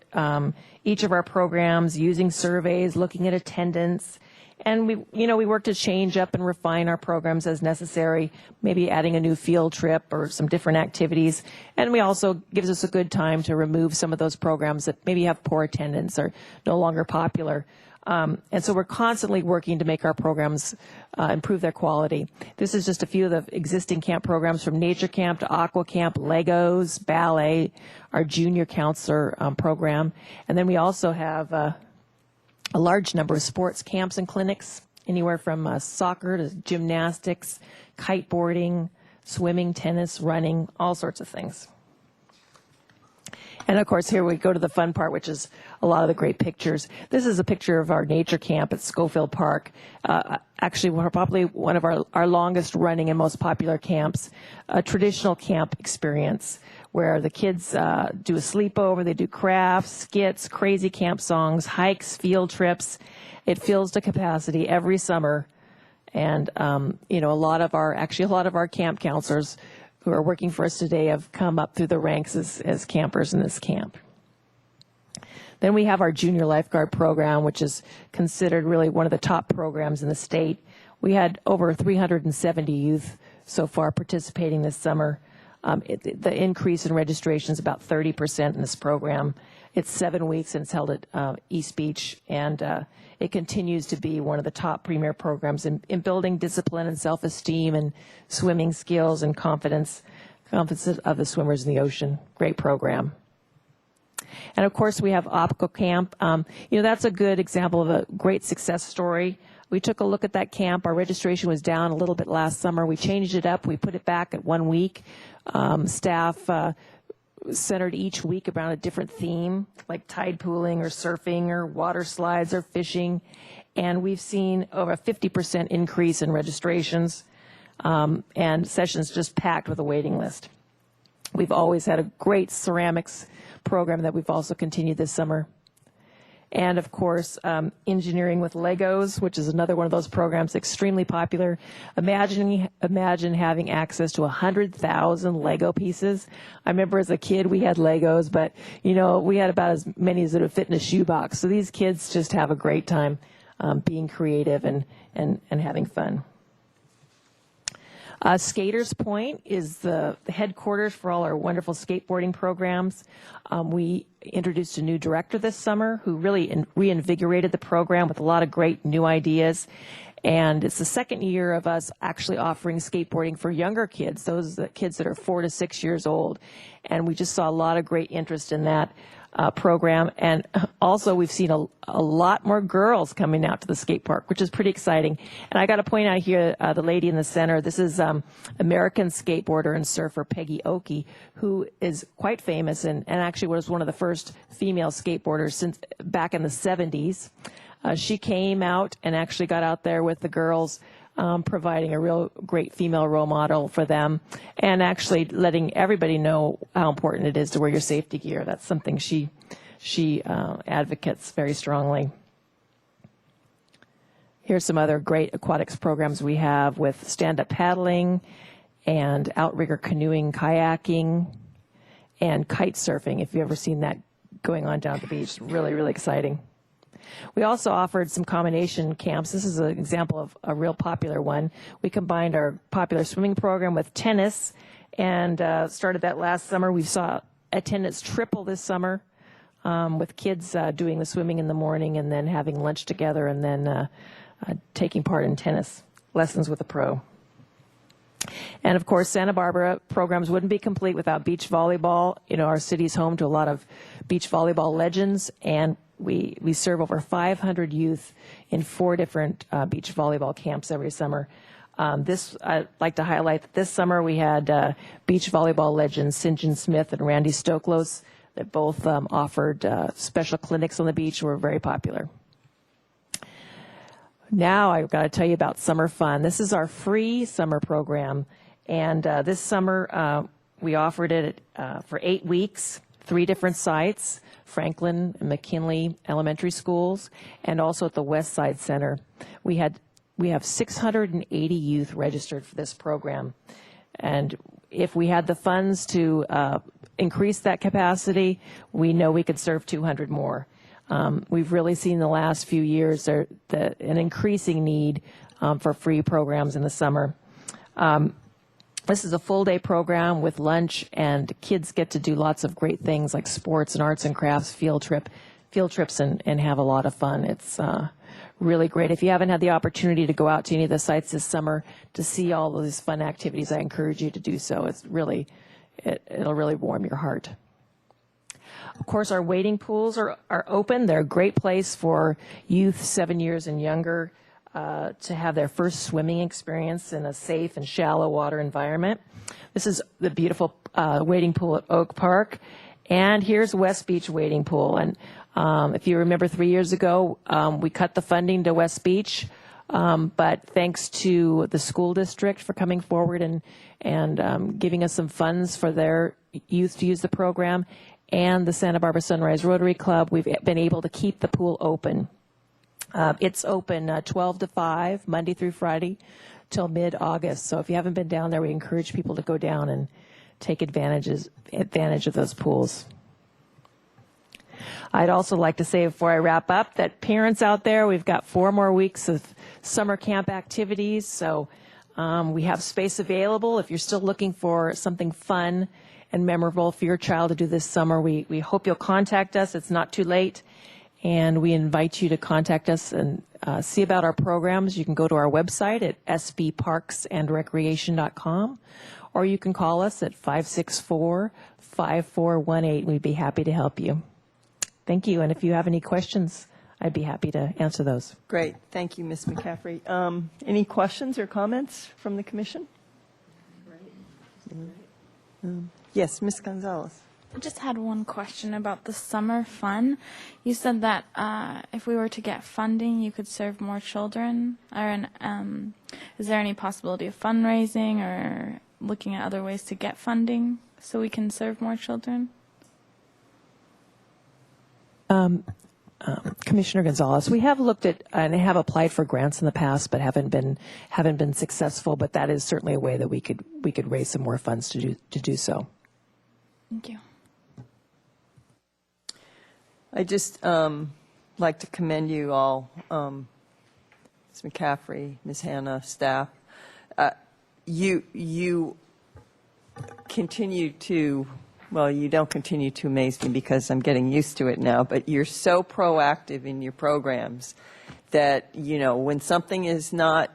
each of our programs, using surveys, looking at attendance, and we work to change up and refine our programs as necessary, maybe adding a new field trip or some different activities. And we also gives us a good time to remove some of those programs that maybe have poor attendance or no longer popular. And so we're constantly working to make our programs improve their quality. This is just a few of the existing camp programs, from Nature Camp to Aqua Camp, Legos, ballet, our junior counselor program. And then we also have a large number of sports camps and clinics, anywhere from soccer to gymnastics, kiteboarding, swimming, tennis, running, all sorts of things. And of course, here we go to the fun part, which is a lot of the great pictures. This is a picture of our nature camp at Schofield Park. Actually, we're probably one of our longest running and most popular camps, a traditional camp experience where the kids do a sleepover, they do crafts, skits, crazy camp songs, hikes, field trips. It fills to capacity every summer. And, a lot of our camp counselors who are working for us today have come up through the ranks as campers in this camp. Then we have our junior lifeguard program, which is considered really one of the top programs in the state. We had over 370 youth so far participating this summer. The increase in registration is about 30% in this program. It's 7 weeks and it's held at East Beach, and it continues to be one of the top premier programs in building discipline and self-esteem and swimming skills and confidence of the swimmers in the ocean. Great program. And of course, we have Optical Camp. That's a good example of a great success story. We took a look at that camp. Our registration was down a little bit last summer. We changed it up. We put it back at 1 week. Staff centered each week around a different theme, like tide pooling or surfing or water slides or fishing. And we've seen over a 50% increase in registrations and sessions just packed with a waiting list. We've always had a great ceramics program that we've also continued this summer. And of course, engineering with Legos, which is another one of those programs extremely popular. Imagine having access to 100,000 Lego pieces. I remember as a kid we had Legos, but you know, we had about as many as it would fit in a shoebox. So these kids just have a great time being creative and having fun. Skaters Point is the headquarters for all our wonderful skateboarding programs. We introduced a new director this summer who really reinvigorated the program with a lot of great new ideas. And it's the second year of us actually offering skateboarding for younger kids, those kids that are 4 to 6 years old. And we just saw a lot of great interest in that program. And also we've seen a lot more girls coming out to the skate park, which is pretty exciting. And I got to point out here, the lady in the center, this is American skateboarder and surfer Peggy Oki, who is quite famous and actually was one of the first female skateboarders since back in the 70s. She came out and actually got out there with the girls, providing a real great female role model for them and actually letting everybody know how important it is to wear your safety gear. That's something she advocates very strongly. Here's some other great aquatics programs we have with stand-up paddling and outrigger canoeing, kayaking, and kite surfing, if you've ever seen that going on down at the beach. Really, really exciting. We also offered some combination camps. This is an example of a real popular one. We combined our popular swimming program with tennis and started that last summer. We saw attendance triple this summer with kids doing the swimming in the morning and then having lunch together and then taking part in tennis lessons with a pro. And of course, Santa Barbara programs wouldn't be complete without beach volleyball. You know, our city's home to a lot of beach volleyball legends, and we serve over 500 youth in 4 different beach volleyball camps every summer. I'd like to highlight that this summer we had beach volleyball legends St. John Smith and Randy Stoklos that both offered special clinics on the beach, were very popular. Now I've got to tell you about Summer Fun. This is our free summer program, and this summer we offered it for 8 weeks, 3 different sites, Franklin and McKinley Elementary Schools, and also at the West Side Center. We have 680 youth registered for this program, and if we had the funds to increase that capacity, we know we could serve 200 more. We've really seen the last few years an increasing need for free programs in the summer. This is a full-day program with lunch, and kids get to do lots of great things like sports and arts and crafts, field trips, and have a lot of fun. It's really great. If you haven't had the opportunity to go out to any of the sites this summer to see all of these fun activities, I encourage you to do so. It'll really warm your heart. Of course, our wading pools are open. They're a great place for youth 7 years and younger to have their first swimming experience in a safe and shallow water environment. This is the beautiful wading pool at Oak Park. And here's West Beach Wading Pool. And if you remember 3 years ago, we cut the funding to West Beach. But thanks to the school district for coming forward and giving us some funds for their youth to use the program, and the Santa Barbara Sunrise Rotary Club, we've been able to keep the pool open. It's open 12 to 5, Monday through Friday, till mid-August. So if you haven't been down there, we encourage people to go down and take advantage of those pools. I'd also like to say before I wrap up that parents out there, we've got 4 more weeks of summer camp activities. So we have space available. If you're still looking for something fun and memorable for your child to do this summer, we hope you'll contact us. It's not too late. And we invite you to contact us and see about our programs. You can go to our website at sbparksandrecreation.com, or you can call us at 564-5418. We'd be happy to help you. Thank you. And if you have any questions, I'd be happy to answer those. Great. Thank you, Ms. McCaffrey. Any questions or comments from the commission? Yes, Ms. Gonzalez. I just had one question about the summer fun. You said that if we were to get funding, you could serve more children. Is there any possibility of fundraising or looking at other ways to get funding so we can serve more children? Commissioner Gonzalez, we have looked at and have applied for grants in the past, but haven't been successful. But that is certainly a way that we could raise some more funds to do so. Thank you. I just like to commend you all, Ms. McCaffrey, Ms. Hanna, staff. You continue to, well, you don't continue to amaze me because I'm getting used to it now, but you're so proactive in your programs that, you know, when something is not,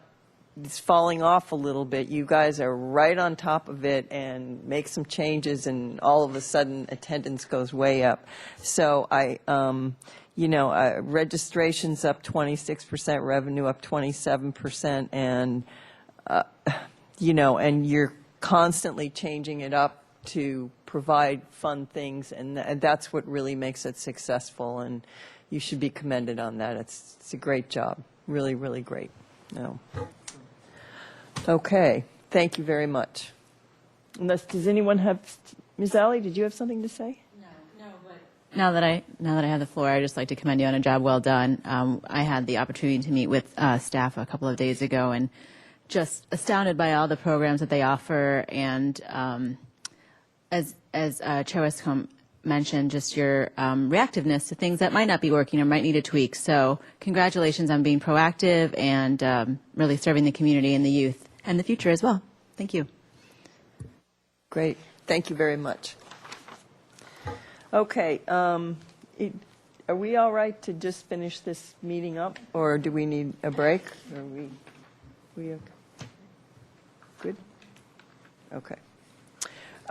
it's falling off a little bit, you guys are right on top of it and make some changes, and all of a sudden attendance goes way up. So registration's up 26%, revenue up 27%, and and you're constantly changing it up to provide fun things, and that's what really makes it successful, and you should be commended on that. It's a great job, really, really great. No. Okay, thank you very much. Does anyone have, Ms. Alley, did you have something to say? Now that I have the floor, I'd just like to commend you on a job well done. I had the opportunity to meet with staff a couple of days ago, and just astounded by all the programs that they offer. And as Chair Westcomb mentioned, just your reactiveness to things that might not be working or might need a tweak. So congratulations on being proactive and really serving the community and the youth and the future as well. Thank you. Great. Thank you very much. Okay. Are we all right to just finish this meeting up, or do we need a break? Are we good? Okay.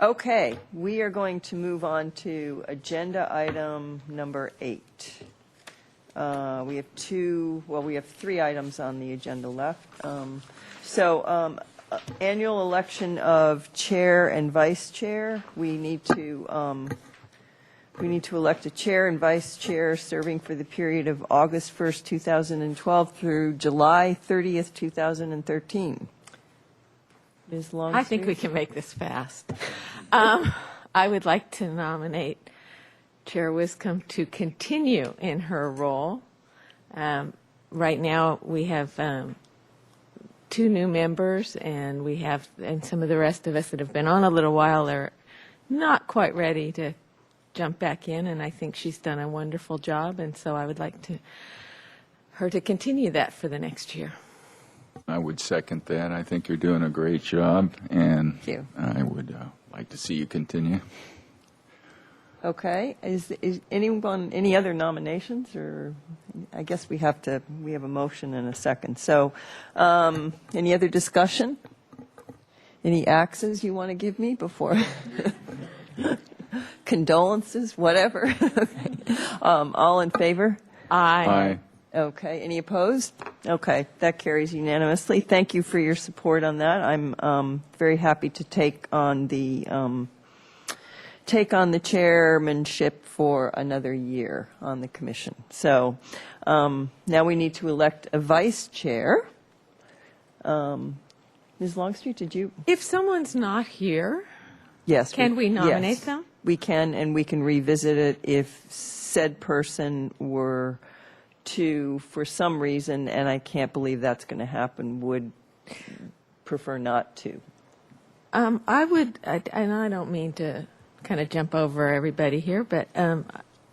Okay. We are going to move on to agenda item number 8. We have 3 items on the agenda left. Annual election of chair and vice chair. We need to elect a chair and vice chair serving for the period of August 1st, 2012 through July 30th, 2013. Ms. Longstreet? I think we can make this fast. I would like to nominate Chair Wiscombe to continue in her role. Right now, we have 2 new members, and some of the rest of us that have been on a little while are not quite ready to jump back in, and I think she's done a wonderful job, and so I would like her to continue that for the next year. I would second that. I think you're doing a great job, and Thank you. I would like to see you continue. Okay. Is anyone, any other nominations, or I guess we have a motion and a second. So any other discussion? Any axes you want to give me before? Condolences, whatever. Okay. All in favor? Aye. Okay. Any opposed? Okay. That carries unanimously. Thank you for your support on that. I'm very happy to take on the chairmanship for another year on the commission. So now we need to elect a vice chair. Ms. Longstreet, did you? If someone's not here, Yes. can we nominate yes, them? We can, and we can revisit it if said person were to, for some reason, and I can't believe that's going to happen, would prefer not to. I would, and I don't mean to kind of jump over everybody here, but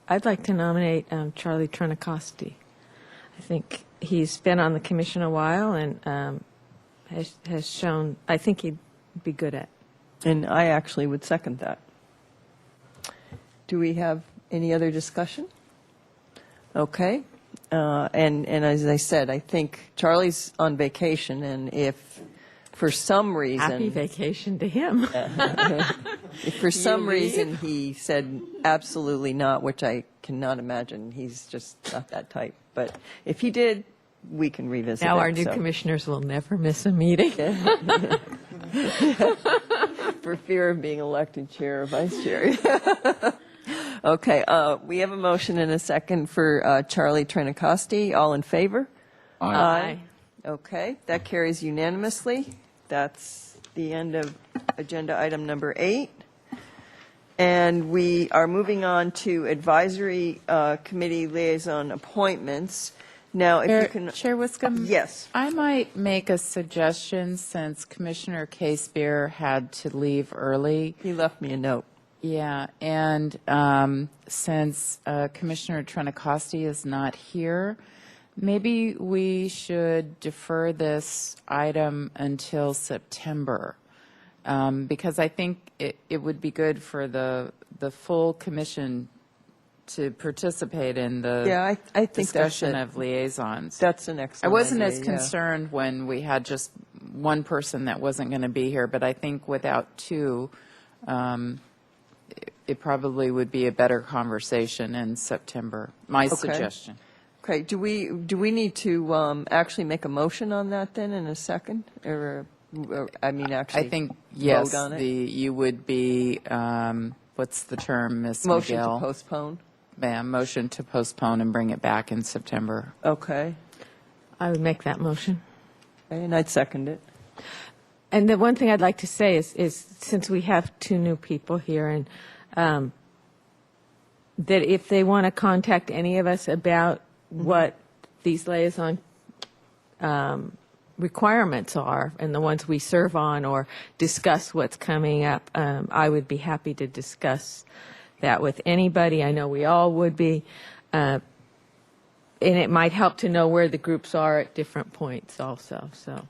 I'd like to nominate Charlie Trinacosti. I think he's been on the commission a while and has shown, I think he'd be good at. And I actually would second that. Do we have any other discussion? Okay. And as I said, I think Charlie's on vacation, and if for some reason... Happy vacation to him. If for some reason he said absolutely not, which I cannot imagine, he's just not that type. But if he did, we can revisit it. Now our new commissioners will never miss a meeting. for fear of being elected chair or vice chair. Okay, we have a motion and a second for Charlie Trinacosti. All in favor? Aye. Okay, that carries unanimously. That's the end of agenda item number 8. And we are moving on to advisory committee liaison appointments. Now, if you can... Chair Wiscombe? Yes. I might make a suggestion since Commissioner Case-Beer had to leave early. He left me a note. Yeah, and since Commissioner Trinacosti is not here, maybe we should defer this item until September, because I think it would be good for the full commission to participate in the I think discussion of liaisons. That's an excellent I wasn't idea, as concerned when we had just one person that wasn't going to be here, but I think without two, it probably would be a better conversation in September. My suggestion. Okay, do we need to actually make a motion on that then in a second? Or actually I think, yes, vote on it? you would be, what's the term, Ms. Motion to Miguel? postpone? Yeah, motion to postpone and bring it back in September. Okay. I would make that motion. And I'd second it. And the one thing I'd like to say is since we have 2 new people here, and that if they want to contact any of us about what these liaison requirements are and the ones we serve on, or discuss what's coming up, I would be happy to discuss that with anybody. I know we all would be. And it might help to know where the groups are at different points also. So.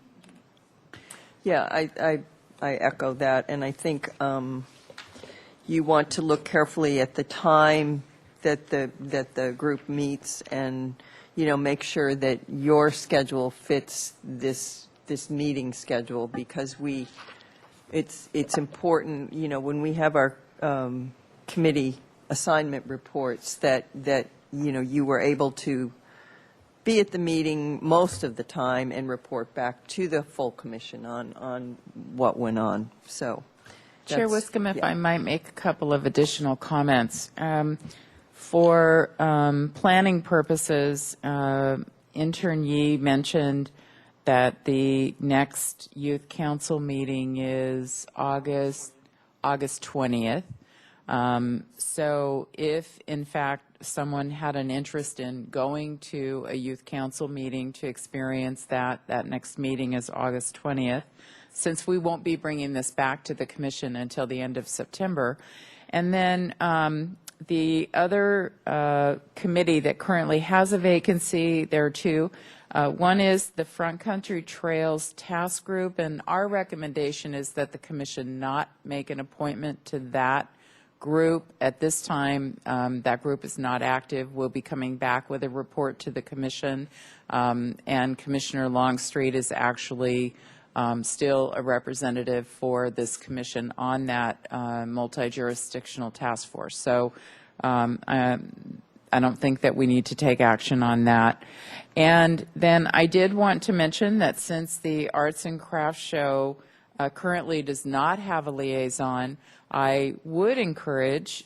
Yeah, I echo that, and I think you want to look carefully at the time that the group meets, and make sure that your schedule fits this meeting schedule, because it's important when we have our committee assignment reports that you were able to be at the meeting most of the time and report back to the full commission on what went on. So, Chair Wiscombe, if I might make a couple of additional comments. For planning purposes, Intern Yee mentioned that the next Youth Council meeting is August 20th. So if, in fact, someone had an interest in going to a youth council meeting to experience that next meeting is August 20th, since we won't be bringing this back to the commission until the end of September. And then the other committee that currently has a vacancy, there are 2. One is the Front Country Trails Task Group, and our recommendation is that the commission not make an appointment to that group. At this time, that group is not active. We'll be coming back with a report to the commission, and Commissioner Longstreet is actually still a representative for this commission on that multi-jurisdictional task force. So I don't think that we need to take action on that. And then I did want to mention that since the Arts and Crafts Show currently does not have a liaison, I would encourage,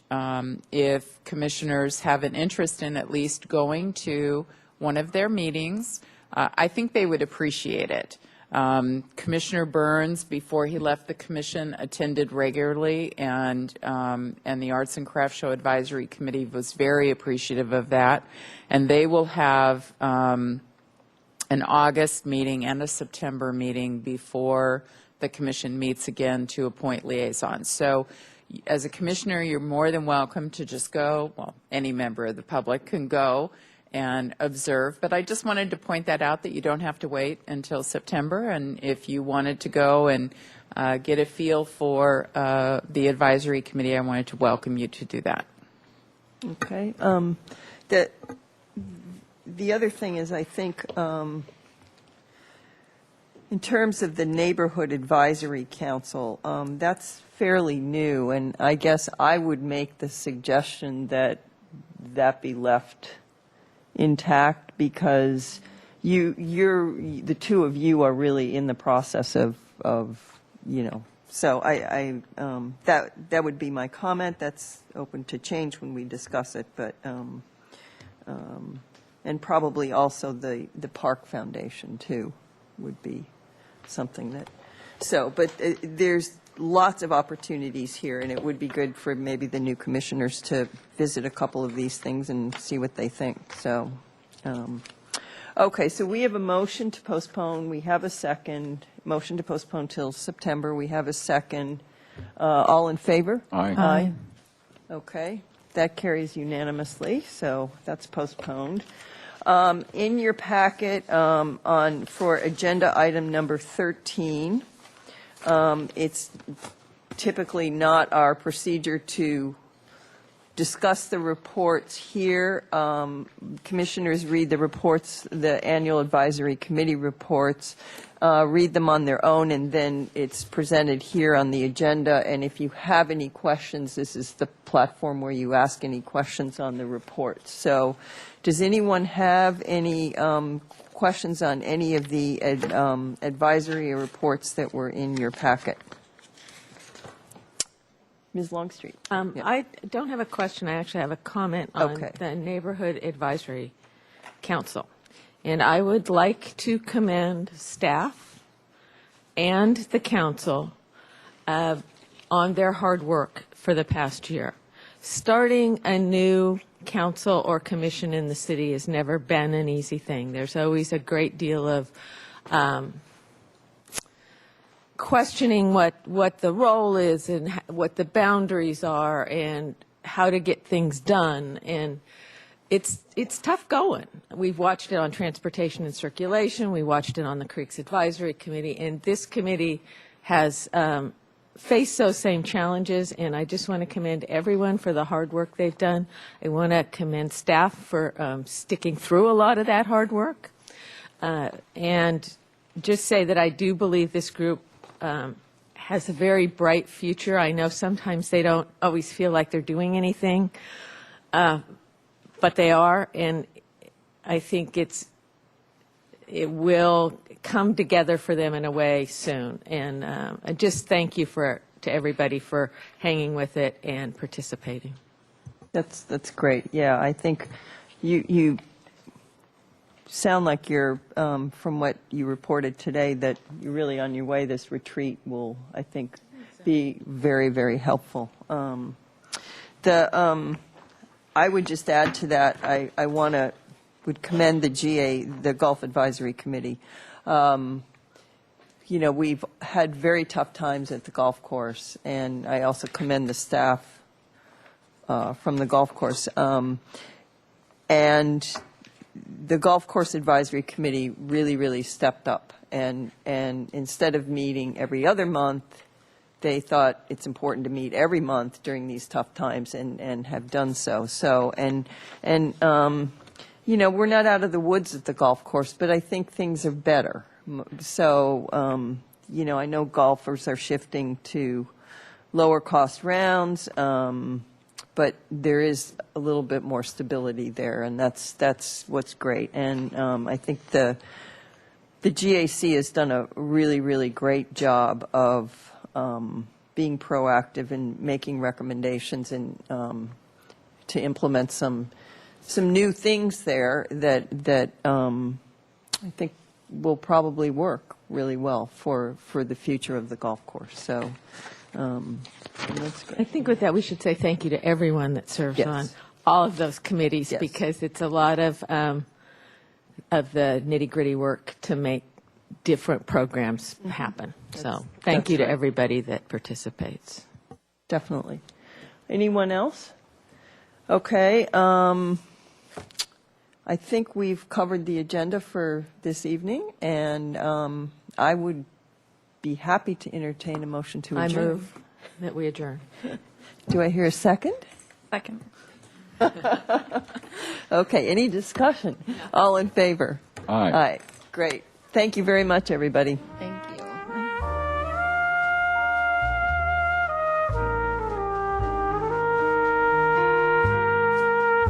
if commissioners have an interest in at least going to one of their meetings, I think they would appreciate it. Commissioner Burns, before he left the commission, attended regularly, and the Arts and Crafts Show Advisory Committee was very appreciative of that. And they will have an August meeting and a September meeting before the commission meets again to appoint liaisons. So as a commissioner, you're more than welcome to just go. Well, any member of the public can go and observe, but I just wanted to point that out, that you don't have to wait until September. And if you wanted to go and get a feel for the advisory committee, I wanted to welcome you to do that. Okay. The other thing is, I think, in terms of the Neighborhood Advisory Council, that's fairly new, and I guess I would make the suggestion that be left intact, because the 2 of you are really in the process of So that would be my comment. That's open to change when we discuss it, but, and probably also the Park Foundation too would be something that, but there's lots of opportunities here, and it would be good for maybe the new commissioners to visit a couple of these things and see what they think. So, okay, so we have a motion to postpone. We have a second. Motion to postpone till September. We have a second. All in favor? Aye. Aye. Okay, that carries unanimously, so that's postponed. In your packet for agenda item number 13, it's typically not our procedure to discuss the reports here. Commissioners read the reports, the annual advisory committee reports, read them on their own, and then it's presented here on the agenda. And if you have any questions, this is the platform where you ask any questions on the reports. So does anyone have any questions on any of the advisory reports that were in your packet? Ms. Longstreet. I don't have a question. I actually have a comment on Okay. the Neighborhood Advisory Council. And I would like to commend staff and the council on their hard work for the past year. Starting a new council or commission in the city has never been an easy thing. There's always a great deal of questioning what the role is and what the boundaries are and how to get things done. And it's tough going. We've watched it on Transportation and Circulation. We watched it on the Creeks Advisory Committee. And this committee has faced those same challenges. And I just want to commend everyone for the hard work they've done. I want to commend staff for sticking through a lot of that hard work. And just say that I do believe this group has a very bright future. I know sometimes they don't always feel like they're doing anything, but they are, and I think it will come together for them in a way soon. And I just thank you to everybody for hanging with it and participating. That's great. Yeah, I think you sound like you're, from what you reported today, that you're really on your way. This retreat will, I think, be very, very helpful. I would just add to that, I would commend the GA, the Gulf Advisory Committee. We've had very tough times at the golf course, and I also commend the staff from the golf course. And the Golf Course Advisory Committee really, really stepped up. And instead of meeting every other month, they thought it's important to meet every month during these tough times and have done so. We're not out of the woods at the golf course, but I think things are better. So, I know golfers are shifting to lower cost rounds, but there is a little bit more stability there, and that's what's great. And I think the GAC has done a really, really great job of being proactive and making recommendations and to implement some new things there that I think will probably work really well for the future of the golf course. So. That's great. I think with that we should say thank you to everyone that serves on all of those committees, because it's a lot of the nitty-gritty work to make different programs happen. So thank you to everybody that participates. Definitely. Anyone else? Okay. I think we've covered the agenda for this evening, and I would be happy to entertain a motion to adjourn. I move that we adjourn. Do I hear a second? Second. Okay, any discussion? All in favor? Aye. Aye. Great. Thank you very much, everybody. Thank